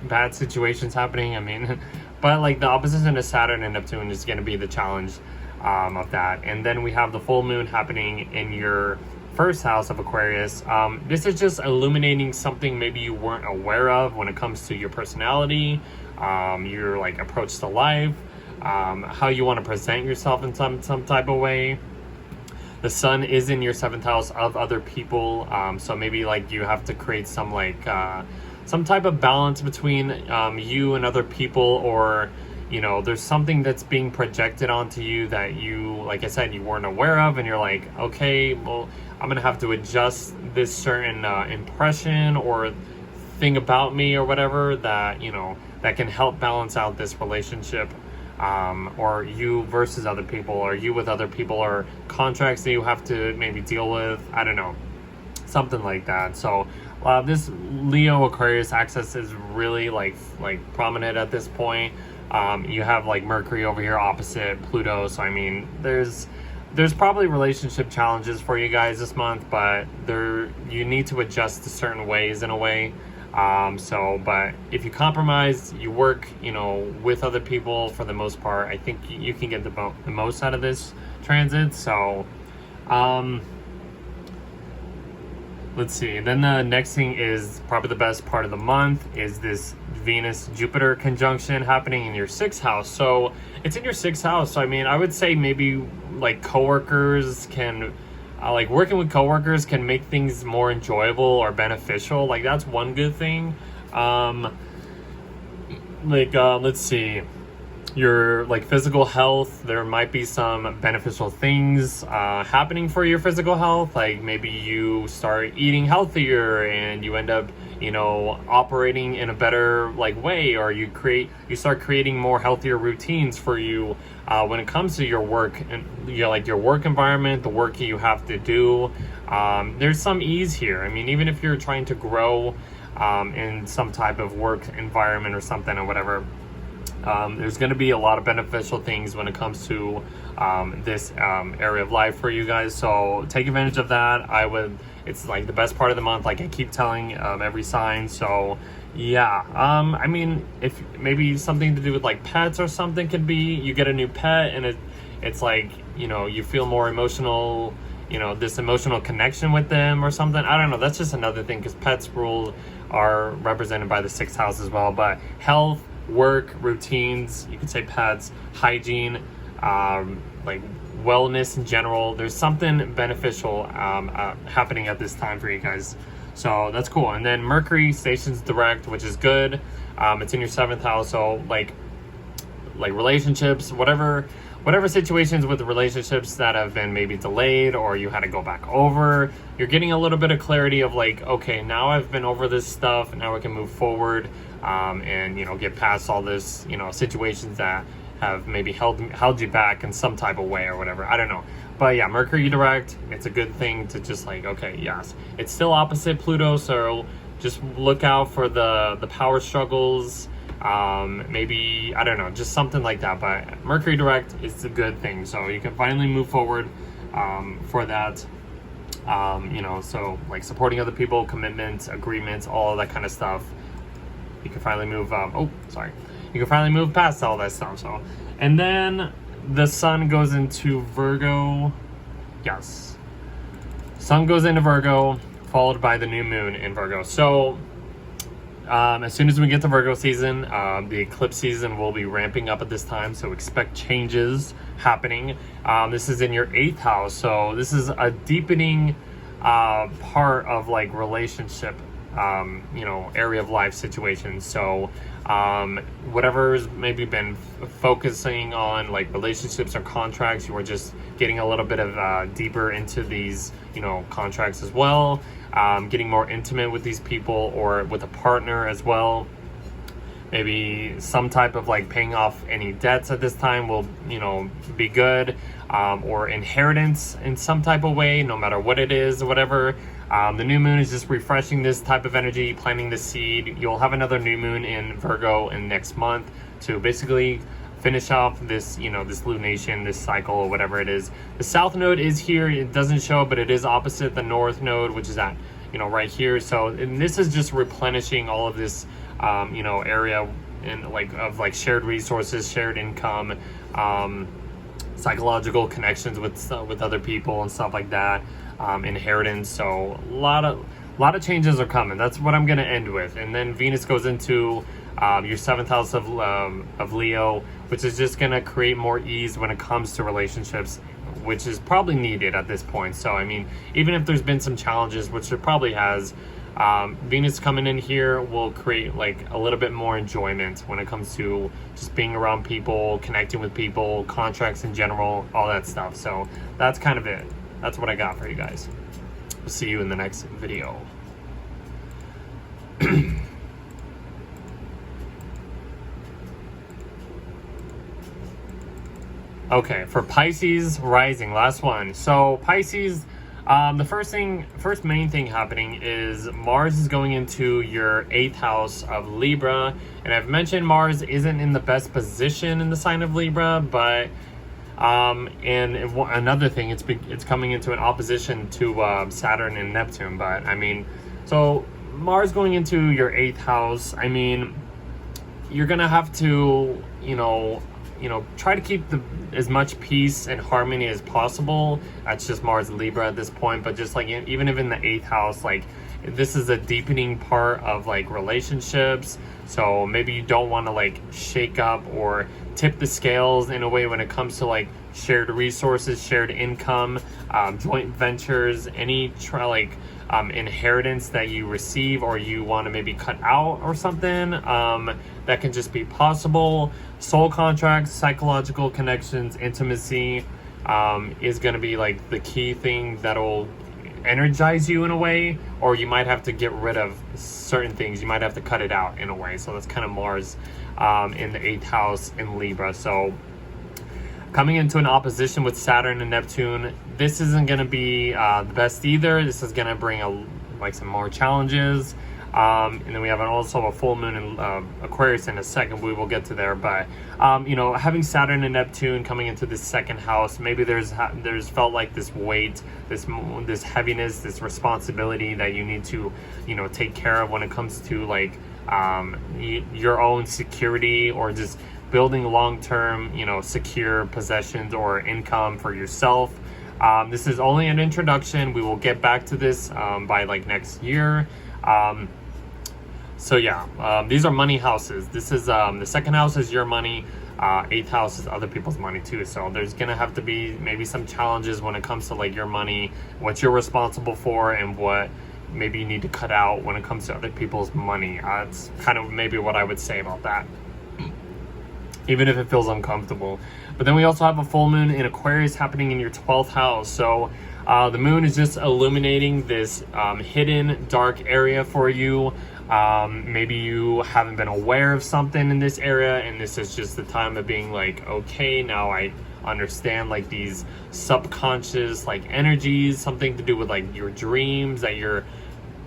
Speaker 1: bad situations happening. I mean, but like the opposition to Saturn and Neptune is going to be the challenge of that. And then we have the full moon happening in your 1st house of Aquarius. This is just illuminating something maybe you weren't aware of when it comes to your personality, your like approach to life, how you want to present yourself in some type of way. The sun is in your 7th house of other people, so maybe like you have to create some like some type of balance between you and other people, or you know, there's something that's being projected onto you that you, like I said, you weren't aware of, and you're like, okay, well, I'm gonna have to adjust this certain impression or thing about me or whatever that, you know, that can help balance out this relationship, or you versus other people, or you with other people, or contracts that you have to maybe deal with. I don't know, something like that. So this Leo Aquarius axis is really like prominent at this point. You have like Mercury over here opposite Pluto, so I mean there's probably relationship challenges for you guys this month, but you need to adjust to certain ways in a way. But if you compromise, you work, you know, with other people for the most part, I think you can get the most out of this transit. So let's see. And then the next thing is probably the best part of the month is this Venus-Jupiter conjunction happening in your 6th house. So it's in your 6th house. So I mean, I would say maybe like coworkers can, like working with coworkers can make things more enjoyable or beneficial. Like that's one good thing. Let's see, your like physical health, there might be some beneficial things happening for your physical health. Like maybe you start eating healthier and you end up, you know, operating in a better like way, or you start creating more healthier routines for you when it comes to your work and, you know, like your work environment, the work you have to do. There's some ease here. I mean, even if you're trying to grow in some type of work environment or something or whatever, there's going to be a lot of beneficial things when it comes to this area of life for you guys. So take advantage of that. It's like the best part of the month, like I keep telling every sign. So yeah, I mean, if maybe something to do with like pets or something could be, you get a new pet and it's like, you know, you feel more emotional, you know, this emotional connection with them or something. I don't know. That's just another thing, because pets are represented by the 6th house as well. But health, work, routines, you could say pets, hygiene, like wellness in general. There's something beneficial happening at this time for you guys. So that's cool. And then Mercury stations direct, which is good. It's in your 7th house. So like relationships, whatever situations with the relationships that have been maybe delayed or you had to go back over, you're getting a little bit of clarity of like, okay, now I've been over this stuff and now I can move forward and, you know, get past all this, you know, situations that have maybe held you back in some type of way or whatever. I don't know. But yeah, Mercury direct, it's a good thing to just like, okay, yes, it's still opposite Pluto, so just look out for the power struggles. Maybe, I don't know, just something like that. But Mercury direct is a good thing, so you can finally move forward for that. You know, so like supporting other people, commitments, agreements, all of that kind of stuff. You can finally move you can finally move past all that stuff. So, and then the sun goes into Virgo. Yes, sun goes into Virgo, followed by the new moon in Virgo. So as soon as we get to Virgo season, the eclipse season will be ramping up at this time, so expect changes happening. This is in your 8th house, so this is a deepening part of like relationship, you know, area of life situations. So whatever's maybe been focusing on like relationships or contracts, you are just getting a little bit of deeper into these, you know, contracts as well. Getting more intimate with these people or with a partner as well. Maybe some type of like paying off any debts at this time will, you know, be good, or inheritance in some type of way, no matter what it is, whatever. The new moon is just refreshing this type of energy, planting the seed. You'll have another new moon in Virgo in next month to basically finish off this, you know, this lunation, this cycle, or whatever it is. The south node is here. It doesn't show, but it is opposite the north node, which is at, you know, right here. So, and this is just replenishing all of this, you know, area and like of like shared resources, shared income, psychological connections with other people and stuff like that, inheritance. So a lot of changes are coming. That's what I'm going to end with. And then Venus goes into your 7th house of Leo, which is just going to create more ease when it comes to relationships, which is probably needed at this point. So, I mean, even if there's been some challenges, which there probably has, Venus coming in here will create like a little bit more enjoyment when it comes to just being around people, connecting with people, contracts in general, all that stuff. So that's kind of it. That's what I got for you guys. We'll see you in the next video. Okay, for Pisces rising, last one. So Pisces, the first main thing happening is Mars is going into your 8th house of Libra. And I've mentioned Mars isn't in the best position in the sign of Libra, but and another thing, it's coming into an opposition to Saturn and Neptune. But I mean, so Mars going into your 8th house, I mean, you're gonna have to, you know, try to keep as much peace and harmony as possible. That's just Mars and Libra at this point. But just like even if in the 8th house, like this is a deepening part of like relationships. So maybe you don't want to like shake up or tip the scales in a way when it comes to like shared resources, shared income, joint ventures, any inheritance that you receive or you want to maybe cut out or something. That can just be possible. Soul contracts, psychological connections, intimacy is going to be like the key thing that'll energize you in a way, or you might have to get rid of certain things. You might have to cut it out in a way. So that's kind of Mars in the 8th house in Libra. So coming into an opposition with Saturn and Neptune, this isn't going to be the best either. This is going to bring some more challenges. And then we have also a full moon in Aquarius in a second. We will get to there. But, having Saturn and Neptune coming into this 2nd house, maybe there's felt like this weight, this heaviness, this responsibility that you need to, take care of when it comes to like your own security or just building long-term, secure possessions or income for yourself. This is only an introduction. We will get back to this by like next year. These are money houses. This is the 2nd house is your money. 8th house is other people's money too. So there's gonna have to be maybe some challenges when it comes to like your money, what you're responsible for, and what maybe you need to cut out when it comes to other people's money. It's kind of maybe what I would say about that, even if it feels uncomfortable. But then we also have a full moon in Aquarius happening in your 12th house. So the moon is just illuminating this hidden dark area for you. Maybe you haven't been aware of something in this area, and this is just the time of being like, okay, now I understand like these subconscious like energies, something to do with like your dreams that you're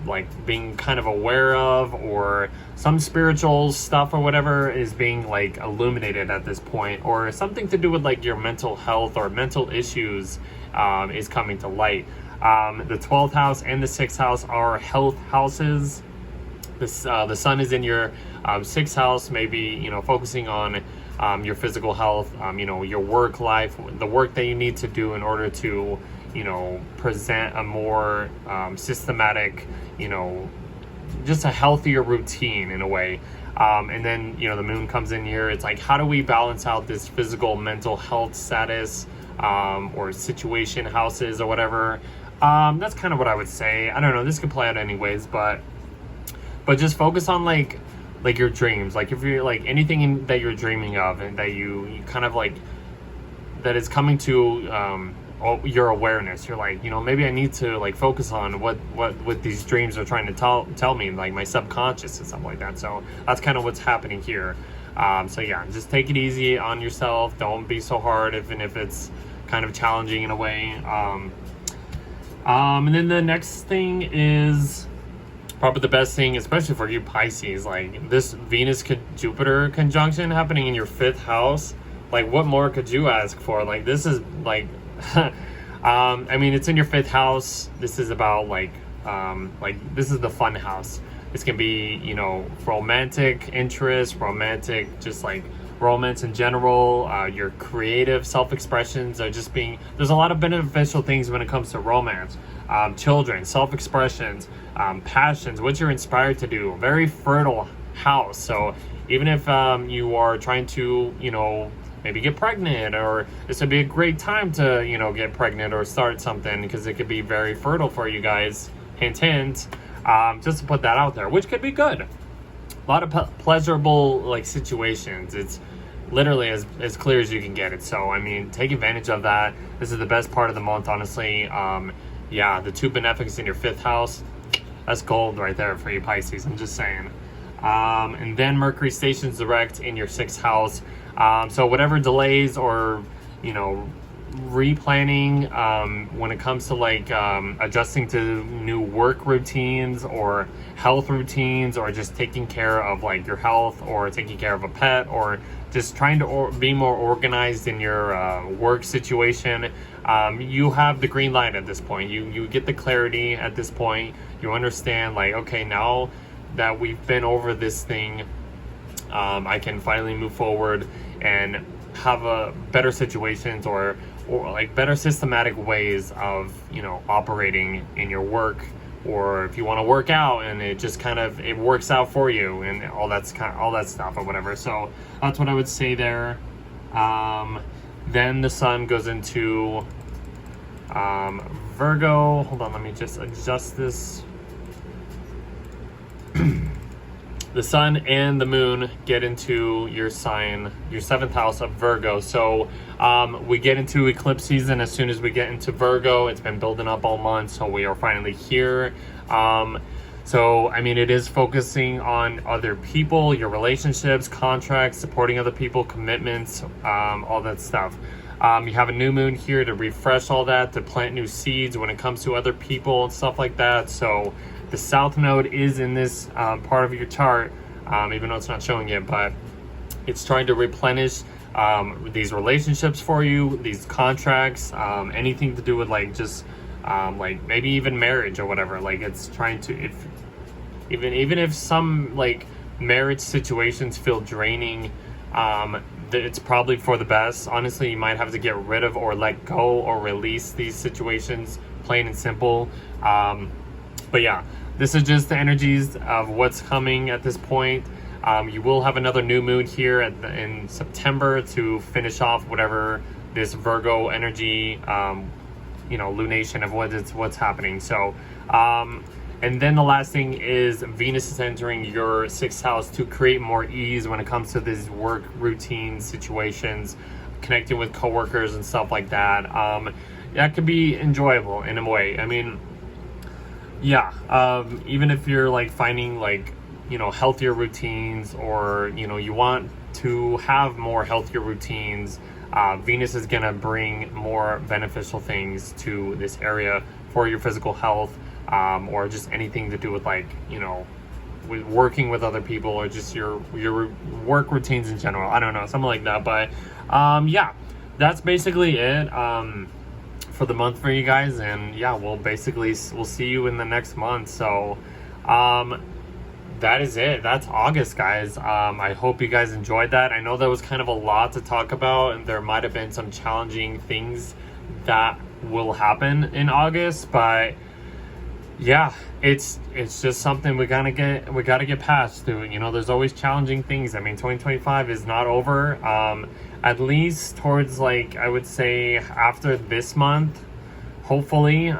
Speaker 1: like being kind of aware of, or some spiritual stuff or whatever is being like illuminated at this point, or something to do with like your mental health or mental issues is coming to light. The 12th house and the 6th house are health houses. The sun is in your 6th house, maybe focusing on your physical health, your work life, the work that you need to do in order to present a more systematic, just a healthier routine in a way. And then the moon comes in here. It's like, how do we balance out this physical mental health status or situation houses or whatever? That's kind of what I would say. I don't know, this could play out anyways, but just focus on like your dreams. Like if you're like anything that you're dreaming of and that you kind of like that is coming to your awareness, you're like, maybe I need to like focus on what these dreams are trying to tell me, like my subconscious and stuff like that. So that's kind of what's happening here. Just take it easy on yourself. Don't be so hard, even if it's kind of challenging in a way. And then the next thing is probably the best thing, especially for you Pisces, like this Venus-Jupiter conjunction happening in your 5th house. Like, what more could you ask for? Like, this is like, it's in your 5th house. This is about this is the fun house. This can be, romantic interest, just like romance in general. Your creative self-expressions are just there's a lot of beneficial things when it comes to romance. Children, self-expressions, passions, what you're inspired to do. Very fertile house. So even if you are trying to, maybe get pregnant, or this would be a great time to, get pregnant or start something, because it could be very fertile for you guys. Hint, hint. Just to put that out there, which could be good. A lot of pleasurable like situations. It's literally as clear as you can get it. So take advantage of that. This is the best part of the month, honestly. The 2 benefics in your 5th house, that's gold right there for you Pisces. I'm just saying. And then Mercury stations direct in your 6th house. So whatever delays or replanning when it comes to like adjusting to new work routines or health routines, or just taking care of like your health, or taking care of a pet, or just trying to be more organized in your work situation, you have the green light at this point. You get the clarity at this point. You understand like, okay, now that we've been over this thing, I can finally move forward and have a better situations or like better systematic ways of operating in your work or if you want to work out and it just kind of, it works out for you, and all that stuff or whatever. So that's what I would say there. Then the sun goes into Virgo. Hold on, let me just adjust this. The sun and the moon get into your sign, your 7th house of Virgo. So we get into eclipse season as soon as we get into Virgo. It's been building up all month, so we are finally here. So, I mean, it is focusing on other people, your relationships, contracts, supporting other people, commitments, all that stuff. You have a new moon here to refresh all that, to plant new seeds when it comes to other people and stuff like that. So the South Node is in this part of your chart, even though it's not showing it, but it's trying to replenish these relationships for you, these contracts, anything to do with like just like maybe even marriage or whatever. Like it's trying to, even if some like marriage situations feel draining, it's probably for the best. Honestly, you might have to get rid of or let go or release these situations, plain and simple. But yeah, this is just the energies of what's coming at this point. You will have another new moon here in September to finish off whatever this Virgo energy, lunation of what's happening. So, and then the last thing is Venus is entering your 6th house to create more ease when it comes to these work routine situations, connecting with coworkers and stuff like that. That could be enjoyable in a way. I mean, yeah, even if you're like finding like, healthier routines, or, you want to have more healthier routines, Venus is going to bring more beneficial things to this area for your physical health, or just anything to do with like, with working with other people, or just your work routines in general. I don't know, something like that. But yeah, that's basically it for the month for you guys. And yeah, we'll see you in the next month. So that is it. That's August, guys. I hope you guys enjoyed that. I know that was kind of a lot to talk about, and there might have been some challenging things that will happen in August, but yeah, it's just something we gotta get past through. There's always challenging things. I mean, 2025 is not over. At least towards, like, I would say after this month, hopefully,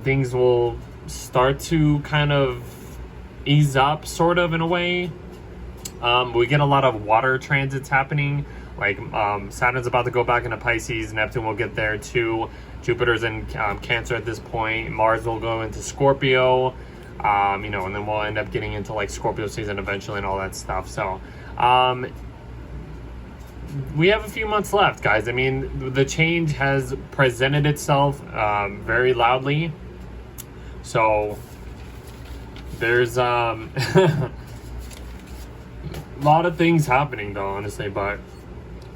Speaker 1: things will start to kind of ease up, sort of, in a way. We get a lot of water transits happening. Like Saturn's about to go back into Pisces, Neptune will get there too, Jupiter's in Cancer at this point, Mars will go into Scorpio, and then we'll end up getting into like Scorpio season eventually and all that stuff. So we have a few months left, guys. I mean, the change has presented itself very loudly, so there's a lot of things happening though, honestly. But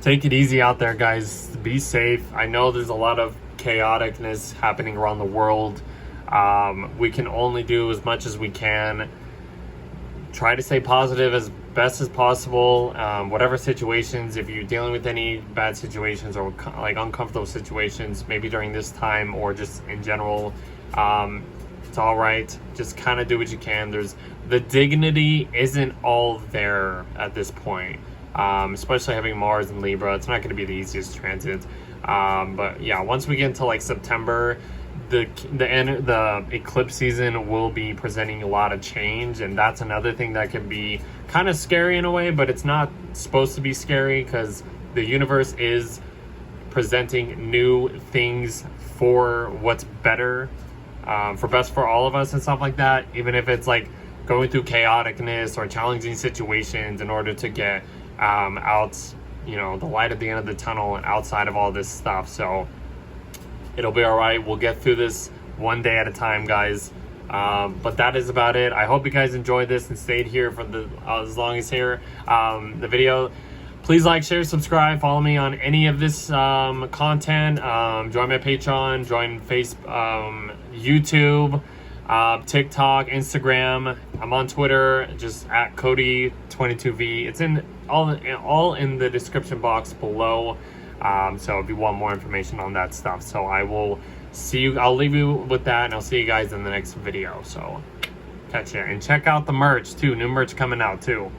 Speaker 1: take it easy out there, guys. Be safe. I know there's a lot of chaoticness happening around the world. We can only do as much as we can. Try to stay positive as best as possible. Whatever situations, if you're dealing with any bad situations or like uncomfortable situations, maybe during this time or just in general, it's all right. Just kind of do what you can. The dignity isn't all there at this point. Especially having Mars and Libra, it's not going to be the easiest transit. But yeah, once we get into like September, the eclipse season will be presenting a lot of change, and that's another thing that can be kind of scary in a way, but it's not supposed to be scary because the universe is presenting new things for what's better, for best for all of us and stuff like that, even if it's like going through chaoticness or challenging situations in order to get out, the light at the end of the tunnel and outside of all this stuff. So it'll be all right. We'll get through this one day at a time, guys. But that is about it. I hope you guys enjoyed this and stayed here for as long as here the video. Please like, share, subscribe, follow me on any of this content. Join my Patreon, join YouTube, TikTok, Instagram. I'm on Twitter, just at Cody22V. It's all in the description box below. So if you want more information on that stuff. So I will see you. I'll leave you with that, and I'll see you guys in the next video. So catch you, and check out the merch too. New merch coming out too.